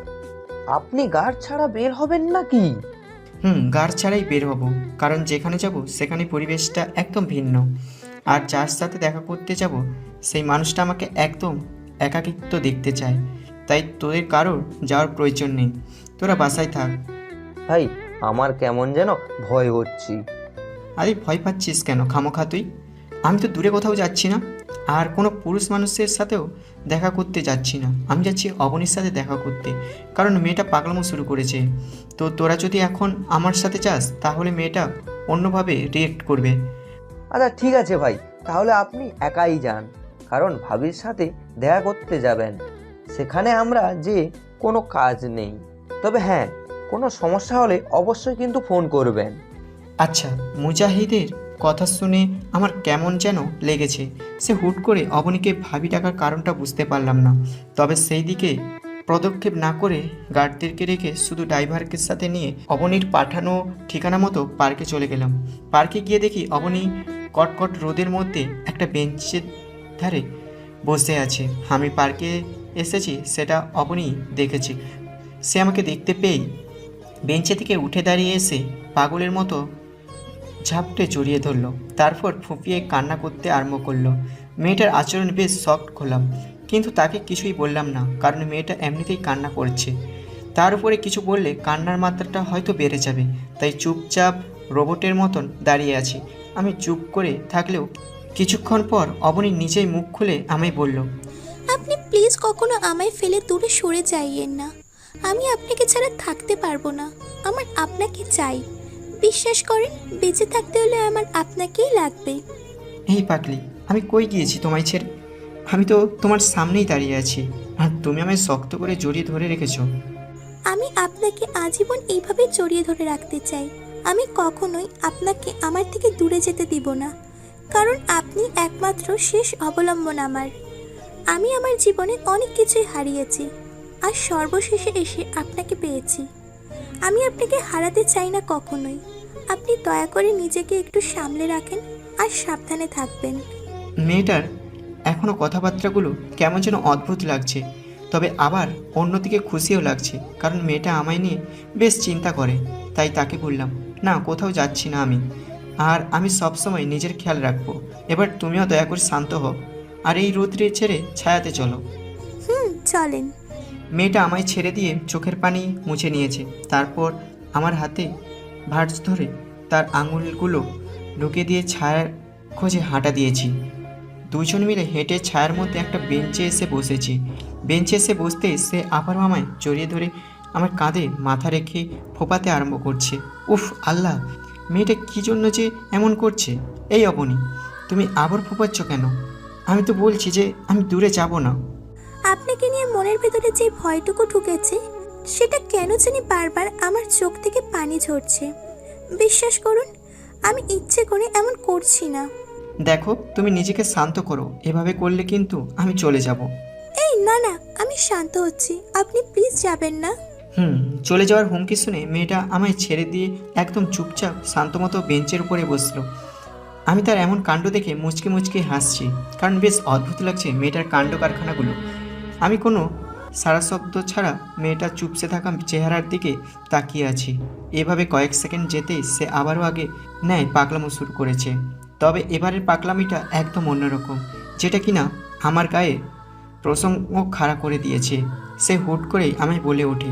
H: আপনি গাড় ছাড়া বের হবেন নাকি?
B: গাড় ছাড়াই বের হব, কারণ যেখানে যাব সেখানে পরিবেশটা একদম ভিন্ন। আর যার সাথে দেখা করতে যাব সেই মানুষটা আমাকে একদম একাকিত্ব দেখতে চায়। তাই তোদের কারোর যাওয়ার প্রয়োজন নেই, তোরা বাসায় থাক।
H: ভাই আমার কেমন যেন ভয় হচ্ছে।
B: আরে ভয় পাচ্ছিস কেন খামোখা তুই? আমি তো দূরে কোথাও যাচ্ছি না, আর কোনো পুরুষ মানুষের সাথেও দেখা করতে যাচ্ছি না। আমি যাচ্ছি অবনীর সাথে দেখা করতে, কারণ মেয়েটা পাগলামো শুরু করেছে। তো তোরা যদি এখন আমার সাথে যাস তাহলে মেয়েটা অন্যভাবে রিয়েক্ট করবে।
H: আচ্ছা ঠিক আছে ভাই, তাহলে আপনি একাই যান, কারণ ভাবির সাথে দেখা করতে যাবেন। সেখানে আমরা যে কোনো কাজ নেই। তবে হ্যাঁ, কোনো সমস্যা হলে অবশ্যই কিন্তু ফোন করবেন।
B: আচ্ছা, মুজাহিদের কথা শুনে আমার কেমন যেন লেগেছে। সে হুট করে অবনীকে ভাবি ডাকার কারণটা বুঝতে পারলাম না। তবে সেই দিকে পদক্ষেপ না করে গার্ডদেরকে রেখে শুধু ড্রাইভারকে সাথে নিয়ে অবনীর পাঠানো ঠিকানা মতো পার্কে চলে গেলাম। পার্কে গিয়ে দেখি অবনী কটকট রোদের মধ্যে একটা বেঞ্চের ধারে বসে আছে। আমি পার্কে এসেছি সেটা অবনী দেখেছি। সে আমাকে দেখতে পেয়েই বেঞ্চে থেকে উঠে দাঁড়িয়ে এসে পাগলের মতো ঝাপটে জড়িয়ে ধরলো। তারপর ফুঁপিয়ে কান্না করতে আরম্ভ করলো। মেয়েটার আচরণ বেশ শক্ট হলাম, কিন্তু তাকে কিছুই বললাম না, কারণ মেয়েটা এমনিতেই কান্না করছে। তার উপরে কিছু বললে কান্নার মাত্রাটা হয়তো বেড়ে যাবে, তাই চুপচাপ রোবটের মতন দাঁড়িয়ে আছি। আমি চুপ করে থাকলেও কিছুক্ষণ পর অবনী নিজেই মুখ খুলে আমায় বলল,
E: আপনি প্লিজ কখনো আমায় ফেলে দূরে সরে যাইয়েন না। আমি আপনাকে ছাড়া থাকতে পারবো না। আমার আপনাকে চাই। বিশ্বাস করেন, বেঁচে থাকতে হলে আমার আপনাকেই লাগবে।
B: এই পাগলি, আমি কই গিয়েছি তোমায় ছেড়ে? আমি তো তোমার সামনেই দাঁড়িয়ে আছি, আর তুমি আমায় শক্ত করে জড়িয়ে ধরে রেখেছো।
E: আমি আপনাকে আজীবন এইভাবে জড়িয়ে ধরে রাখতে চাই। আমি কখনোই আপনাকে আমার থেকে দূরে যেতে দিব না, কারণ আপনি একমাত্র শেষ অবলম্বন আমার। আমি আমার জীবনে অনেক কিছুই হারিয়েছি, আর সর্বশেষে এসে আপনাকে পেয়েছি। আমি আপনাকে হারাতে চাই না কখনোই। আপনি দয়া করে নিজেকে একটু সামলে রাখেন আর সাবধানে থাকবেন।
B: মেয়েটার এখনও কথাবার্তাগুলো কেমন যেন অদ্ভুত লাগছে, তবে আবার অন্যদিকে খুশিও লাগছে, কারণ মেয়েটা আমায় নিয়ে বেশ চিন্তা করে। তাই তাকে বললাম, না কোথাও যাচ্ছি না আমি, আর আমি সবসময় নিজের খেয়াল রাখবো। এবার তুমিও দয়া করে শান্ত হও, আর এই রৌদ্রে ছেড়ে ছায়াতে চলো।
E: চলেন।
B: মেয়েটা আমায় ছেড়ে দিয়ে চোখের পানি মুছে নিয়েছে। তারপর আমার হাতে ভাঁজ ধরে তার আঙুলগুলো ঢুকে দিয়ে ছায়ার খোঁজে হাঁটা দিয়েছি। দুজন মিলে হেঁটে ছায়ার মধ্যে একটা বেঞ্চে এসে বসেছি। বেঞ্চে এসে বসতে সে আবারও আমায় জড়িয়ে ধরে আমার কাঁধে মাথা রেখে ফোপাতে আরম্ভ করছে। উফ আল্লাহ, মেয়েটা কী জন্য যে এমন করছে? এই অবনী, তুমি আবার ফোপাচ্ছ কেন? আমি তো বলছি যে আমি দূরে যাব না।
E: আপনাকে নিয়ে মনের ভেতরে যে ভয়টুকু ঢুকেছে, সেটা কেন জানি বারবার আমার চোখ থেকে পানি ঝরছে। বিশ্বাস করুন, আমি ইচ্ছে করে এমন করছি না।
B: দেখো, তুমি নিজেকে শান্ত করো, এভাবে করলে কিন্তু আমি চলে যাব।
E: এই না না, আমি শান্ত হচ্ছি, আপনি প্লিজ যাবেন না।
B: চলে যাওয়ার হুমকি শুনে মেয়েটা আমায় ছেড়ে দিয়ে একদম চুপচাপ শান্তমতো বেঞ্চের উপরে বসলো। আমি তার এমন কাণ্ড দেখে মুচকে মুচকে হাসছি, কারণ বেশ অদ্ভুত লাগছে মেয়েটার কাণ্ড কারখানাগুলো। আমি কোনো সারা শব্দ ছাড়া মেয়েটা চুপসে থাকা চেহারার দিকে তাকিয়ে আছি। এভাবে কয়েক সেকেন্ড যেতেই সে আবারও আগে ন্যায় পাগলামো শুরু করেছে। তবে এবারের পাগলামিটা একদম অন্যরকম, যেটা কিনা আমার গায়ে প্রসঙ্গ খাড়া করে দিয়েছে। সে হুট করেই আমায় বলে ওঠে,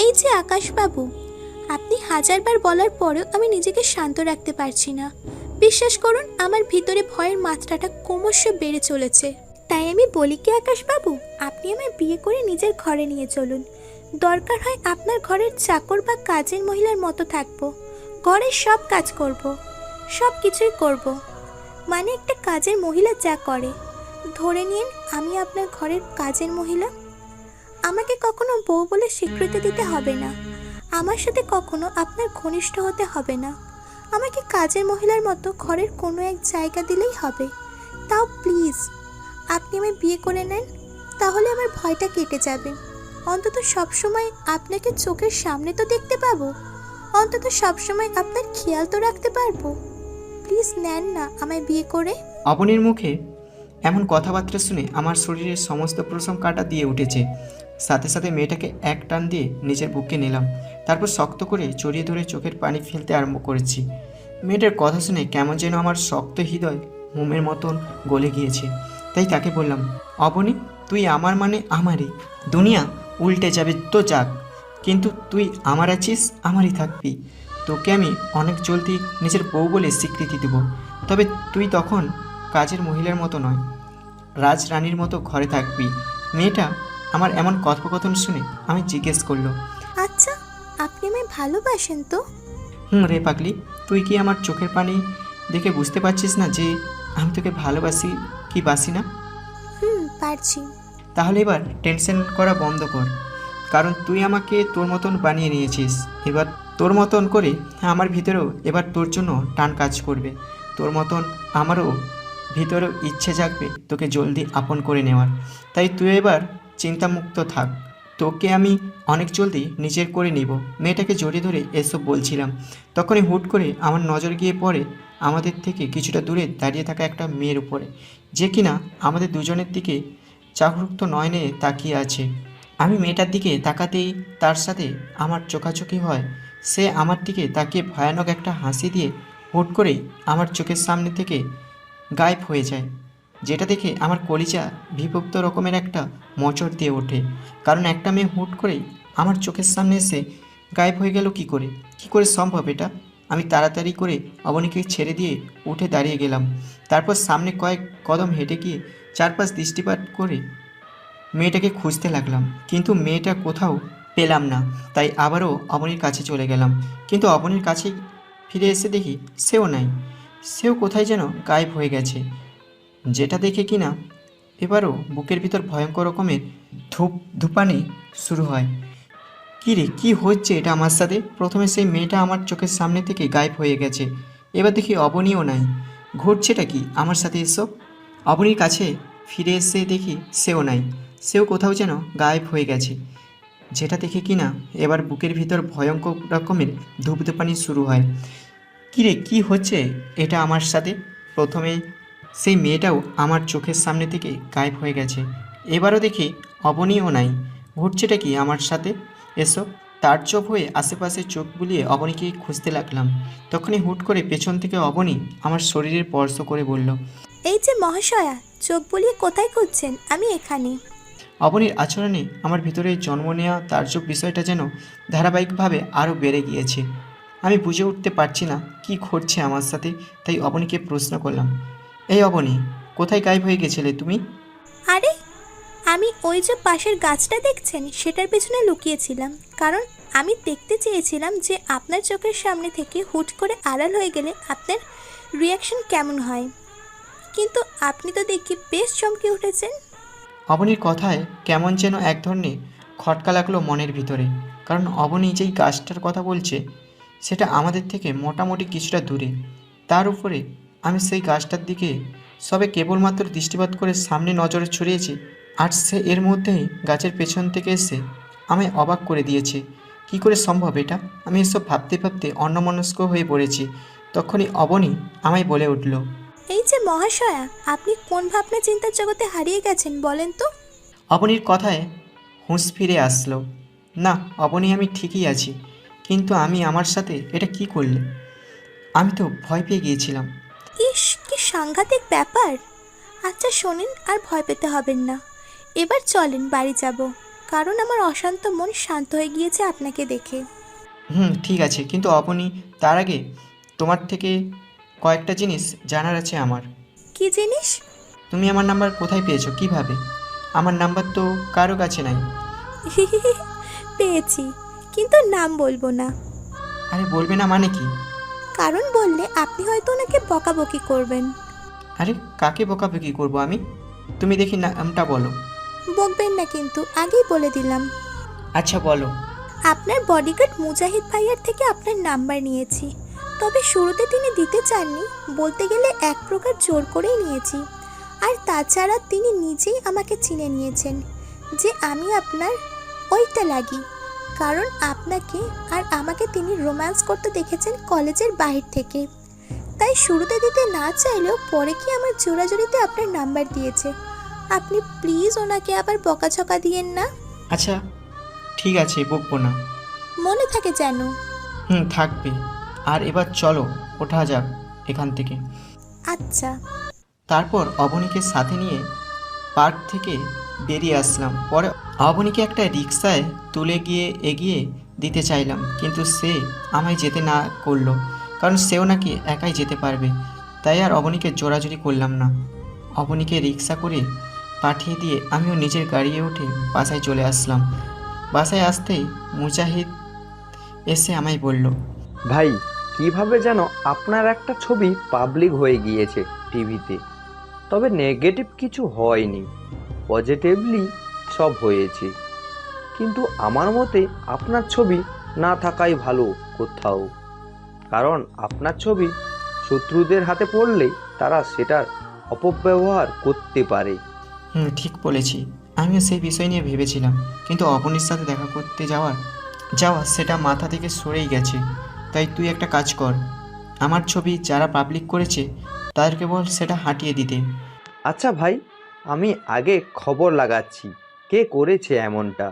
E: এই যে আকাশবাবু, আপনি হাজারবার বলার পরেও আমি নিজেকে শান্ত রাখতে পারছি না। বিশ্বাস করুন, আমার ভিতরে ভয়ের মাত্রাটা ক্রমশ বেড়ে চলেছে। তাই আমি বলি কি আকাশবাবু, আপনি আমায় বিয়ে করে নিজের ঘরে নিয়ে চলুন। দরকার হয় আপনার ঘরের চাকর বা কাজের মহিলার মতো থাকবো। ঘরের সব কাজ করব, সব কিছুই করব, মানে একটা কাজের মহিলা যা করে। ধরে নিন আমি আপনার ঘরের কাজের মহিলা। আমাকে কখনো বউ বলে স্বীকৃতি দিতে হবে না, আমার সাথে কখনো আপনার ঘনিষ্ঠ হতে হবে না। আমাকে কাজের মহিলার মতো ঘরের কোনো এক জায়গা দিলেই হবে। তাও প্লিজ আপনি আমায় বিয়ে করে নেন, তাহলে আমার ভয়টা কেটে যাবে। অন্তত সবসময় আপনাকে চোখের সামনে তো দেখতে পাবো, অন্তত সবসময় আপনার খেয়াল তো রাখতে পারবো। প্লিজ নেন না আমায় বিয়ে করে।
B: অবনীর মুখে এমন কথাবার্তা শুনে আমার শরীরের সমস্ত প্রশম কাটা দিয়ে উঠেছে। সাথে সাথে মেয়েটাকে এক টান দিয়ে নিজের বুকে নিলাম, তারপর শক্ত করে জড়িয়ে ধরে চোখের পানি ফেলতে আরম্ভ করেছি। মেয়েটার কথা শুনে কেমন যেন আমার শক্ত হৃদয় মোমের মতন গলে গিয়েছে। তাই তাকে বললাম, অবনী, তুই আমার মানে আমারই। দুনিয়া উল্টে যাবে তো যাক, কিন্তু তুই আমার আছিস, আমারই থাকবি। তোকে আমি অনেক জলদি নিজের বউ বলে স্বীকৃতি দেব, তবে তুই তখন কাজের মহিলার মতো নয়, রাজরানীর মতো ঘরে থাকবি। মেয়েটা আমার এমন কথোপকথন শুনে আমি জিজ্ঞেস করলো,
E: আচ্ছা, আপনি আমায় ভালোবাসেন তো?
B: রে পাগলি, তুই কি আমার চোখের পানি দেখে বুঝতে পারছিস না যে আমি তোকে ভালোবাসি কি বাসি না?
E: পারছি।
B: তাহলে এবার টেনশন করা বন্ধ কর, কারণ তুই আমাকে তোর মতন বানিয়ে নিয়েছিস। এবার তোর মতন করে আমার ভিতরেও এবার তোর জন্য টান কাজ করবে। তোর মতন আমারও ভিতরেও ইচ্ছে জাগবে তোকে জলদি আপন করে নেওয়ার। তাই তুই এবার চিন্তামুক্ত থাক, তোকে আমি অনেক জলদি নিজের করে নিব। মেয়েটাকে জড়িয়ে ধরে এসব বলছিলাম, তখনই হুট করে আমার নজর গিয়ে পড়ে আমাদের থেকে কিছুটা দূরে দাঁড়িয়ে থাকা একটা মেয়ের উপরে, যে কিনা আমাদের দুজনের দিকে চাকরুক্ত নয়নে তাকিয়ে আছে। আমি মেয়েটার দিকে তাকাতেই তার সাথে আমার চোখাচোখি হয়। সে আমার দিকে তাকিয়ে ভয়ানক একটা হাসি দিয়ে হুট করেই আমার চোখের সামনে থেকে গায়েব হয়ে যায়, যেটা দেখে আমার কলিজা বিভক্ত রকমের একটা মোচড় দিয়ে ওঠে। কারণ একটা মেয়ে হুট করেই আমার চোখের সামনে এসে গায়েব হয়ে গেল কী করে সম্ভব এটা? আমি তাড়াতাড়ি করে অবনীকে ছেড়ে দিয়ে উঠে দাঁড়িয়ে গেলাম। তারপর সামনে কয়েক কদম হেঁটে গিয়ে চারপাশ দৃষ্টিপাত করে মেয়েটাকে খুঁজতে লাগলাম, কিন্তু মেয়েটা কোথাও পেলাম না। তাই আবারও অবনীর কাছে চলে গেলাম, কিন্তু অবনীর কাছে ফিরে এসে দেখি সেও নাই। সেও কোথায় যেন গায়েব হয়ে গেছে, যেটা দেখে কিনা এবারও বুকের ভিতর ভয়ঙ্কর রকমের ধূপানি শুরু হয়। কী রে, কী হচ্ছে এটা আমার সাথে? প্রথমে সেই মেয়েটা আমার চোখের সামনে থেকে গায়েব হয়ে গেছে, এবার দেখি অবনীও নাই। ঘটছেটা কি আমার সাথে এসব? অবনীর কাছে ফিরে এসে দেখি সেও নাই, সেও কোথাও যেন গায়েব হয়ে গেছে, যেটা দেখে কিনা এবার বুকের ভিতর ভয়ঙ্কর রকমের ধূপধূপানি শুরু হয়। কী রে, কী হচ্ছে এটা আমার সাথে? প্রথমে সেই মেয়েটাও আমার চোখের সামনে থেকে গায়েব হয়ে গেছে, এবারও দেখি অবনীও নাই। ঘটছেটা কি আমার সাথে এসব? তাজ্জব হয়ে আশেপাশে চোখ বুলিয়ে অবনীকে খুঁজতে লাগলাম। তখনই হুট করে পেছন থেকে অবনী আমার শরীরের স্পর্শ করে বলল,
E: এই যে মহাশয়া, চোখ বুলিয়ে কোথায় খুঁজছেন? আমি এখানে।
B: অবনীর আচরণে আমার ভিতরে জন্ম নেওয়া তাজ্জব বিষয়টা যেন ধারাবাহিকভাবে আরও বেড়ে গিয়েছে। আমি বুঝে উঠতে পারছি না কি ঘটছে আমার সাথে, তাই অবনীকে প্রশ্ন করলাম, এই অবনী, কোথায় গায়েব হয়ে গেছিলে তুমি?
E: আরে, আমি ওই যে পাশের গাছটা দেখছেন সেটার পেছনে লুকিয়েছিলাম, কারণ আমি দেখতে চেয়েছিলাম যে আপনার চোখের সামনে থেকে হুট করে আড়াল হয়ে গেলে আপনার রিয়াকশন কেমন হয়। কিন্তু আপনি তো দেখি বেশ চমকে উঠেছেন।
B: অবনীর কথায় কেমন যেন এক ধরনের খটকা লাগলো মনের ভিতরে, কারণ অবনী যেই গাছটার কথা বলছে সেটা আমাদের থেকে মোটামুটি কিছুটা দূরে। তার উপরে আমি সেই গাছটার দিকে সবে কেবলমাত্র দৃষ্টিপাত করে সামনে নজরে ছড়িয়েছি, আর সে এর মধ্যেই গাছের পেছন থেকে এসে আমায় অবাক করে দিয়েছে। কি করে সম্ভব এটা? আমি এসব ভাবতে ভাবতে অন্যমনস্ক হয়ে পড়েছি। তখনই অবনী আমায় বলে উঠল,
E: এই যে মহাশয়া, আপনি কোন ভাবনা চিন্তার জগতে হারিয়ে গেছেন বলেন তো?
B: অবনীর কথায় হুঁশ ফিরে আসলো। না অবনী, আমি ঠিকই আছি, কিন্তু আমি আমার সাথে এটা কি করলে? আমি তো ভয় পেয়ে গিয়েছিলাম।
E: ইস, কি সাংঘাতিক ব্যাপার। আচ্ছা শোনেন, আর ভয় পেতে হবেন না। এবার চলেন বাড়ি যাব, কারণ আমার অশান্ত মন শান্ত হয়ে গিয়েছে আপনাকে দেখে।
B: ঠিক আছে, কিন্তু অবনী, তার আগে তোমার থেকে কয়েকটা জিনিস জানার আছে আমার।
E: কি জিনিস?
B: তুমি আমার নাম্বার কোথায় পেয়েছো, কিভাবে? আমার নাম্বার তো কারো কাছে নাই।
E: পেয়েছি, কিন্তু নাম বলবো না।
B: আরে বলবে না মানে কি?
E: কারণ বললে আপনি হয়তো ওনাকে বকাবকি করবেন।
B: আরে কাকে বকাবকি করবো আমি? তুমি দেখি নামটা বলো।
E: বকবেন না কিন্তু, আগেই বলে দিলাম।
B: আচ্ছা বলো।
E: আপনার বডিগার্ড মুজাহিদ ভাইয়ার থেকে আপনার নাম্বার নিয়েছি, তবে শুরুতে তিনি দিতে চাননি, বলতে গেলে এক প্রকার জোর করেই নিয়েছি। আর তাছাড়া তিনি নিজেই আমাকে চিনে নিয়েছেন যে আমি আপনার ওইটা লাগি, কারণ আপনাকে আর আমাকে তিনি রোম্যান্স করতে দেখেছেন কলেজের বাহির থেকে। তাই শুরুতে দিতে না চাইলেও পরে কি আমার জোড়াজোড়িতে আপনার নাম্বার দিয়েছে। আপনি প্লিজ ওনাকে আবার বকাঝকা দিয়েন না।
B: আচ্ছা ঠিক আছে, বকবো না।
E: মনে থাকে যেন।
B: থাকবে। আর এবার চলো ওঠা যাক এখান থেকে।
E: আচ্ছা।
B: তারপর অবনীকে সাথে নিয়ে পার্ক থেকে বেরিয়ে আসলাম। পরে অবনীকে একটা রিক্সায় তুলে গিয়ে এগিয়ে দিতে চাইলাম, কিন্তু সে আমায় যেতে না করলো, কারণ সেও নাকি একাই যেতে পারবে। তাই আর অবনীকে জোরাজুরি করলাম না। অবনীকে রিক্সা করে পাঠিয়ে দিয়ে আমিও নিজের গাড়িতে উঠে বাসায় চলে আসলাম। বাসায় আসতেই মুজাহিদ এসে আমায় বলল,
H: ভাই কিভাবে যেন আপনার একটা ছবি পাবলিক হয়ে গিয়েছে টিভিতে, তবে নেগেটিভ কিছু হয়নি, পজিটিভলি সব হয়েছে। কিন্তু আমার মতে আপনার ছবি না থাকাই ভালো কোথাও, কারণ আপনার ছবি শত্রুদের হাতে পড়লে তারা সেটার অপব্যবহার করতে পারে।
B: ঠিক বলেছি। আমিও সেই বিষয় নিয়ে ভেবেছিলাম, কিন্তু অবনীর সাথে দেখা করতে যাওয়া সেটা মাথা থেকে সরেই গেছে। তাই তুই একটা কাজ কর, আমার ছবি যারা পাবলিক করেছে তাদেরকে বল সেটা হাটিয়ে দিতে।
H: আচ্ছা ভাই, আমি আগে খবর লাগাচ্ছি কে করেছে এমনটা,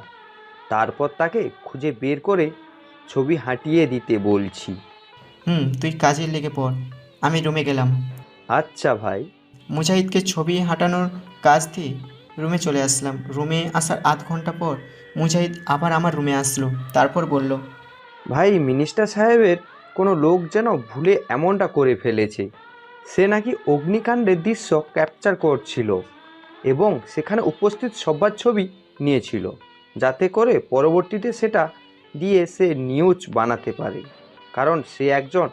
H: তারপর তাকে খুঁজে বের করে ছবি হাটিয়ে দিতে বলছি।
B: তুই কাজে লেগে পড়। আমি রুমে গেলাম।
H: আচ্ছা ভাই।
B: মুজাহিদকে ছবি হাঁটানোর কাজ দিয়ে রুমে চলে আসলাম। রুমে আসার আধ ঘন্টা পর মুজাহিদ আবার আমার রুমে আসলো। তারপর বলল,
H: ভাই মিনিস্টার সাহেবের কোনো লোক যেন ভুলে এমনটা করে ফেলেছে। সে নাকি অগ্নিকাণ্ডের দৃশ্য ক্যাপচার করছিল এবং সেখানে উপস্থিত সবার ছবি নিয়েছিল, যাতে করে পরবর্তীতে সেটা দিয়ে সে নিউজ বানাতে পারে, কারণ সে একজন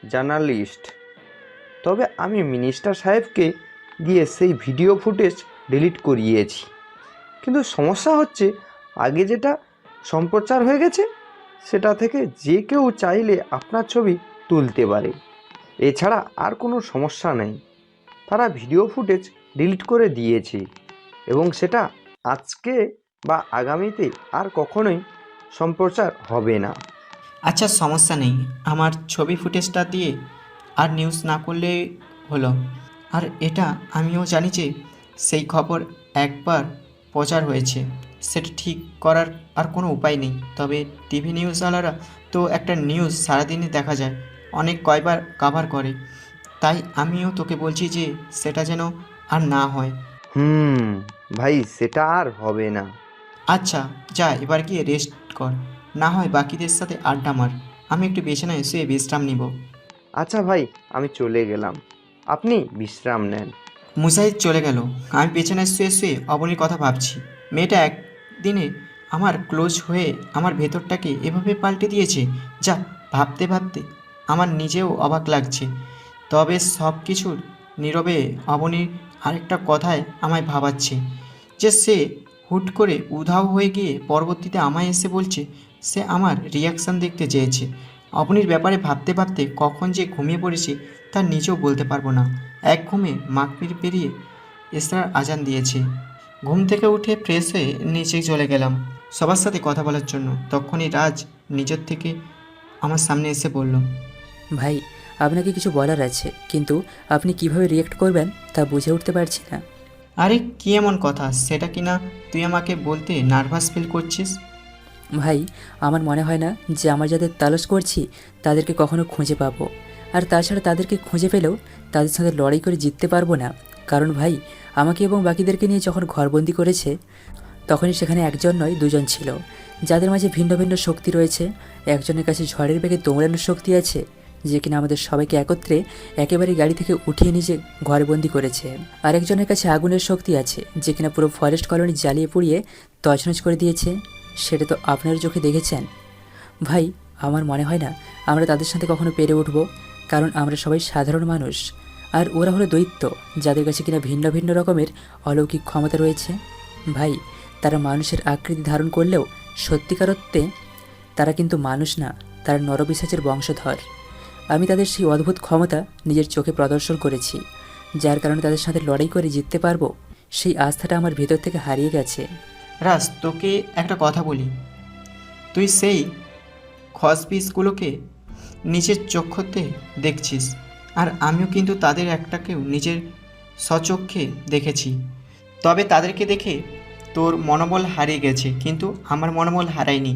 H: জার্নালিস্ট। তবে আমি মিনিস্টার সাহেবকে দিয়ে সেই ভিডিও ফুটেজ ডিলিট করিয়েছি, কিন্তু সমস্যা হচ্ছে আগে যেটা সম্প্রচার হয়ে গেছে সেটা থেকে যে কেউ চাইলে আপনার ছবি তুলতে পারে। এছাড়া আর কোনো সমস্যা নেই, তারা ভিডিও ফুটেজ ডিলিট করে দিয়েছে এবং সেটা আজকে বা আগামীতে আর কখনোই সম্প্রচার হবে না।
B: আচ্ছা সমস্যা নেই, আমার ছবি ফুটেজটা দিয়ে আর নিউজ না করলে হলো। আর এটা আমিও জানি যে সেই খবর একবার প্রচার হয়েছে, সেটা ঠিক করার আর কোনো উপায় নেই। তবে টিভি নিউজওয়ালারা তো একটা নিউজ সারাদিনই দেখা যায়, অনেক কয়বার কভার করে। তাই আমিও তোকে বলছি যে সেটা যেন আর না হয়।
H: ভাই সেটা আর হবে না।
B: আচ্ছা যা, এবার গিয়ে রেস্ট কর, না হয় বাকিদের সাথে আড্ডা মার। আমি একটু বিছানায় শুয়ে বিশ্রাম নিব।
H: আচ্ছা ভাই, আমি চলে গেলাম, আপনি বিশ্রাম নেন।
B: মুজাহিদ চলে গেল। আমি বিছানায় শুয়ে শুয়ে অবনীর কথা ভাবছি। মেয়েটা একদিনে আমার ক্লোজ হয়ে আমার ভেতরটাকে এভাবে পাল্টে দিয়েছে, যা ভাবতে ভাবতে আমার নিজেও অবাক লাগছে। তবে সব কিছুর নীরবে অবনীর আরেকটা কথায় আমায় ভাবাচ্ছে, যে সে হুট করে উধাও হয়ে গিয়ে পরবর্তীতে আমায় এসে বলছে সে আমার রিয়াকশান দেখতে চেয়েছে। অবনীর ব্যাপারে ভাবতে ভাবতে কখন যে ঘুমিয়ে পড়েছি তা নিজেও বলতে পারবো না। এক ঘুমে মাগরিব পেরিয়ে ইশরার আজান দিয়েছে। ঘুম থেকে উঠে ফ্রেশ হয়ে নিচে চলে গেলাম সবার সাথে কথা বলার জন্য। তখনই রাজ নিজের থেকে আমার সামনে এসে বলল,
A: ভাই আপনাকে কিছু বলার আছে, কিন্তু আপনি কিভাবে রিয়েক্ট করবেন তা বুঝে উঠতে পারছি না।
B: আরে কি এমন কথা সেটা কি না তুই আমাকে বলতে নার্ভাস ফিল করছিস?
A: ভাই আমার মনে হয় না যে আমার যাদের তালাশ করছি তাদেরকে কখনো খুঁজে পাবো। আর তাছাড়া তাদেরকে খুঁজে পেলেও তাদের সাথে লড়াই করে জিততে পারবো না। কারণ ভাই আমাকে এবং বাকিদেরকে নিয়ে যখন ঘরবন্দি করেছে তখনই সেখানে একজন নয় দুজন ছিল, যাদের মাঝে ভিন্ন ভিন্ন শক্তি রয়েছে। একজনের কাছে ঝড়ের বেগে দৌড়ানোর শক্তি আছে, যে কিনা আমাদের সবাইকে একত্রে একেবারে গাড়ি থেকে উঠিয়ে নিজে ঘরবন্দি করেছে। আরেকজনের কাছে আগুনের শক্তি আছে, যে কিনা পুরো ফরেস্ট কলোনি জ্বালিয়ে পুড়িয়ে তছনছ করে দিয়েছে। সেটা তো আপনার চোখে দেখেছেন। ভাই আমার মনে হয় না আমরা তাদের সাথে কখনো পেরে উঠব, কারণ আমরা সবাই সাধারণ মানুষ, আর ওরা হলো দৈত্য, যাদের কাছে কিনা ভিন্ন ভিন্ন রকমের অলৌকিক ক্ষমতা রয়েছে। ভাই তারা মানুষের আকৃতি ধারণ করলেও সত্যিকার অর্থে তারা কিন্তু মানুষ না, তারা নরপিশাচের বংশধর। আমি তাদের সেই অদ্ভুত ক্ষমতা নিজের চোখে প্রদর্শন করেছি। যার কারণে তাদের সাথে লড়াই করে জিততে পারবো, সেই আস্থাটা আমার ভেতর থেকে হারিয়ে গেছে।
B: রাজ, তোকে একটা কথা বলি, তুই সেই খসপিসগুলোকে নিজের চক্ষুতে দেখছিস, আর আমিও কিন্তু তাদের একটাকেও নিজের স্বচক্ষে দেখেছি। তবে তাদেরকে দেখে তোর মনোবল হারিয়ে গেছে, কিন্তু আমার মনোবল হারায়নি।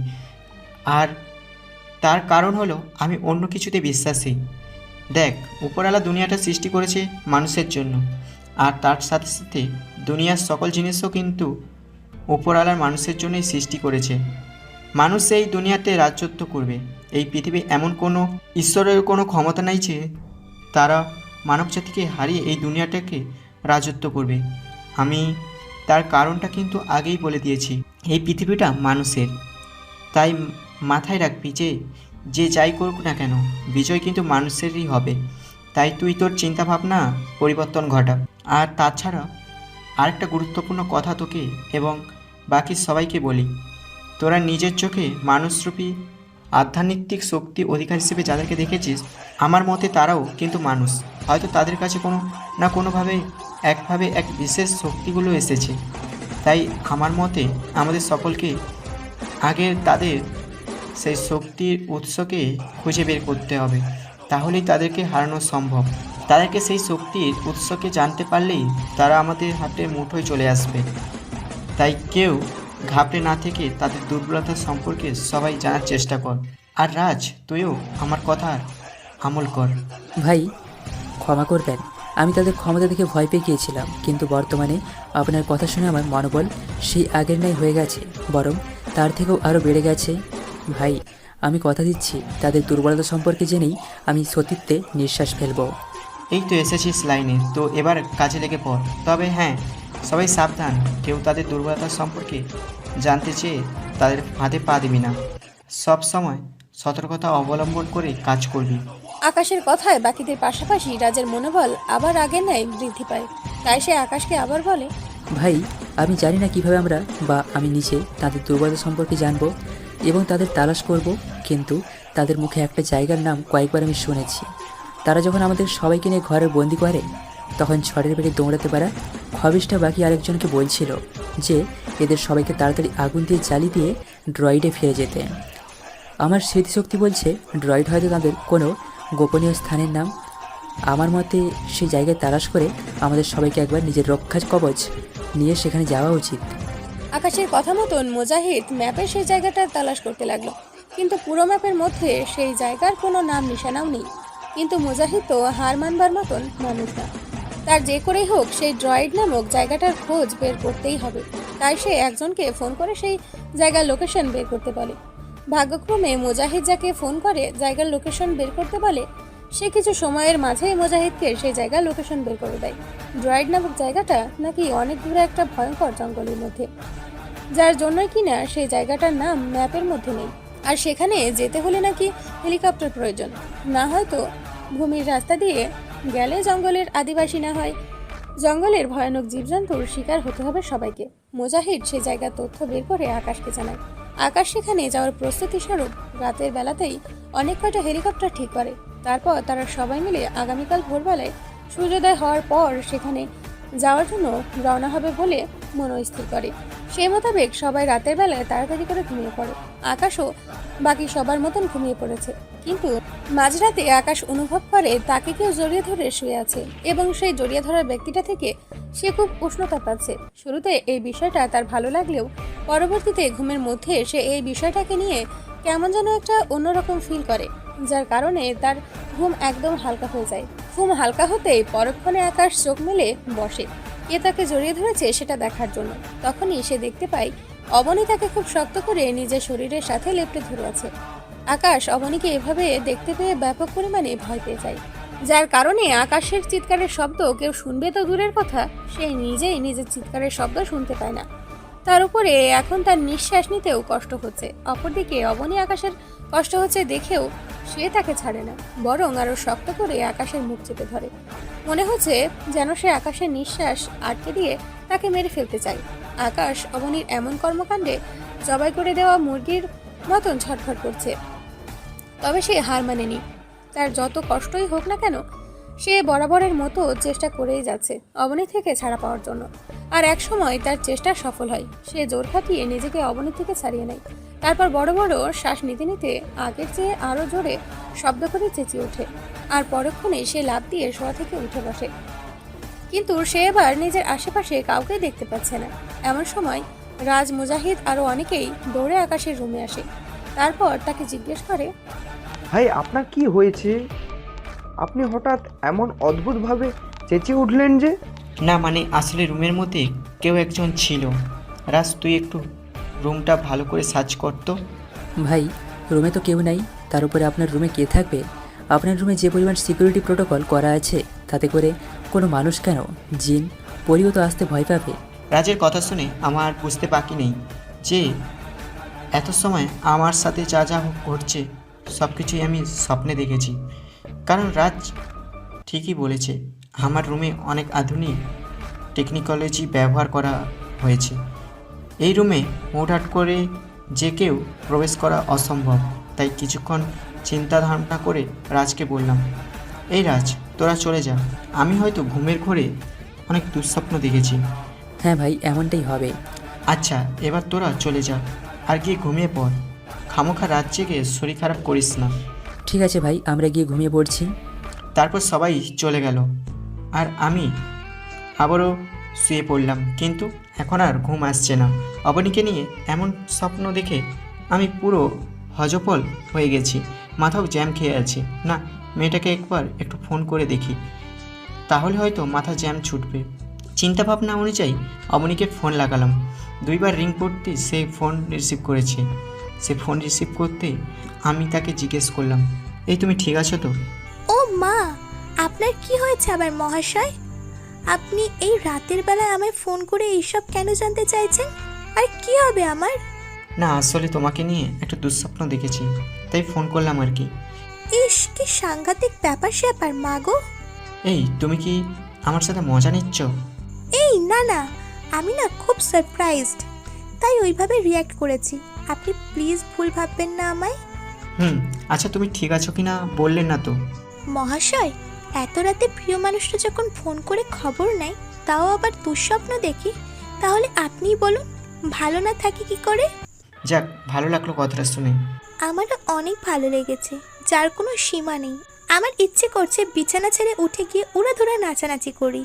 B: আর তার কারণ হলো আমি অন্য কিছুতে বিশ্বাসী। দেখ, উপরওয়ালা দুনিয়াটা সৃষ্টি করেছে মানুষের জন্য, আর তার সাথে সাথে দুনিয়ার সকল জিনিসও কিন্তু উপরওয়ালার মানুষের জন্যই সৃষ্টি করেছে। মানুষ এই দুনিয়াতে রাজত্ব করবে। এই পৃথিবী এমন কোনো ঈশ্বরের কোনো ক্ষমতা নাই যে তারা মানবজাতিকে হারিয়ে এই দুনিয়াটাকে রাজত্ব করবে। আমি তার কারণটা কিন্তু আগেই বলে দিয়েছি, এই পৃথিবীটা মানুষের। তাই মাথায় রাখবি যে যে যাই করুক না কেন, বিজয় কিন্তু মানুষেরই হবে। তাই তুই তোর চিন্তাভাবনা পরিবর্তন ঘটা। আর তাছাড়া আরেকটা গুরুত্বপূর্ণ কথা তোকে এবং বাকি সবাইকে বলি, তোরা নিজের চোখে মানুষরূপী আধ্যাত্মিক শক্তি অধিকার হিসেবে যাদেরকে দেখেছিস, আমার মতে তারাও কিন্তু মানুষ। হয়তো তাদের কাছে কোনো না কোনোভাবে এক বিশেষ শক্তিগুলো এসেছে। তাই আমার মতে আমাদের সকলকে আগে তাদের সেই শক্তির উৎসকে খুঁজে বের করতে হবে, তাহলেই তাদেরকে হারানো সম্ভব। তাদেরকে সেই শক্তির উৎসকে জানতে পারলেই তারা আমাদের হাতে মুঠোয় চলে আসবে। তাই কেউ ঘাবড়ে না থেকে তাদের দুর্বলতা সম্পর্কে সবাই জানার চেষ্টা কর। আর রাজ, তুইও আমার কথা আমল কর।
A: ভাই, ক্ষমা করবেন, আমি তাদের ক্ষমতা দেখে ভয় পেয়ে গিয়েছিলাম, কিন্তু বর্তমানে আপনার কথা শুনে আমার মনোবল সেই আগের ন্যায় হয়ে গেছে, বরং তার থেকেও আরও বেড়ে গেছে। ভাই, আমি কথা দিচ্ছি তাদের দুর্বলতা সম্পর্কে জেনেই আমি সতীত্বে নিঃশ্বাস ফেলব।
B: এই তো এসেছিস লাইনে, তো এবার কাজে লেগে পড়। তবে হ্যাঁ, সবাই সাবধান, কেউ তাদের দুর্বলতা সম্পর্কে জানতে চেয়ে তাদের ফাঁদে পা দিবি না। সব সময় সতর্কতা অবলম্বন করে কাজ করবি।
F: আকাশের কথায় বাকিদের পাশাপাশি রাজের মনোবল আবার আগের ন্যায় বৃদ্ধি পায়। তাই সে আকাশকে আবার বলে,
A: ভাই, আমি জানি না কিভাবে আমরা বা আমি নিজে তাদের দুর্বলতা সম্পর্কে জানব এবং তাদের তালাশ করব, কিন্তু তাদের মুখে একটা জায়গার নাম কয়েকবার আমি শুনেছি। তারা যখন আমাদের সবাইকে নিয়ে ঘরে বন্দি করে, তখন ঝড়ের বেগে দৌড়াতে পারা খবিসটা বাকি আরেকজনকে বলছিল যে এদের সবাইকে তাড়াতাড়ি আগুন দিয়ে জ্বালিয়ে দিয়ে ড্রয়েডে ফিরে যেতে। আমার স্মৃতিশক্তি বলছে ড্রয়েড হয়তো তাদের কোনো গোপনীয় স্থানের নাম। আমার মতে সেই জায়গায় তালাশ করে আমাদের সবাইকে একবার নিজের রক্ষা কবচ নিয়ে সেখানে যাওয়া উচিত।
F: আকাশের কথা মতন মুজাহিদ ম্যাপের সেই জায়গাটা তালাশ করতে লাগলো, কিন্তু পুরো ম্যাপের মধ্যে সেই জায়গার কোনো নাম নিশানাও নেই। কিন্তু মুজাহিদ তো হার মানবার মতন মানুষ না, তার যে করেই হোক সেই ড্রয়েড নামক জায়গাটার খোঁজ বের করতেই হবে। তাই সে একজনকে ফোন করে সেই জায়গার লোকেশন বের করতে বলে। ভাগ্যক্রমে মুজাহিদ যাকে ফোন করে জায়গার লোকেশন বের করতে বলে, সে কিছু সময়ের মাঝেই মুজাহিদকে সেই জায়গার লোকেশন বের করে দেয়। ড্রয়েড নামক জায়গাটা নাকি অনেক দূরে একটা ভয়ঙ্কর জঙ্গলের মধ্যে, যার জন্যই কিনা সেই জায়গাটার নাম ম্যাপের মধ্যে নেই। আর সেখানে যেতে হলে নাকি হেলিকপ্টার প্রয়োজন, না হয়তো ভূমির রাস্তা দিয়ে গেলে জঙ্গলের আদিবাসী না হয় জঙ্গলের ভয়ানক জীবজন্তুর শিকার হতে হবে সবাইকে। মুজাহিদ সেই জায়গার তথ্য বের করে আকাশকে জানায়। আকাশ সেখানে যাওয়ার প্রস্তুতি স্বরূপ রাতের বেলাতেই অনেক কয়টা হেলিকপ্টার ঠিক করে। তারপর তারা সবাই মিলে আগামীকাল ভোরবেলায় সূর্যোদয় হওয়ার পর সেখানে যাওয়ার জন্য রওনা হবে বলে মনস্থির করে। সেই মোতাবেক সবাই রাতের বেলায় তাড়াতাড়ি করে ঘুমিয়ে পড়ে। আকাশও বাকি সবার মতন ঘুমিয়ে পড়েছে, কিন্তু মাঝরাতে আকাশ অনুভব করে তাকে কেউ জড়িয়ে ধরে শুয়ে আছে এবং সেই জড়িয়ে ধরার ব্যক্তিটা থেকে সে খুব উষ্ণতা পাচ্ছে। শুরুতে এই বিষয়টা তার ভালো লাগলেও পরবর্তীতে ঘুমের মধ্যে সে এই বিষয়টাকে নিয়ে কেমন যেন একটা অন্যরকম ফিল করে, যার কারণে তার ঘুম একদম হালকা হয়ে যায়। ঘুম হালকা হতেই পরক্ষণে আকাশ চোখ মেলে বসে কে তাকে জড়িয়ে ধরেছে সেটা দেখার জন্য। তখনই সে দেখতে পায় অবনী তাকে খুব শক্ত করে নিজের শরীরের সাথে লেপ্টে ধরে আছে। আকাশ অবনীকে এভাবে দেখতে পেয়ে ব্যাপক পরিমাণে ভয় পেয়ে যায়, যার কারণে আকাশের চিৎকারের শব্দ কেউ শুনবে তো দূরের কথা, সে নিজেই নিজের চিৎকারের শব্দ শুনতে পায় না। তার উপরে এখন তার নিঃশ্বাস নিতেও কষ্ট হচ্ছে। অপরদিকে অবনী আকাশের কষ্ট হচ্ছে দেখেও সে তাকে ছাড়ে না, বরং আরো শক্ত করে আকাশের মুখ চেপে ধরে। মনে হচ্ছে যেন সে আকাশের নিঃশ্বাস আটকে দিয়ে তাকে মেরে ফেলতে চায়। আকাশ অবনীর এমন কর্মকাণ্ডে জবাই করে দেওয়া মুরগির মতন ছটফট করছে, তবে সে হার মানেনি। তার যত কষ্টই হোক না কেন সে বরাবরের মতো চেষ্টা করেই যাচ্ছে অবনী থেকে ছাড়া পাওয়ার জন্য। আর এক সময় তার চেষ্টা সফল হয়। সে জোর খাটিয়ে নিজেকে অবনী থেকে ছাড়িয়ে নেয়। তারপর বড় বড় শ্বাস নিতে নিতে আগের চেয়ে আরো জোরে শব্দ করে চেঁচিয়ে ওঠে। আর পরক্ষণে সে লাফ দিয়ে শোয়া থেকে উঠে বসে। কিন্তু সে এবার নিজের আশেপাশে কাউকে দেখতে পাচ্ছে না। এমন সময় রাজ, মুজাহিদ আরো অনেকেই দৌড়ে আকাশের রুমে আসে। তারপর তাকে জিজ্ঞেস করে,
K: ভাই আপনার কি হয়েছে? আপনি হঠাৎ এমন অদ্ভুতভাবে চেঁচিয়ে উঠলেন যে?
B: না মানে আসলে রুমের মধ্যে কেউ একজন ছিল। রাজ, তুই একটু রুমটা ভালো করে সার্চ করতো।
A: ভাই, রুমে তো কেউ নাই, তার উপরে আপনার রুমে কে থাকবে? আপনার রুমে যে পরিমাণ সিকিউরিটি প্রোটোকল করা আছে, তাতে করে কোনো মানুষ কেন, জিন পরিও তো আসতে ভয় পাবে।
B: রাজের কথা শুনে আমার বুঝতে বাকি নেই যে এত সময় আমার সাথে যা যা ঘটছে সব কিছুই আমি স্বপ্নে দেখেছি। কারণ রাজ ঠিকই বলেছে, আমার রুমে অনেক আধুনিক টেকনোলজি ব্যবহার করা হয়েছে। এই রুমে হুটহাট করে যে কেউ প্রবেশ করা অসম্ভব। তাই কিছুক্ষণ চিন্তা ধারণা করে রাজকে বললাম, এই রাজ, তোরা চলে যা। আমি হয়তো ঘুমের ঘোরে অনেক দুঃস্বপ্ন দেখেছি।
A: হ্যাঁ ভাই, এমনটাই হবে।
B: আচ্ছা, এবার তোরা চলে যা আর গিয়ে ঘুমিয়ে পড়। খামোখা রাত জেগে শরীর খারাপ করিস না।
A: ঠিক আছে ভাই, আমরা গিয়ে ঘুমিয়ে পড়ছি।
B: তারপর সবাই চলে গেল আর আমি আবারও শুয়ে পড়লাম। কিন্তু এখন আর ঘুম আসছে না। অবনীকে নিয়ে এমন স্বপ্ন দেখে আমি পুরো হজপল হয়ে গেছি, মাথাও জ্যাম খেয়ে আছে। না, মেয়েটাকে একটু ফোন করে দেখি, তাহলে হয়তো মাথা জ্যাম ছুটবে। চিন্তাভাবনা অনুযায়ী অবনীকে ফোন লাগালাম। 2 বার রিং করতে সে ফোন রিসিভ করেছে। সে ফোন রিসিভ করতে আমি তাকে জিজ্ঞেস করলাম, এই তুমি ঠিক আছো তো?
E: ও মা, আপনার কি হয়েছে আবার মহাশয়? আপনি এই রাতের বেলায় আমায় ফোন করে এইসব কেন জানতে চাইছেন? আর কি হবে আমার?
B: না, আসলে তোমাকে নিয়ে একটা দুঃস্বপ্ন দেখেছি, তাই ফোন করলাম আর কি।
E: ইস, কি সাংঘাতিক ব্যাপার স্যাপার মা গো।
B: এই, তুমি কি আমার সাথে মজা নিচ্ছ?
E: এই না না, আমি না খুব সারপ্রাইজড, তাই ওইভাবে রিয়্যাক্ট করেছি। আপনি প্লিজ ভুল ভাববেন না আমায়।
B: আচ্ছা, তুমি ঠিক আছো কি না বললেন না তো।
E: মহাশয়, এত রাতে প্রিয় মানুষটা যখন ফোন করে খবর নেয়, তাও আবার দুঃস্বপ্ন দেখি, তাহলে আপনিই বলুন ভালো না থাকি কি করে?
B: যাক, ভালো লাগলো কথাটা শুনে।
E: আমারও অনেক ভালো লেগেছে, যার কোনো সীমা নেই। আমার ইচ্ছে করছে বিছানা ছেড়ে উঠে গিয়ে উড়াধুরা নাচানাচি করি,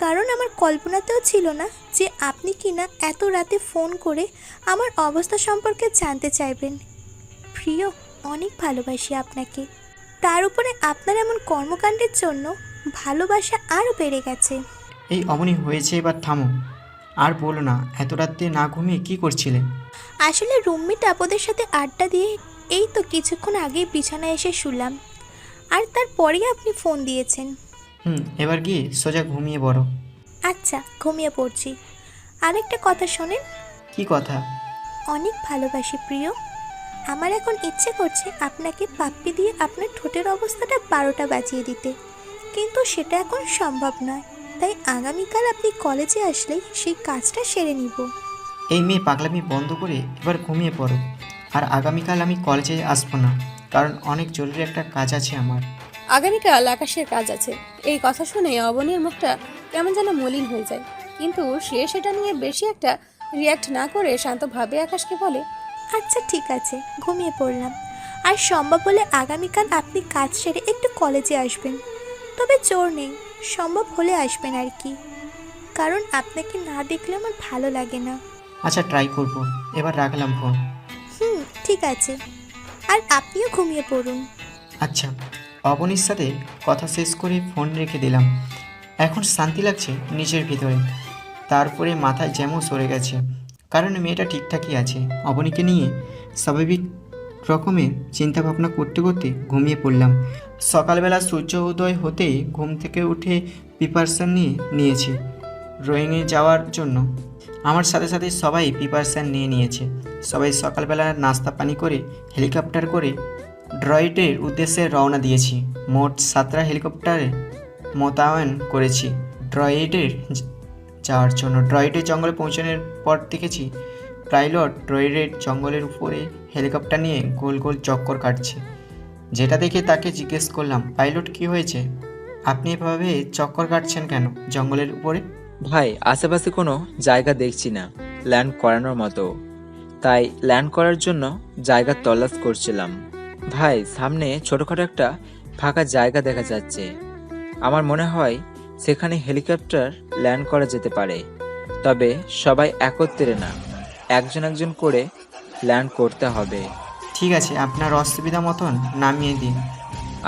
E: কারণ আমার কল্পনাতেও ছিল না যে আপনি কিনা এত রাতে ফোন করে আমার অবস্থা সম্পর্কে জানতে চাইবেন। প্রিয়, অনেক ভালোবাসি আপনাকে। তার উপরে আপনার এমন কর্মকাণ্ডের জন্য ভালোবাসা আরও বেড়ে গেছে।
B: এই অমনি হয়েছে, এবার থামো। আর বলো না, এত রাতে না ঘুমিয়ে কি করছিলে?
E: আসলে রুমমেট আপদের সাথে আড্ডা দিয়ে এই তো কিছুক্ষণ আগেই বিছানায় এসে শুলাম, আর তারপরেই আপনি ফোন দিয়েছেন।
B: এবার গিয়ে সোজা ঘুমিয়ে পড়ো।
E: আচ্ছা, ঘুমিয়ে পড়ছি। আরেকটা কথা শোনেন।
B: কি কথা?
E: অনেক ভালোবাসি প্রিয়। আমার এখন ইচ্ছে করছে আপনাকে পাপ্পি দিয়ে আপনার ঠোঁটের অবস্থাটা 12টা বাজিয়ে দিতে, কিন্তু সেটা এখন সম্ভব নয়। তাই আগামীকাল আপনি কলেজে আসলেই সেই কাজটা সেরে নিব।
B: এই মেয়ে পাগলামি বন্ধ করে এবার ঘুমিয়ে পড়ো। আর আগামীকাল আমি কলেজে আসবো না, কারণ অনেক জরুরি একটা কাজ আছে আমার।
F: আগামীকাল আকাশের কাজ আছে। এই কথা শুনে অবনীর মুখটা কেমন যেন মলিন হয়ে যায়, কিন্তু সে সেটা নিয়ে বেশি একটা রিয়্যাক্ট না করে শান্তভাবে আকাশকে বলে,
E: আচ্ছা ঠিক আছে, ঘুমিয়ে পড়লাম। আর সম্ভব হলে আগামীকাল আপনি কাজ সেরে একটু কলেজে আসবেন, তবে জোর নেই, সম্ভব হলে আসবেন আর কি, কারণ আপনাকে না দেখলে আমার ভালো লাগে না।
B: আচ্ছা, ট্রাই করব। এবার রাখলাম ফোন।
E: ঠিক আছে, আর আপনিও ঘুমিয়ে পড়ুন।
B: আচ্ছা। অবনীর সাথে কথা শেষ করে ফোন রেখে দিলাম। এখন শান্তি লাগছে নিজের ভিতরে। তারপরে মাথায় যেমন সরে গেছে, কারণ মেয়েটা ঠিকঠাকই আছে। অবনীকে নিয়ে স্বাভাবিক রকমের চিন্তাভাবনা করতে করতে ঘুমিয়ে পড়লাম। সকালবেলা সূর্য উদয় হতেই ঘুম থেকে উঠে প্রিপারেশান নিয়েছি ড্রয়িংয়ে যাওয়ার জন্য। আমার সাথে সাথে সবাই প্রিপারেশান নিয়েছে। সবাই সকালবেলা নাস্তা পানি করে হেলিকপ্টার করে ড্রয়েডের উদ্দেশ্যে রওনা দিয়েছি। মোট 7টা হেলিকপ্টারে মোতায়েন করেছি ড্রয়েডের যাওয়ার জন্য। ড্রয়েডের জঙ্গলে পৌঁছানোর পর দেখেছি পাইলট ড্রয়েডের জঙ্গলের উপরে হেলিকপ্টার নিয়ে গোল গোল চক্কর কাটছে। যেটা দেখে তাকে জিজ্ঞেস করলাম, পাইলট কি হয়েছে? আপনি এভাবে চক্কর কাটছেন কেন জঙ্গলের উপরে?
O: ভাই, আশেপাশে কোনো জায়গা দেখছি না ল্যান্ড করানোর মতো, তাই ল্যান্ড করার জন্য জায়গা তল্লাশ করছিলাম। ভাই, সামনে ছোটখাটো একটা ফাঁকা জায়গা দেখা যাচ্ছে। আমার মনে হয় সেখানে হেলিকপ্টার ল্যান্ড করা যেতে পারে, তবে সবাই একত্রে না, একজন একজন করে ল্যান্ড করতে হবে।
B: ঠিক আছে, আপনার অসুবিধা মতন নামিয়ে দিন।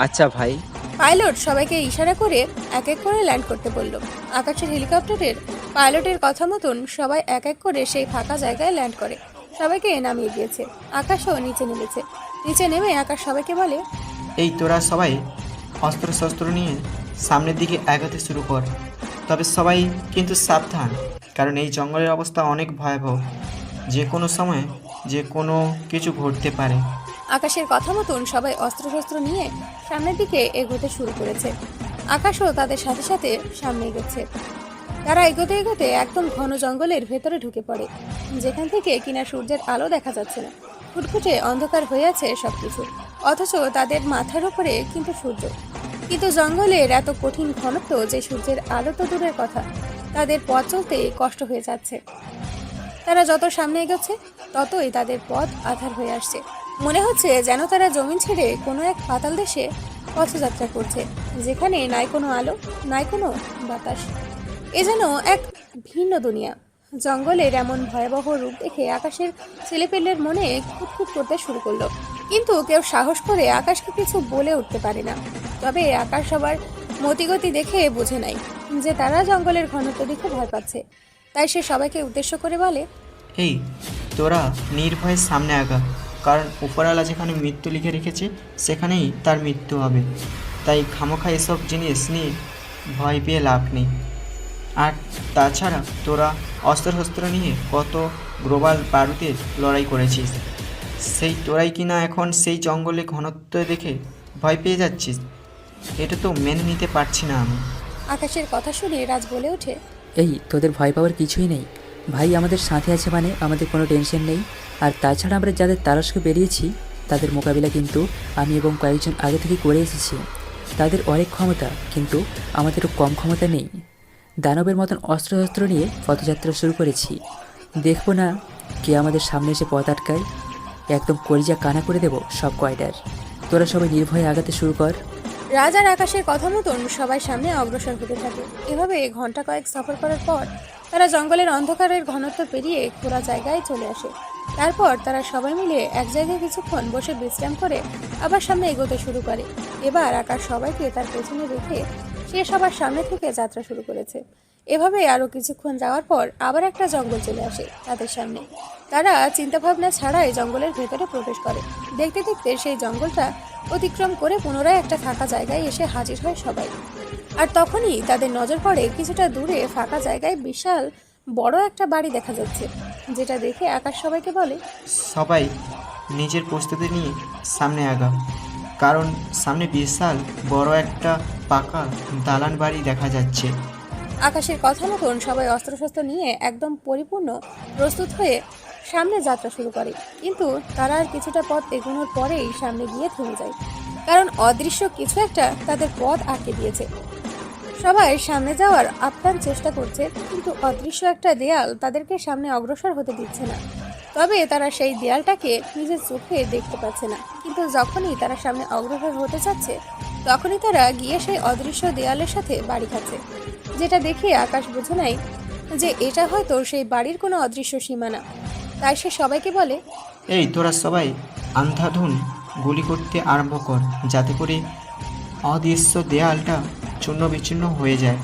O: আচ্ছা ভাই।
F: পাইলট সবাইকে ইশারা করে এক এক করে ল্যান্ড করতে বলল। আকাশের হেলিকপ্টারের পাইলটের কথা মতন সবাই এক এক করে সেই ফাঁকা জায়গায় ল্যান্ড করে সবাইকে নামিয়ে দিয়েছে। আকাশও নিচে নেমেছে। নিচে নেমে আকাশ সবাইকে বলে,
B: এই তোরা সবাই অস্ত্র নিয়ে সামনের দিকে এগোতে শুরু কর, তবে সবাই কিন্তু সাবধান, কারণ এই জঙ্গলের অবস্থা অনেক ভয়াবহ, যে কোনো সময় যে কোনো কিছু ঘটতে পারে।
F: আকাশের কথা মতন সবাই অস্ত্র নিয়ে সামনের দিকে এগোতে শুরু করেছে। আকাশও তাদের সাথে সাথে সামনে এগোচ্ছে। তারা এগোতে এগোতে একদম ঘন জঙ্গলের ভেতরে ঢুকে পড়ে, যেখান থেকে কিনা সূর্যের আলো দেখা যাচ্ছে না। ফুটফুটে অন্ধকার হয়ে আছে সবকিছু, অথচ তাদের মাথার উপরে কিন্তু সূর্য। কিন্তু জঙ্গলের এত কঠিন ঘনত্ব যে সূর্যের আলো তো দূরের কথা, তাদের পথ চলতে কষ্ট হয়ে যাচ্ছে। তারা যত সামনে এগোচ্ছে ততই তাদের পথ আঁধার হয়ে আসছে। মনে হচ্ছে যেন তারা জমিন ছেড়ে কোনো এক পাতাল দেশে পথযাত্রা করছে, যেখানে নাই কোনো আলো, নাই কোনো বাতাস। এ যেন এক ভিন্ন দুনিয়া। জঙ্গলের এমন ভয়াবহ রূপ দেখে আকাশের ছেলেপেলের মনে খুঁতখুত করতে শুরু করলো, কিন্তু কেউ সাহস করে আকাশকে কিছু বলে উঠতে পারে না। তবে আকাশ সবার মতিগতি দেখে বোঝে নাই যে তারা জঙ্গলের ঘনত্ব দেখে ভয় পাচ্ছে, তাই সে সবাইকে উদ্দেশ্য করে বলে,
B: এই তোরা নির্ভয়ে সামনে আগা, কারণ উপরওয়ালা যেখানে মৃত্যু লিখে রেখেছে সেখানেই তার মৃত্যু হবে, তাই খামোখা এসব জিনিস নিয়ে ভয় পেয়ে লাভ নেই। আর তাছাড়া তোরা অস্ত্র নিয়ে কত গ্লোবাল বারুদের লড়াই করেছিস, সেই তোরাই কিনা এখন সেই জঙ্গলে ঘনত্ব দেখে ভয় পেয়ে যাচ্ছিস, এটা তো মেনে নিতে পারছি না আমি।
F: আকাশের কথা শুনে রাজ বলে ওঠে,
A: এই তোদের ভয় পাওয়ার কিছুই নেই ভাই, আমাদের সাথে আছে মানে আমাদের কোনো টেনশন নেই। আর তাছাড়া আমরা যাদের তারস্কে বেরিয়েছি তাদের মোকাবিলা কিন্তু আমি এবং কয়েকজন আগে থেকে করে এসেছি। তাদের অনেক ক্ষমতা, কিন্তু আমাদেরও কম ক্ষমতা নেই। দানবের মতন অস্ত্র নিয়ে পথযাত্রা শুরু করেছি, দেখবো না কে আমাদের সামনে এসে পথ আটকায়। একদম কলিজা কানা করে দেব সব কয়টার। তোরা সবাই নির্ভয়ে আগাতে শুরু কর।
F: রাজ আর আকাশের কথা মতন সবাই সামনে অগ্রসর হতে থাকে। এভাবে ঘন্টা কয়েক সফর করার পর তারা জঙ্গলের অন্ধকারের ঘনত্ব পেরিয়ে খোলা জায়গায় চলে আসে। তারপর তারা সবাই মিলে এক জায়গায় কিছুক্ষণ বসে বিশ্রাম করে আবার সামনে এগোতে শুরু করে। এবার আকাশ সবাইকে তার পেছনে রেখে সে সবার সামনে থেকে যাত্রা শুরু করেছে। এভাবে আরো কিছুক্ষণ যাওয়ার পর আবার একটা জঙ্গল চলে আসে তাদের সামনে। তারা চিন্তাভাবনা ছাড়াই জঙ্গলের ভেতরে প্রবেশ করে। দেখতে দেখতে সেই জঙ্গলটা অতিক্রম করে পুনরায় একটা ফাঁকা জায়গায় এসে হাজির হয় সবাই। আর তখনই তাদের নজর পড়ে কিছুটা দূরে ফাঁকা জায়গায় বিশাল বড় একটা বাড়ি দেখা যাচ্ছে, যেটা দেখে আকাশ সবাইকে বলে,
B: সবাই নিজের প্রস্তুতি নিয়ে সামনে আগা, কারণ সামনে বিশাল বড় একটা পাকা দালান বাড়ি দেখা যাচ্ছে।
F: আকাশের কথা মতন সবাই অস্ত্রশস্ত্র নিয়ে একদম পরিপূর্ণ প্রস্তুত হয়ে সামনে যাত্রা শুরু করে। কিন্তু তারা আর কিছুটা পথ এগোনোর পরেই সামনে গিয়ে থেমে যায়, কারণ অদৃশ্য কিছু একটা তাদের পথ আটকে দিয়েছে। সবাই সামনে যাওয়ার আপ্রাণ চেষ্টা করছে, কিন্তু অদৃশ্য একটা দেয়াল তাদেরকে সামনে অগ্রসর হতে দিচ্ছে না। তবে তারা সেই দেয়ালটাকে নিজের চোখে দেখতে পাচ্ছে না, কিন্তু যখনই তারা সামনে অগ্রসর হতে চাচ্ছে তখনই তারা গিয়ে সেই অদৃশ্য দেয়ালের সাথে বাড়ি খাচ্ছে, যেটা দেখে আকাশ বুঝে নাই যে এটা হয়তো সেই বাড়ির কোনো অদৃশ্য সীমানা। তাই সে সবাইকে বলে,
B: এই তোরা সবাই আন্ধাধুন গুলি করতে আরম্ভ কর, যাতে করে অদৃশ্য দেয়ালটা চূর্ণ বিচ্ছিন্ন হয়ে যায়।